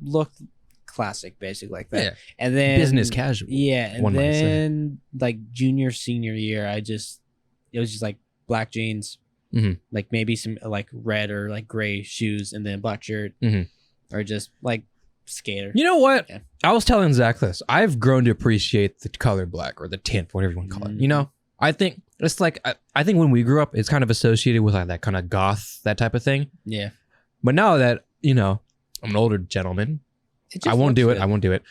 looked classic, basically like that. Yeah. And then business casual. Yeah, and then like junior, senior year, it was just like black jeans. Mm-hmm. Like maybe some like red or like gray shoes and then black shirt or just like skater. You know what? Yeah. I was telling Zach this. I've grown to appreciate the color black or the tint, whatever you want to call it. You know, I think it's like, I think when we grew up, it's kind of associated with like that kind of goth, that type of thing. Yeah. But now that, you know, I'm an older gentleman, I won't do it. I won't do it.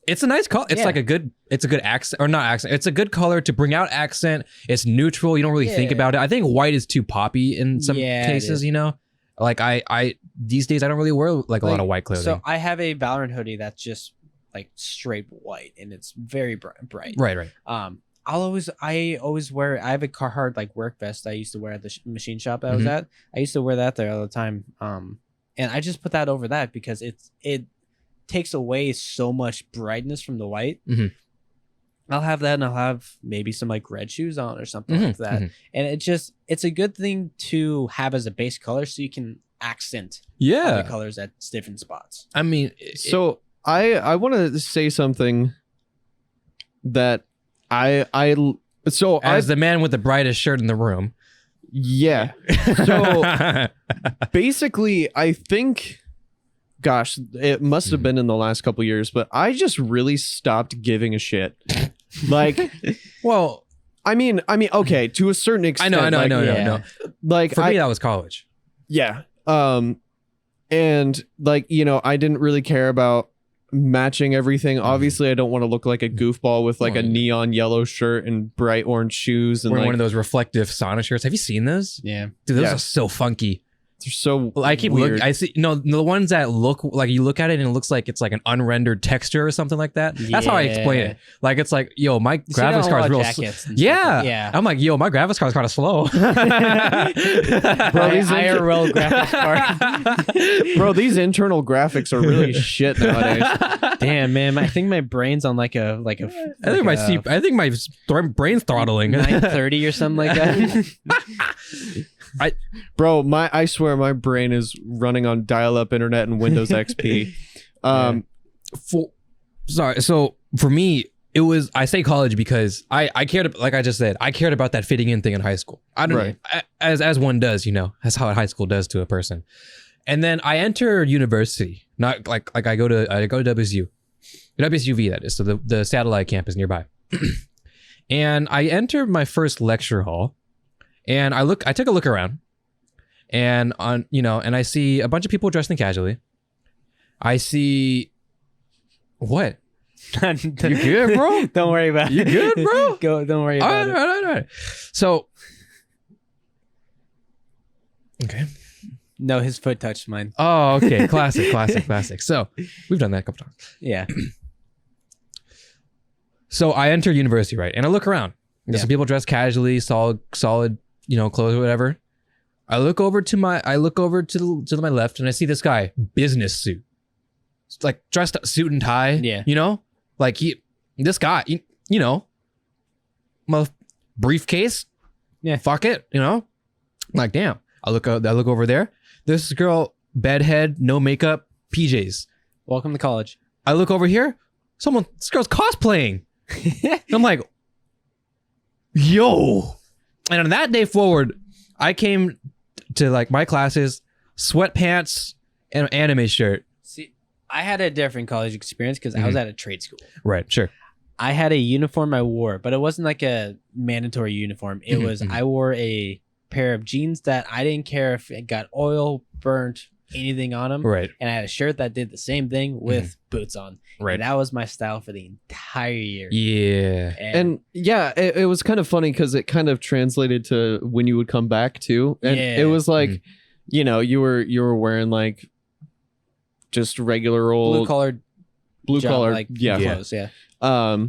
It's a nice color. It's like it's a good accent, or not accent. It's a good color to bring out accent. It's neutral. You don't really think about it. I think white is too poppy in some cases, you know? Like I these days I don't really wear like a lot of white clothing. So I have a Valorant hoodie that's just like straight white and it's very bright. Right. I always wear, I have a Carhartt like work vest I used to wear at the machine shop that I was at. I used to wear that there all the time. And I just put that over that because it takes away so much brightness from the white. I'll have that and I'll have maybe some like red shoes on or something like that. And it's a good thing to have as a base color so you can accent other colors at different spots. I mean, so I want to say something that as the man with the brightest shirt in the room. Yeah. So basically, I think, gosh, it must have been in the last couple years, but I just really stopped giving a shit. Like, well, I mean, okay, to a certain extent. I know. Like, for me, that was college. Yeah. And like, you know, I didn't really care about matching everything. Obviously, I don't want to look like a goofball with like a neon yellow shirt and bright orange shoes and wearing like one of those reflective sauna shirts. Have you seen those? Yeah, dude, those are so funky. They're so I keep looking. I see the ones that look like, you look at it and it looks like it's like an unrendered texture or something like that. That's how I explain it. Like it's like, yo, my graphics card is real. Yeah. I'm like, yo, my graphics card is kind of slow. Bro, these IRL graphics card. Bro, these internal graphics are really shit nowadays. Damn, man, I think my brain's on like a. I think my brain's throttling 930 or something like that. I swear my brain is running on dial-up internet and Windows XP. So for me, it was, I say college because I cared, like I just said, I cared about that fitting in thing in high school. I don't as one does, you know, that's how high school does to a person. And then I enter university, not like I go to WSUV, that is, so the satellite campus nearby. And I enter my first lecture hall. And I took a look around, and and I see a bunch of people dressed in casually. I see what? You good, bro? Don't worry about it. You good, bro? Don't worry about it. All right. So, okay. No, his foot touched mine. Oh, okay. Classic. So we've done that a couple times. Yeah. So I enter university, right, and I look around. There's some people dressed casually, solid, clothes or whatever. I look over to my left and I see this guy, business suit. It's like dressed up, suit and tie. Yeah. You know? Like this guy, you know, my briefcase. Yeah. Fuck it, you know? Like, damn. I look over there. This girl, bedhead, no makeup, PJs. Welcome to college. I look over here. This girl's cosplaying. I'm like, yo. And on that day forward, I came to like my classes, sweatpants and an anime shirt. See, I had a different college experience because I was at a trade school. Right, sure. I had a uniform I wore, but it wasn't like a mandatory uniform. It was, I wore a pair of jeans that I didn't care if it got oil, burnt, anything on them. Right. And I had a shirt that did the same thing with boots on. Right. And that was my style for the entire year. Yeah. And yeah, it was kind of funny because it kind of translated to when you would come back too. And it was like, you know, you were wearing like just regular old blue collar like clothes. Yeah.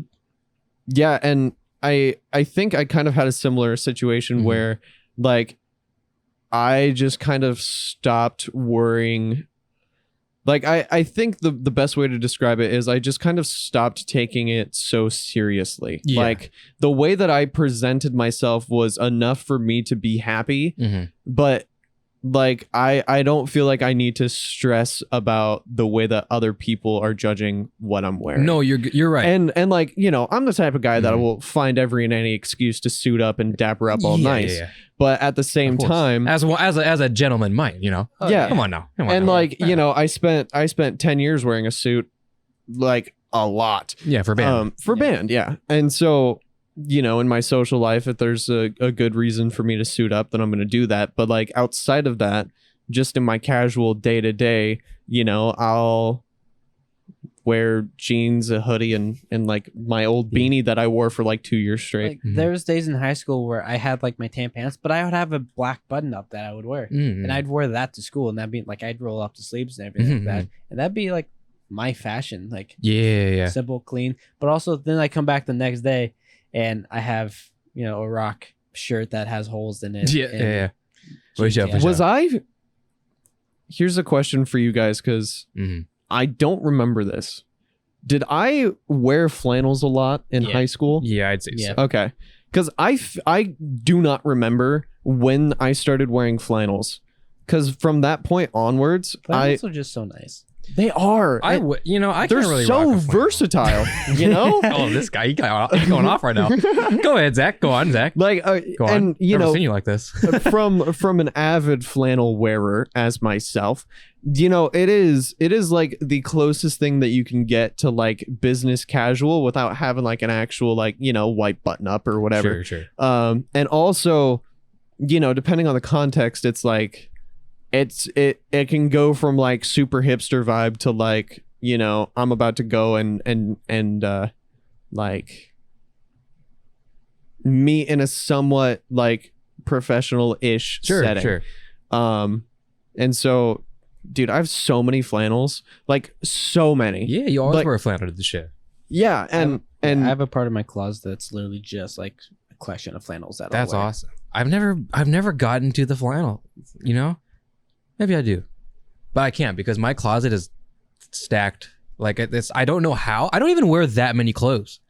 Yeah. And I think I kind of had a similar situation where like I just kind of stopped worrying. Like I think the best way to describe it is I just kind of stopped taking it so seriously. Yeah. Like the way that I presented myself was enough for me to be happy, but like I don't feel like I need to stress about the way that other people are judging what I'm wearing. No, you're right. And like, you know, I'm the type of guy that will find every and any excuse to suit up and dapper up all nice. Yeah. But at the same time, as a gentleman might, you know. Yeah. Come on now. Like, you know, I spent 10 years wearing a suit, like a lot. Yeah, for band. Band, yeah. And so, you know, in my social life, if there's a good reason for me to suit up, then I'm going to do that. But like outside of that, just in my casual day to day, you know, I'll wear jeans, a hoodie, and like my old beanie that I wore for like 2 years straight. Like, there was days in high school where I had like my tan pants, but I would have a black button up that I would wear, and I'd wear that to school, and that'd be like I'd roll up the sleeves and everything like that, and that'd be like my fashion, like simple, clean. But also then I come back the next day and I have, you know, a rock shirt that has holes in it. Yeah. Here's a question for you guys, because I don't remember this. Did I wear flannels a lot in high school? Yeah, I'd say so. Okay. Because I do not remember when I started wearing flannels. Because from that point onwards, flannels are just so nice. They are. I can't really so rock a flannel. Versatile, you know? Oh, this guy, he's going off right now. Go ahead, Zach. Go on, Zach. Like, Go on. and you Never know, seen you like this. from an avid flannel wearer as myself, you know, it is like the closest thing that you can get to like business casual without having like an actual like, you know, white button up or whatever. Sure. And also, you know, depending on the context, it's like it can go from like super hipster vibe to like, you know, I'm about to go and like meet in a somewhat like professional-ish setting. Sure. And so, dude, I have so many flannels, like so many. Yeah, you always like, wear a flannel to the shit. Yeah, and I have a part of my closet that's literally just like a collection of flannels that That's I'll wear. awesome. I've never gotten to the flannel, you know? Maybe I do, but I can't because my closet is stacked. Like it's, I don't know how. I don't even wear that many clothes.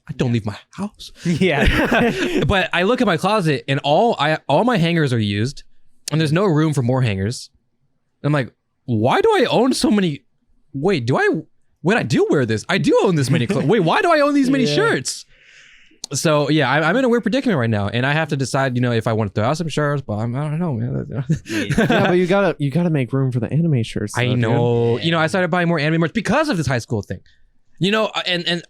I don't leave my house. Yeah, but I look at my closet and all my hangers are used, and there's no room for more hangers. I'm like, why do I own so many? Wait, when I do wear this, I do own this many clothes. Wait, why do I own these many shirts? So yeah, I'm in a weird predicament right now, and I have to decide, you know, if I want to throw out some shirts, but I don't know, man. Yeah, but you gotta make room for the anime shirts. I know. You know, I started buying more anime merch because of this high school thing, you know, and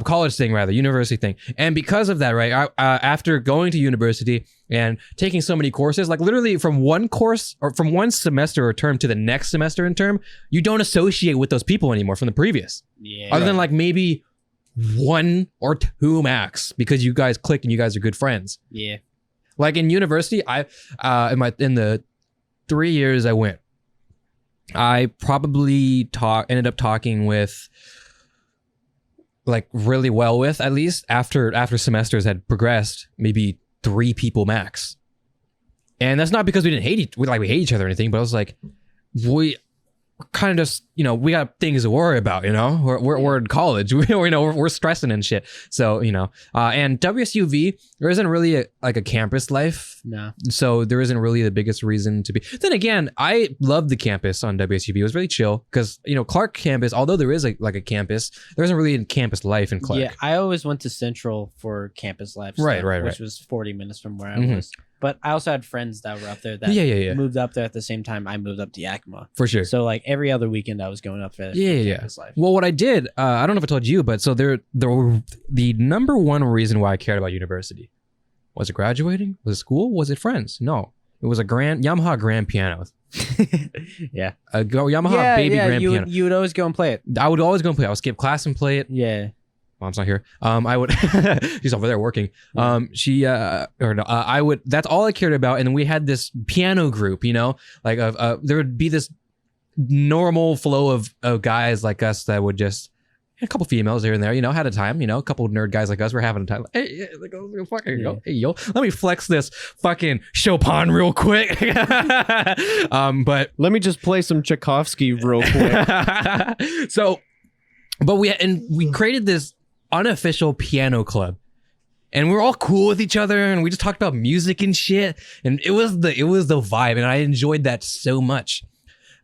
college thing rather, university thing, and because of that, right? After going to university and taking so many courses, like literally from one course or from one semester or term to the next semester and term, you don't associate with those people anymore from the previous. Yeah. Other than like maybe one or two max, because you guys click and you guys are good friends. Yeah. Like in university, in the 3 years I went, I probably ended up talking with, like, really well with, at least after semesters had progressed, maybe 3 people max. And that's not because we hate each other or anything, but I was like, we kind of just, you know, we got things to worry about, you know, we're in college, we're stressing and shit. So, you know, and WSUV, there isn't really a campus life. No. So there isn't really the biggest reason to be. Then again, I loved the campus on WSUV. It was really chill because, you know, Clark campus, although there is a campus, there isn't really a campus life in Clark. Yeah, I always went to Central for campus life. Right. Which was 40 minutes from where I was. But I also had friends that were up there that moved up there at the same time I moved up to Yakima. For sure. So like every other weekend I was going up there. Campus life. Well, what I did, I don't know if I told you, but so the number one reason why I cared about university Was it graduating? Was it school? Was it friends? No. It was a Yamaha grand piano. Yeah. A Yamaha baby grand piano. You would always go and play it. I would always go and play it. I would skip class and play it. Yeah. Mom's not here. I would. She's over there working. I would. That's all I cared about. And then we had this piano group. You know, like there would be this normal flow of guys like us that would just. A couple females here and there, you know, had a time, you know, a couple nerd guys like us were having a time. Hey, hey, yo, let me flex this fucking Chopin real quick. But let me just play some Tchaikovsky real quick. So, but we created this unofficial piano club, and we were all cool with each other, and we just talked about music and shit, and it was the vibe, and I enjoyed that so much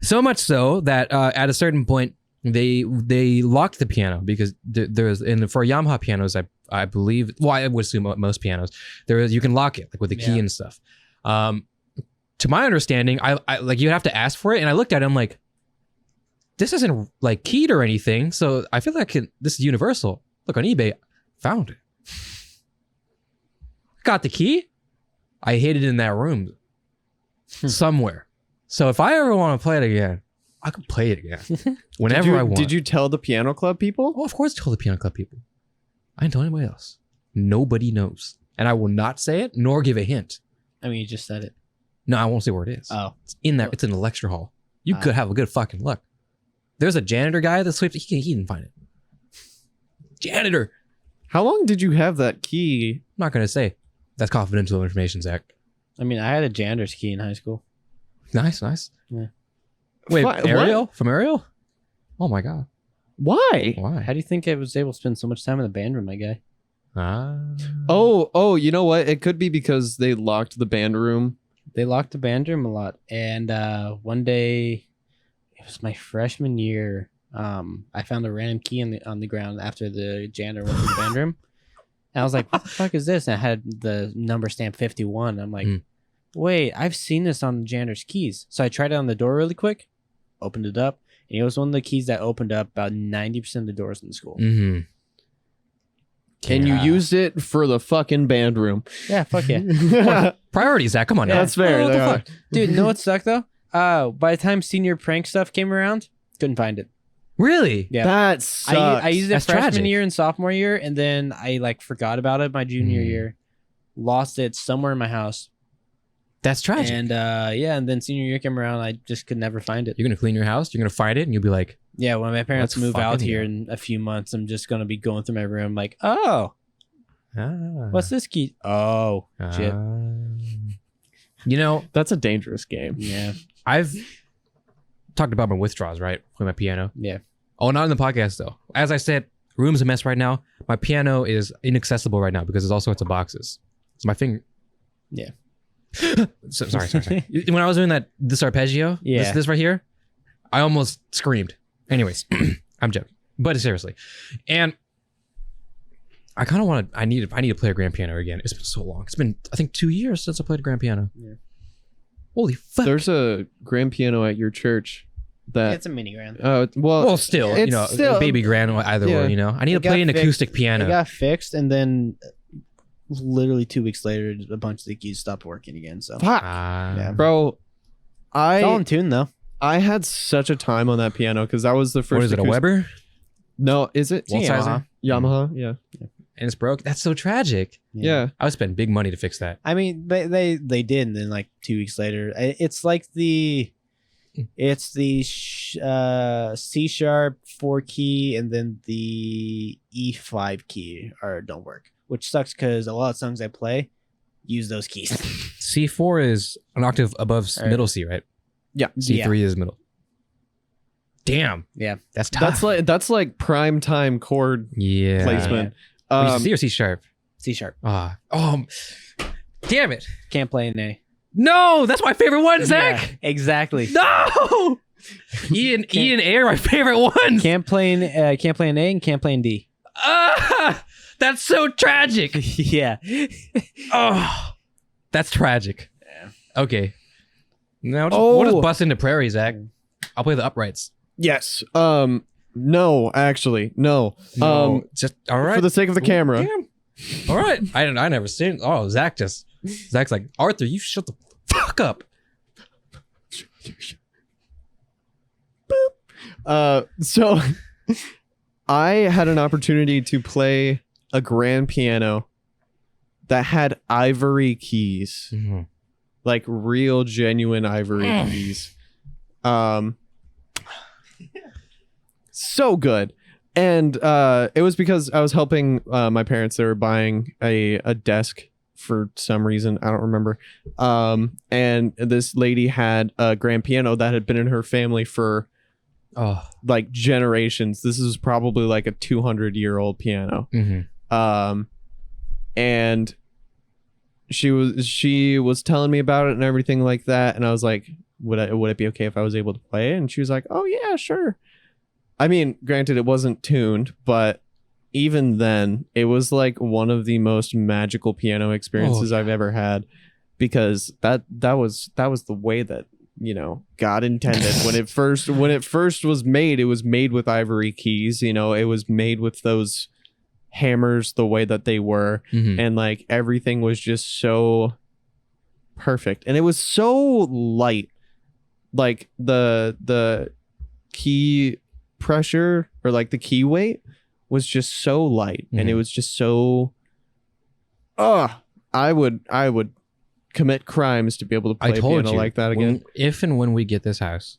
so that at a certain point. They locked the piano because there's for Yamaha pianos I believe, well, I would assume most pianos you can lock it like with a key and stuff. To my understanding, I like you have to ask for it, and I looked at it, I'm like, this isn't like keyed or anything, so I feel like this is universal. Look on eBay, found it, got the key. I hid it in that room somewhere. So if I ever want to play it again, I could play it again whenever I want. Did you tell the piano club people? Oh, of course I told the piano club people. I didn't tell anybody else. Nobody knows. And I will not say it, nor give a hint. I mean, you just said it. No, I won't say where it is. Oh. It's in there. It's in the lecture hall. You could have a good fucking luck. There's a janitor guy that sweeps. He didn't find it. Janitor. How long did you have that key? I'm not going to say. That's confidential information, Zach. I mean, I had a janitor's key in high school. Nice. Yeah. Wait, Ariel? From Ariel? Oh my God. Why? How do you think I was able to spend so much time in the band room, my guy? Oh, you know what? It could be because they locked the band room. They locked the band room a lot. And one day, it was my freshman year, I found a random key on the ground after the janitor went to the band room. And I was like, what the fuck is this? And I had the number stamp 51. I'm like, wait, I've seen this on the janitor's keys. So I tried it on the door really quick. Opened it up, and it was one of the keys that opened up about 90% of the doors in the school. Mm-hmm. And you used it for the fucking band room. Yeah, fuck yeah. Priorities, Zach. Come on now. That's fair. What the fuck? Dude, you know what sucked though? By the time senior prank stuff came around, couldn't find it. Really? Yeah. That sucks. I used it That's freshman tragic. year and sophomore year, and then I forgot about it my junior year. Lost it somewhere in my house. That's tragic. And and then senior year came around, I just could never find it. You're gonna clean your house. You're gonna find it, and you'll be like, yeah. When my parents Let's move out fucking here go. in a few months, I'm just gonna be going through my room like, oh, what's this key? Oh, shit. You know, That's a dangerous game. Yeah, I've talked about my withdrawals, right, with my piano. yeah. Oh, not in the podcast though. As I said, room's a mess right now. My piano is inaccessible right now because there's all sorts of boxes. It's my finger. Yeah. Sorry. When I was doing this arpeggio, this right here, I almost screamed. Anyways, I'm joking, but seriously, and I kind of want to. I need to play a grand piano again. It's been so long. It's been, I think, 2 years since I played a grand piano. Yeah. Holy fuck! There's a grand piano at your church. It's a mini grand. Well, still, it's still- baby grand, either Yeah. or. You know, I need to It got play an fixed. acoustic piano. It got fixed, and then literally 2 weeks later, a bunch of the keys stopped working again. So fuck, Yeah. bro. it's all in tune though. I had such a time on that piano because that was the first. What is it? A Weber? No, is it Walt sizer? Yamaha? Yeah, And it's broke. That's so tragic. yeah. I would spend big money to fix that. I mean, they did, and then 2 weeks later, it's like the C sharp 4 key, and then the E5 key don't work, which sucks because a lot of songs I play use those keys. C4 is an octave above Right. middle C, right? Yeah. C3 is middle. Damn. Yeah. That's tough. That's like prime time chord yeah. placement. Wait, C or C sharp? C sharp. Damn it. Can't play an A. No, that's my favorite one, Zach. Yeah, exactly. No. E and A are my favorite ones. Can't play an A and can't play an D. That's so tragic. Yeah. Oh, that's tragic. Yeah. Okay. Now we'll just bust into prairie, Zach. I'll play the uprights. Yes. No, actually, no. Just all right. For the sake of the camera. Damn. All right. I never seen. Oh, Zach's like, Arthur, you shut the fuck up. So I had an opportunity to play a grand piano that had ivory keys, Mm-hmm. like real genuine ivory keys. So good. And it was because I was helping my parents. They were buying a desk for some reason. I don't remember. And this lady had a grand piano that had been in her family for like generations. This is probably like a 200-year-old piano. Mm-hmm. And she was telling me about it and everything like that. And I was like, would it be okay if I was able to play it? And she was like, oh yeah, sure. I mean, granted, it wasn't tuned, but even then, it was like one of the most magical piano experiences I've ever had, because that was the way that, you know, God intended. when it first was made, it was made with ivory keys. You know, it was made with those hammers the way that they were, and like everything was just so perfect, and it was so light. Like the key pressure, or like the key weight, was just so light, and it was just so I would commit crimes to be able to play piano like that again. If and when we get this house,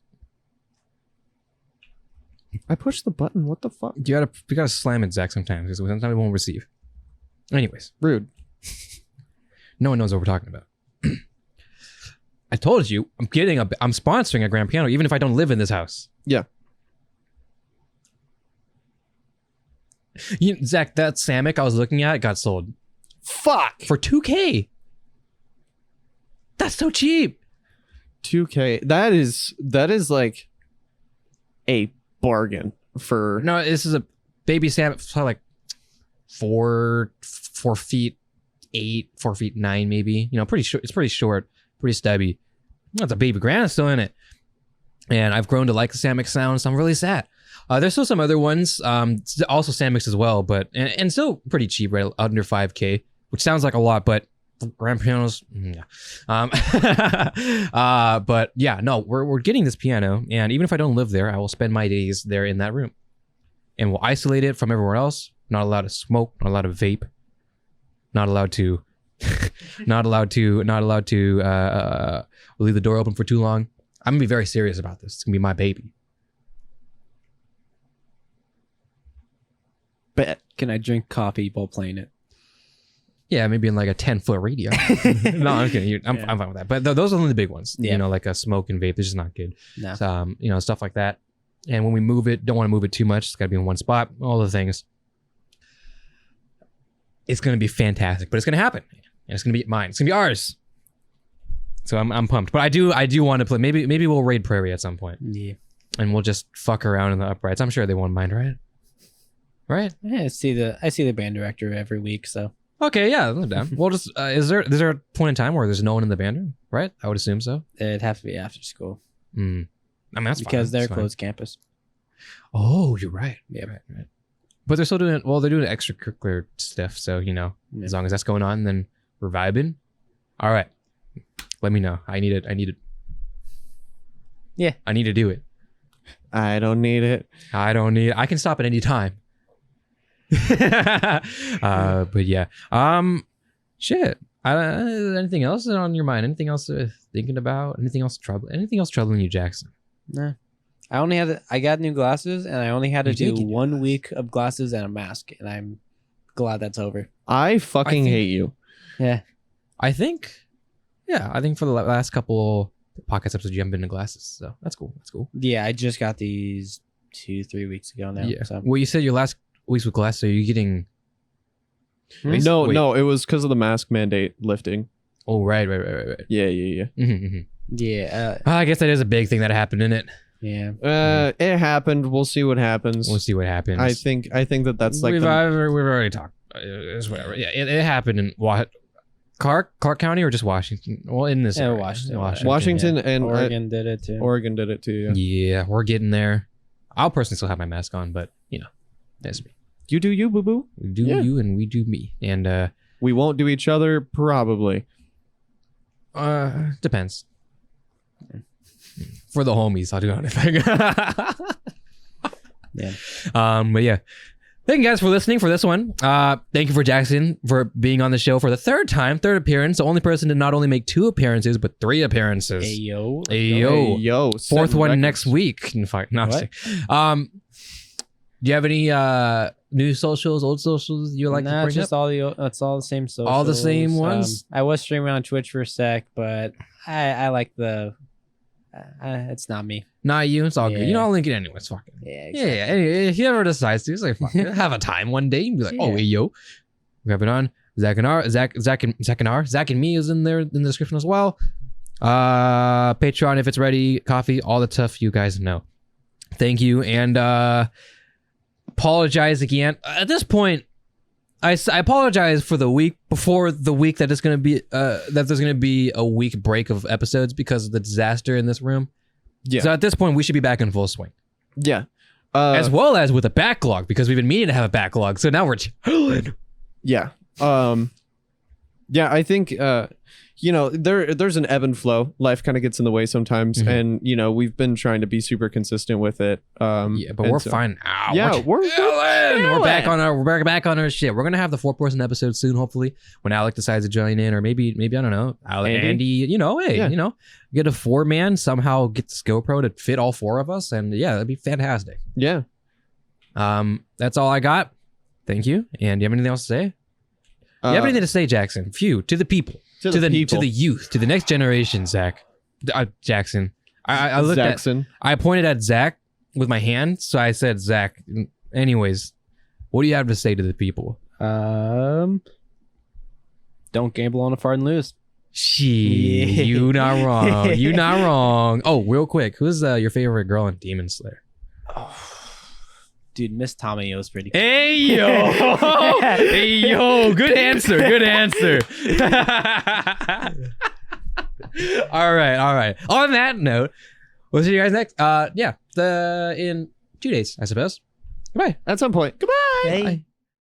I pushed the button. What the fuck? you gotta slam it, Zach, sometimes, because sometimes it won't receive. Anyways, Rude. no one knows what we're talking about. I told you, I'm sponsoring a grand piano, even if I don't live in this house. Yeah. Zach, that Samick I was looking at got sold. Fuck. For $2,000. That's so cheap. $2,000. That is like a bargain for. No, this is a baby Samick, probably like 4'8", 4'9", maybe. You know, pretty short. It's pretty short, pretty stubby. That's a baby grand still in it. And I've grown to like the Samick sound, so I'm really sad. There's still some other ones, also Samick's as well, but and still pretty cheap, right? Under $5,000, which sounds like a lot, but grand pianos, yeah. But yeah, no, we're getting this piano, and even if I don't live there, I will spend my days there in that room, and we'll isolate it from everywhere else. Not allowed to smoke, not allowed to vape, not allowed to, not allowed to leave the door open for too long. I'm gonna be very serious about this. It's gonna be my baby. Bet. Can I drink coffee while playing it? Yeah, maybe in like a 10-foot radio. No, I'm kidding. I'm fine with that. But those are only the big ones. Yeah. You know, like a smoke and vape. They're just not good. No. So, you know, stuff like that. And when we move it, don't want to move it too much. It's got to be in one spot. All the things. It's going to be fantastic. But it's going to happen. And it's going to be mine. It's going to be ours. So I'm pumped. But I do want to play. Maybe we'll raid Prairie at some point. Yeah. And we'll just fuck around in the uprights. I'm sure they won't mind, right? Right? Yeah, I see the band director every week, so. Okay, yeah, I'm down. Well, just is there a point in time where there's no one in the band room? Right? I would assume so. It'd have to be after school. I mean, that's because fine. they're closed campus. Oh, you're right. Yeah, right. But they're still doing extracurricular stuff. So, you know, as long as that's going on, then we're vibing. All right, let me know. I need it. Yeah, I need to do it. I don't need it. I can stop at any time. But yeah. Shit. Anything else on your mind? Anything else thinking about? Anything else troubling you, Jackson? Nah. I got new glasses, and I only had to do 1 week of glasses and a mask, and I'm glad that's over. I fucking hate you. Yeah. I think for the last couple podcast episodes, you haven't been to glasses, so that's cool. Yeah, I just got these 2-3 weeks ago now. Yeah. So. Well, you said your last weeks with glasses, so you're getting... No, it was because of the mask mandate lifting. Oh, right. Yeah. Mm-hmm. Yeah. I guess that is a big thing that happened, isn't it? Yeah. It happened. We'll see what happens. I think that's like we've already talked. It's whatever. Yeah, it happened in what? Clark County or just Washington? Well, in this area. Washington and Oregon did it too. Oregon did it too. Yeah. Yeah, we're getting there. I'll personally still have my mask on, but you know, that's me. You do you, boo boo. We do you and we do me. And we won't do each other, probably. Depends. For the homies, I'll do anything. But yeah. Thank you guys for listening for this one. Thank you for Jackson for being on the show for the third appearance. The only person to not only make 2 appearances, but 3 appearances. Ayo. Yo. 4th one next week. In fact, no, do you have any new socials, old socials you like to bring just up? It's all the same socials. All the same ones? I was streaming on Twitch for a sec, but I like the... it's not me. Not you. It's all good. You know, I'll link it anyways. Fuck it. Yeah, exactly. Yeah. Anyway, if he ever decides to, it's like, fuck it. Have a time one day and be like, oh, hey, yo. Grab it on. Zach and me is in there in the description as well. Patreon if it's ready. Coffee. All the stuff you guys know. Thank you. And apologize again. At this point, I apologize for the week before the week that it's going to be that there's going to be a week break of episodes because of the disaster in this room. Yeah. So at this point, we should be back in full swing. Yeah. As well as with a backlog because we've been meaning to have a backlog. So now we're chilling. Yeah. Yeah, I think there's an ebb and flow. Life kind of gets in the way sometimes, and we've been trying to be super consistent with it. But we're fine now. Yeah, we're back on our shit. We're gonna have the 4-person episode soon, hopefully, when Alec decides to join in, or maybe I don't know, Andy. Get a 4-man somehow, get this GoPro to fit all 4 of us, and that'd be fantastic. Yeah. That's all I got. Thank you. And do you have anything else to say? You have anything to say, Jackson? Phew, to the people, to the people, to the youth, to the next generation, Zach, Jackson. I looked Jackson. I pointed at Zach with my hand, so I said Zach. Anyways, what do you have to say to the people? Don't gamble on a fart and lose. You not wrong. You not wrong. Oh, real quick, who's your favorite girl in Demon Slayer? Oh. Dude, Miss Tamio is pretty cool. Hey yo! Hey yo! Good answer. Good answer. All right. On that note, we'll see you guys next. In 2 days, I suppose. Goodbye. At some point. Goodbye. Hey. Bye.